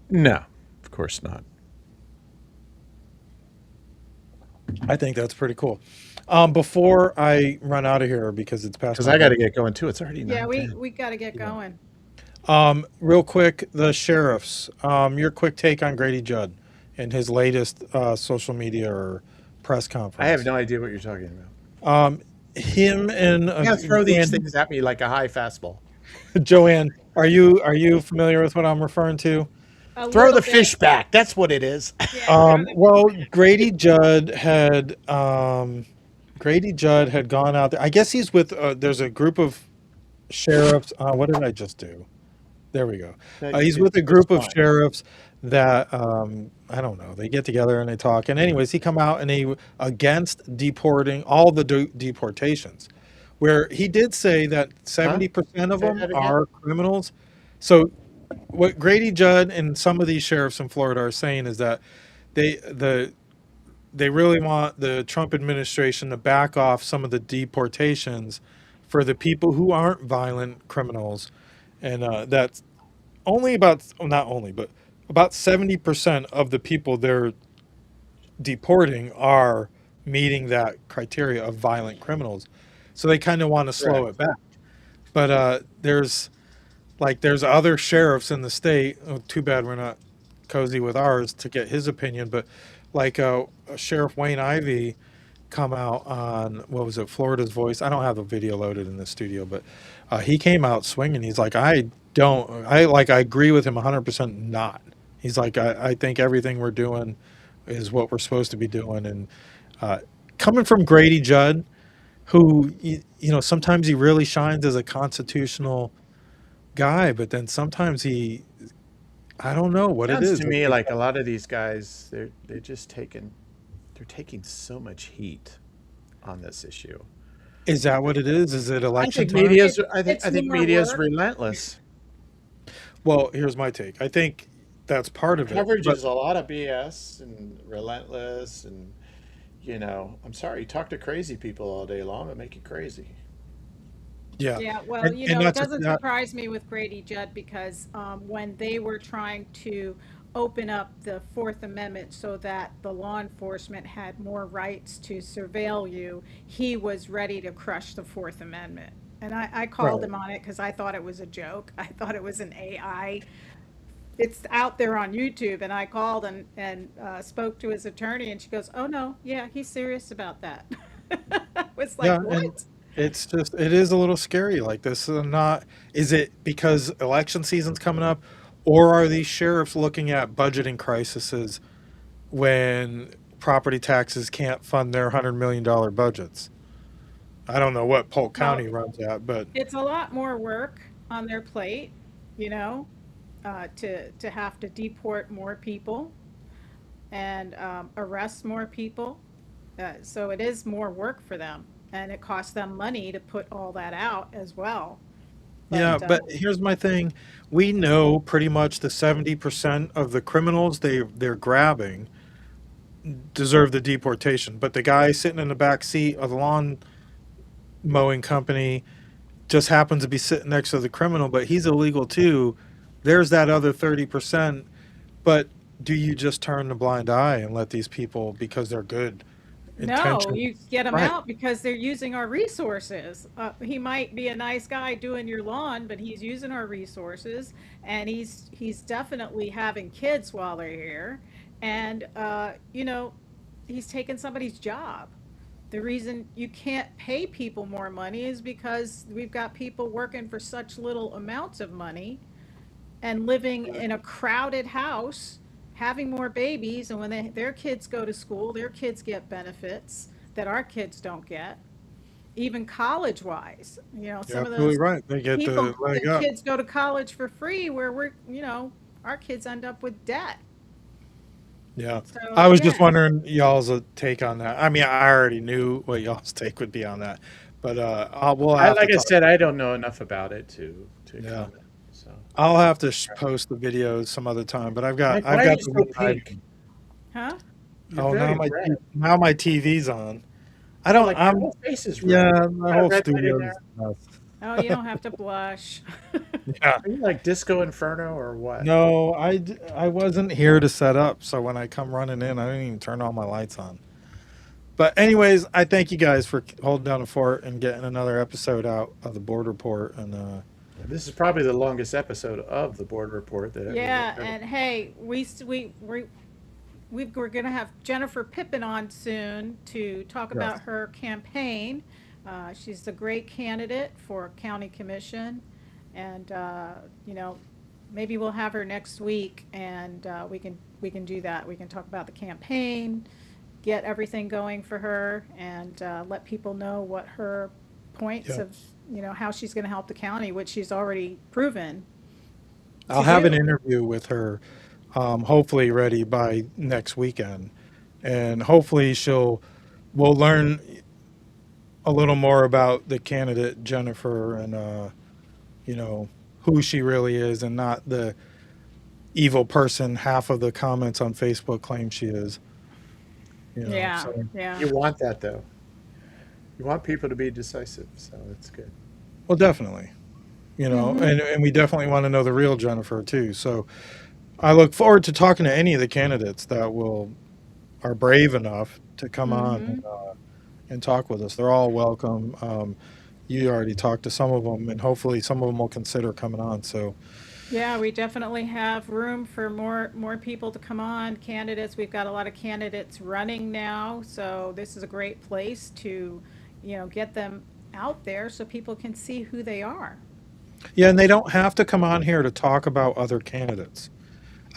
[SPEAKER 3] no, of course not.
[SPEAKER 5] I think that's pretty cool. Before I run out of here because it's past
[SPEAKER 3] Because
[SPEAKER 5] my
[SPEAKER 3] I got to
[SPEAKER 5] bedtime.
[SPEAKER 3] get going too. It's already
[SPEAKER 2] Yeah,
[SPEAKER 3] nine
[SPEAKER 2] we
[SPEAKER 3] ten.
[SPEAKER 2] we got to get
[SPEAKER 3] Yeah.
[SPEAKER 2] going.
[SPEAKER 5] Real quick, the sheriffs. Your quick take on Grady Judd and his latest social media or press
[SPEAKER 3] I have
[SPEAKER 5] conference.
[SPEAKER 3] no idea what you're talking about.
[SPEAKER 5] Him and
[SPEAKER 3] You gotta throw these
[SPEAKER 5] Joanne.
[SPEAKER 3] things at me like a high fastball.
[SPEAKER 5] Joanne, are you familiar with what I'm referring to?
[SPEAKER 2] A
[SPEAKER 3] Throw the
[SPEAKER 2] little bit.
[SPEAKER 3] fish back. That's what it is.
[SPEAKER 2] Yeah, throw the
[SPEAKER 5] Well,
[SPEAKER 2] feedback.
[SPEAKER 5] Grady Judd had gone out there. I guess he's with. There's a group of sheriffs. What did I just do? There we go.
[SPEAKER 3] That
[SPEAKER 5] He's with a
[SPEAKER 3] it's
[SPEAKER 5] group of
[SPEAKER 3] fine.
[SPEAKER 5] sheriffs that I don't know. They get together and they talk. And anyways, he come out and he against deporting all the deportations, where he did say that
[SPEAKER 3] Huh?
[SPEAKER 5] 70% of
[SPEAKER 3] Say
[SPEAKER 5] them
[SPEAKER 3] that again.
[SPEAKER 5] are criminals. So what Grady Judd and some of these sheriffs in Florida are saying is that they the they really want the Trump administration to back off some of the deportations for the people who aren't violent criminals, and that's only about well, not only but about 70% of the people they're deporting are meeting that criteria of violent criminals. So they kind of want to slow it
[SPEAKER 3] Correct.
[SPEAKER 5] back. But there's other sheriffs in the state. Oh, too bad we're not cozy with ours to get his opinion. But Sheriff Wayne Ivey come out on what was it, Florida's Voice. I don't have the video loaded in the studio, but he came out swinging. He's like, I agree with him 100% not. He's like, I think everything we're doing is what we're supposed to be doing. And uh, coming from Grady Judd, who sometimes he really shines as a constitutional guy, but then sometimes I don't know what it
[SPEAKER 3] Sounds
[SPEAKER 5] is.
[SPEAKER 3] to me like a lot of these guys, they're taking so much heat on this issue.
[SPEAKER 5] Is that what it is? Is it
[SPEAKER 3] I
[SPEAKER 5] election
[SPEAKER 3] think
[SPEAKER 5] time?
[SPEAKER 2] It's
[SPEAKER 3] I think
[SPEAKER 2] more
[SPEAKER 3] media's
[SPEAKER 2] work.
[SPEAKER 3] relentless.
[SPEAKER 5] Well, here's my take. I think that's part of it,
[SPEAKER 3] Coverage
[SPEAKER 5] but
[SPEAKER 3] is a lot of BS and relentless, and I'm sorry, you talk to crazy people all day long, it make you crazy.
[SPEAKER 5] yeah,
[SPEAKER 2] Yeah, well,
[SPEAKER 5] and
[SPEAKER 2] it
[SPEAKER 5] that's
[SPEAKER 2] doesn't
[SPEAKER 5] that.
[SPEAKER 2] surprise me with Grady Judd because when they were trying to open up the Fourth Amendment so that the law enforcement had more rights to surveil you, he was ready to crush the Fourth Amendment. And I called
[SPEAKER 5] Right.
[SPEAKER 2] him on it because I thought it was a joke. I thought it was an AI. It's out there on YouTube, and I called and spoke to his attorney, and she goes, "Oh no, yeah, he's serious about that." I was like,
[SPEAKER 5] Yeah, and
[SPEAKER 2] "What?"
[SPEAKER 5] it is a little scary. Like this is not. Is it because election season's coming up, or are these sheriffs looking at budgeting crises when property taxes can't fund their $100 million budgets? I don't know what Polk
[SPEAKER 2] Well,
[SPEAKER 5] County runs at, but
[SPEAKER 2] it's a lot more work on their plate, you know, to have to deport more people and arrest more people. So it is more work for them, and it costs them money to put all that out as well.
[SPEAKER 5] yeah,
[SPEAKER 2] But
[SPEAKER 5] but here's my thing. We know pretty much the 70% of the criminals they're grabbing deserve the deportation. But the guy sitting in the back seat of the lawn mowing company just happens to be sitting next to the criminal, but he's illegal too. There's that other 30%. But do you just turn the blind eye and let these people, because they're good
[SPEAKER 2] no,
[SPEAKER 5] intentions?
[SPEAKER 2] you get them
[SPEAKER 5] Right.
[SPEAKER 2] out because they're using our resources. He might be a nice guy doing your lawn, but he's using our resources, and he's definitely having kids while they're here, and he's taking somebody's job. The reason you can't pay people more money is because we've got people working for such little amounts of money and living in a crowded house, having more babies, and when their kids go to school, their kids get benefits that our kids don't get, even college wise.
[SPEAKER 5] You're
[SPEAKER 2] Some of
[SPEAKER 5] absolutely
[SPEAKER 2] those
[SPEAKER 5] right. They get the
[SPEAKER 2] people,
[SPEAKER 5] leg
[SPEAKER 2] their
[SPEAKER 5] up.
[SPEAKER 2] kids go to college for free, where our kids end up with debt.
[SPEAKER 5] Yeah.
[SPEAKER 2] So,
[SPEAKER 5] I was just
[SPEAKER 2] yeah.
[SPEAKER 5] wondering y'all's take on that. I mean, I already knew what y'all's take would be on that, but we'll have to
[SPEAKER 3] Like I
[SPEAKER 5] talk.
[SPEAKER 3] said, I don't know enough about it to
[SPEAKER 5] Yeah.
[SPEAKER 3] comment. So,
[SPEAKER 5] I'll have to post the videos some other time, but
[SPEAKER 3] Mike,
[SPEAKER 5] I've
[SPEAKER 3] why are
[SPEAKER 5] got
[SPEAKER 3] you
[SPEAKER 5] the
[SPEAKER 3] so
[SPEAKER 5] one
[SPEAKER 3] pink?
[SPEAKER 2] Huh?
[SPEAKER 3] You're
[SPEAKER 5] oh,
[SPEAKER 3] very red.
[SPEAKER 5] now my TV's on. I
[SPEAKER 3] Oh,
[SPEAKER 5] don't
[SPEAKER 3] like your
[SPEAKER 5] I'm
[SPEAKER 3] whole face is red.
[SPEAKER 5] Yeah, my
[SPEAKER 3] Got a
[SPEAKER 5] whole
[SPEAKER 3] red light in
[SPEAKER 5] studio
[SPEAKER 3] there.
[SPEAKER 5] is a mess.
[SPEAKER 2] Oh, you don't have to blush.
[SPEAKER 5] Yeah.
[SPEAKER 3] Are you like Disco Inferno or what?
[SPEAKER 5] No, I wasn't here to set up, so when I come running in, I didn't even turn all my lights on. But anyways, I thank you guys for holding down the fort and getting another episode out of the board report. And
[SPEAKER 3] This is probably the longest episode of the board report that
[SPEAKER 2] Yeah,
[SPEAKER 3] ever.
[SPEAKER 2] and hey, we're going to have Jennifer Pippin on soon to talk about
[SPEAKER 5] yes,
[SPEAKER 2] her campaign. She's a great candidate for county commission, and maybe we'll have her next week, and we can do that. We can talk about the campaign, get everything going for her, and let people know what her points
[SPEAKER 5] yeah,
[SPEAKER 2] of how she's going to help the county, which she's already proven
[SPEAKER 5] I'll
[SPEAKER 2] to
[SPEAKER 5] have an
[SPEAKER 2] do.
[SPEAKER 5] interview with her, hopefully ready by next weekend, and hopefully we'll learn a little more about the candidate Jennifer and you know who she really is, and not the evil person half of the comments on Facebook claim she is.
[SPEAKER 2] Yeah,
[SPEAKER 5] So
[SPEAKER 2] yeah.
[SPEAKER 3] You want that though. You want people to be decisive, so that's good.
[SPEAKER 5] well, definitely,
[SPEAKER 2] Hmm.
[SPEAKER 5] and we definitely want to know the real Jennifer too. So I look forward to talking to any of the candidates that will are brave enough to come on
[SPEAKER 2] Hmm.
[SPEAKER 5] and talk with us. They're all welcome. You already talked to some of them, and hopefully some of them will consider coming on. So
[SPEAKER 2] Yeah, we definitely have room for more people to come on, candidates. We've got a lot of candidates running now, so this is a great place to, get them out there so people can see who they are.
[SPEAKER 5] yeah, and they don't have to come on here to talk about other candidates.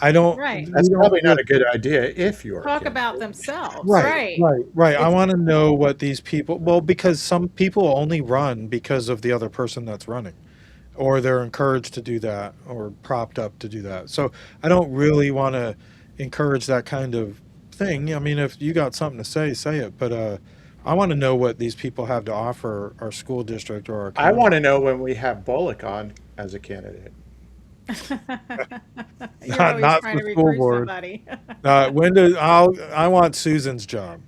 [SPEAKER 5] I don't.
[SPEAKER 2] Right.
[SPEAKER 5] We
[SPEAKER 3] That's
[SPEAKER 5] don't.
[SPEAKER 3] probably not a good idea if you're a
[SPEAKER 2] Talk about
[SPEAKER 3] candidate.
[SPEAKER 2] themselves,
[SPEAKER 5] Right,
[SPEAKER 2] right.
[SPEAKER 5] right, right. I
[SPEAKER 2] It's
[SPEAKER 5] want to know what these people. Well, because some people only run because of the other person that's running, or they're encouraged to do that, or propped up to do that. So I don't really want to encourage that kind of thing. I mean, if you got something to say it. But I want to know what these people have to offer our school district or our
[SPEAKER 3] I
[SPEAKER 5] county.
[SPEAKER 3] want to know when we have Bullock on as a candidate.
[SPEAKER 2] you're always
[SPEAKER 5] Not
[SPEAKER 2] trying
[SPEAKER 5] for
[SPEAKER 2] to
[SPEAKER 5] school
[SPEAKER 2] recruit
[SPEAKER 5] board.
[SPEAKER 2] somebody.
[SPEAKER 5] I want Susan's job.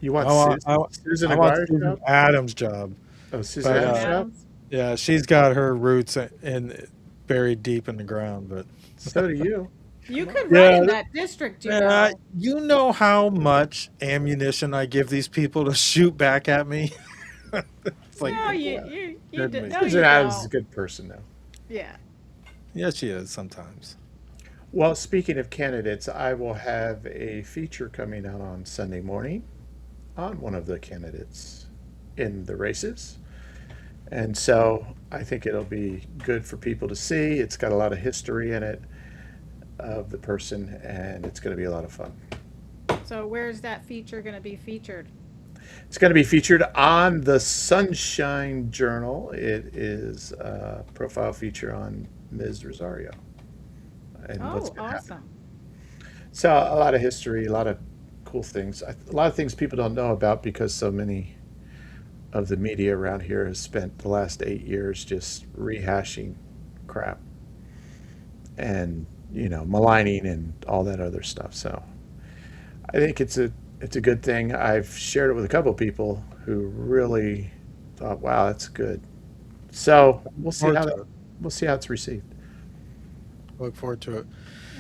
[SPEAKER 3] You want
[SPEAKER 5] I want I,
[SPEAKER 3] Susan
[SPEAKER 5] I want
[SPEAKER 3] Aguirre's
[SPEAKER 5] Susan
[SPEAKER 3] job?
[SPEAKER 5] Adams' job.
[SPEAKER 3] Oh, Susan
[SPEAKER 5] But
[SPEAKER 2] Susan
[SPEAKER 3] Adams' job?
[SPEAKER 2] Adams.
[SPEAKER 5] yeah, she's got her roots in buried deep in the ground. But
[SPEAKER 3] So do you.
[SPEAKER 2] You
[SPEAKER 3] Come on.
[SPEAKER 2] could run
[SPEAKER 5] yeah,
[SPEAKER 2] in that district, you know.
[SPEAKER 5] you know how much ammunition I give these people to shoot back at me. It's like,
[SPEAKER 2] No, you
[SPEAKER 5] yeah,
[SPEAKER 2] you you
[SPEAKER 5] kidding
[SPEAKER 2] do,
[SPEAKER 5] me.
[SPEAKER 2] no,
[SPEAKER 3] Susan
[SPEAKER 2] you
[SPEAKER 3] Adams is a
[SPEAKER 2] don't.
[SPEAKER 3] good person, though.
[SPEAKER 2] Yeah.
[SPEAKER 5] Yeah, she is sometimes.
[SPEAKER 3] Well, speaking of candidates, I will have a feature coming out on Sunday morning on one of the candidates in the races. And so I think it'll be good for people to see. It's got a lot of history in it of the person, and it's going to be a lot of fun.
[SPEAKER 2] So where's that feature going to be featured?
[SPEAKER 3] It's going to be featured on the Sunshine Journal. It is a profile feature on Ms. Rosario and what's
[SPEAKER 2] Oh,
[SPEAKER 3] going to happen.
[SPEAKER 2] awesome.
[SPEAKER 3] So a lot of history, a lot of cool things, a lot of things people don't know about because so many of the media around here has spent the last 8 years just rehashing crap and maligning and all that other stuff. So I think it's a good thing. I've shared it with a couple of people who really thought, "Wow, that's good." So
[SPEAKER 5] Look forward to it.
[SPEAKER 3] we'll see how it's received.
[SPEAKER 5] Look forward to it.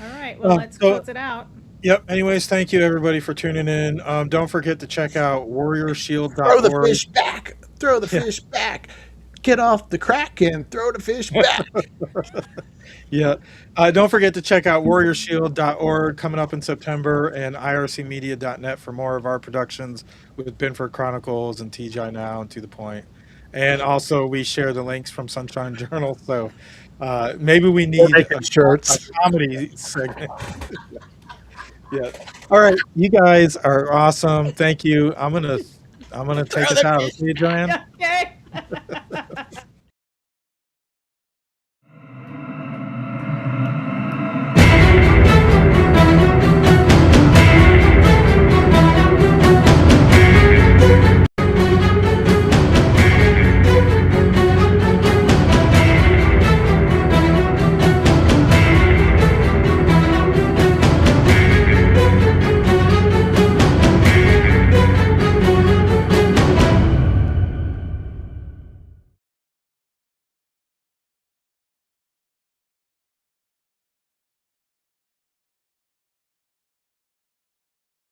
[SPEAKER 2] All right, well, let's
[SPEAKER 5] So,
[SPEAKER 2] close it out.
[SPEAKER 5] yep. Anyways, thank you everybody for tuning in. Don't forget to check out
[SPEAKER 3] Throw the
[SPEAKER 5] warriorshield.org.
[SPEAKER 3] fish back. Throw the
[SPEAKER 5] Yeah,
[SPEAKER 3] fish back. Get off the crack and throw the fish back.
[SPEAKER 5] yeah. Don't forget to check out warriorshield.org coming up in September, and ircmedia.net for more of our productions with Binford Chronicles and TGI Now and To the Point. And also, we share the links from Sunshine Journal. So maybe we
[SPEAKER 3] We're
[SPEAKER 5] need
[SPEAKER 3] making
[SPEAKER 5] a
[SPEAKER 3] shirts.
[SPEAKER 5] comedy segment. Yeah. All right, you guys are awesome. Thank you. I'm gonna take us out. Okay, Joanne.
[SPEAKER 2] Okay.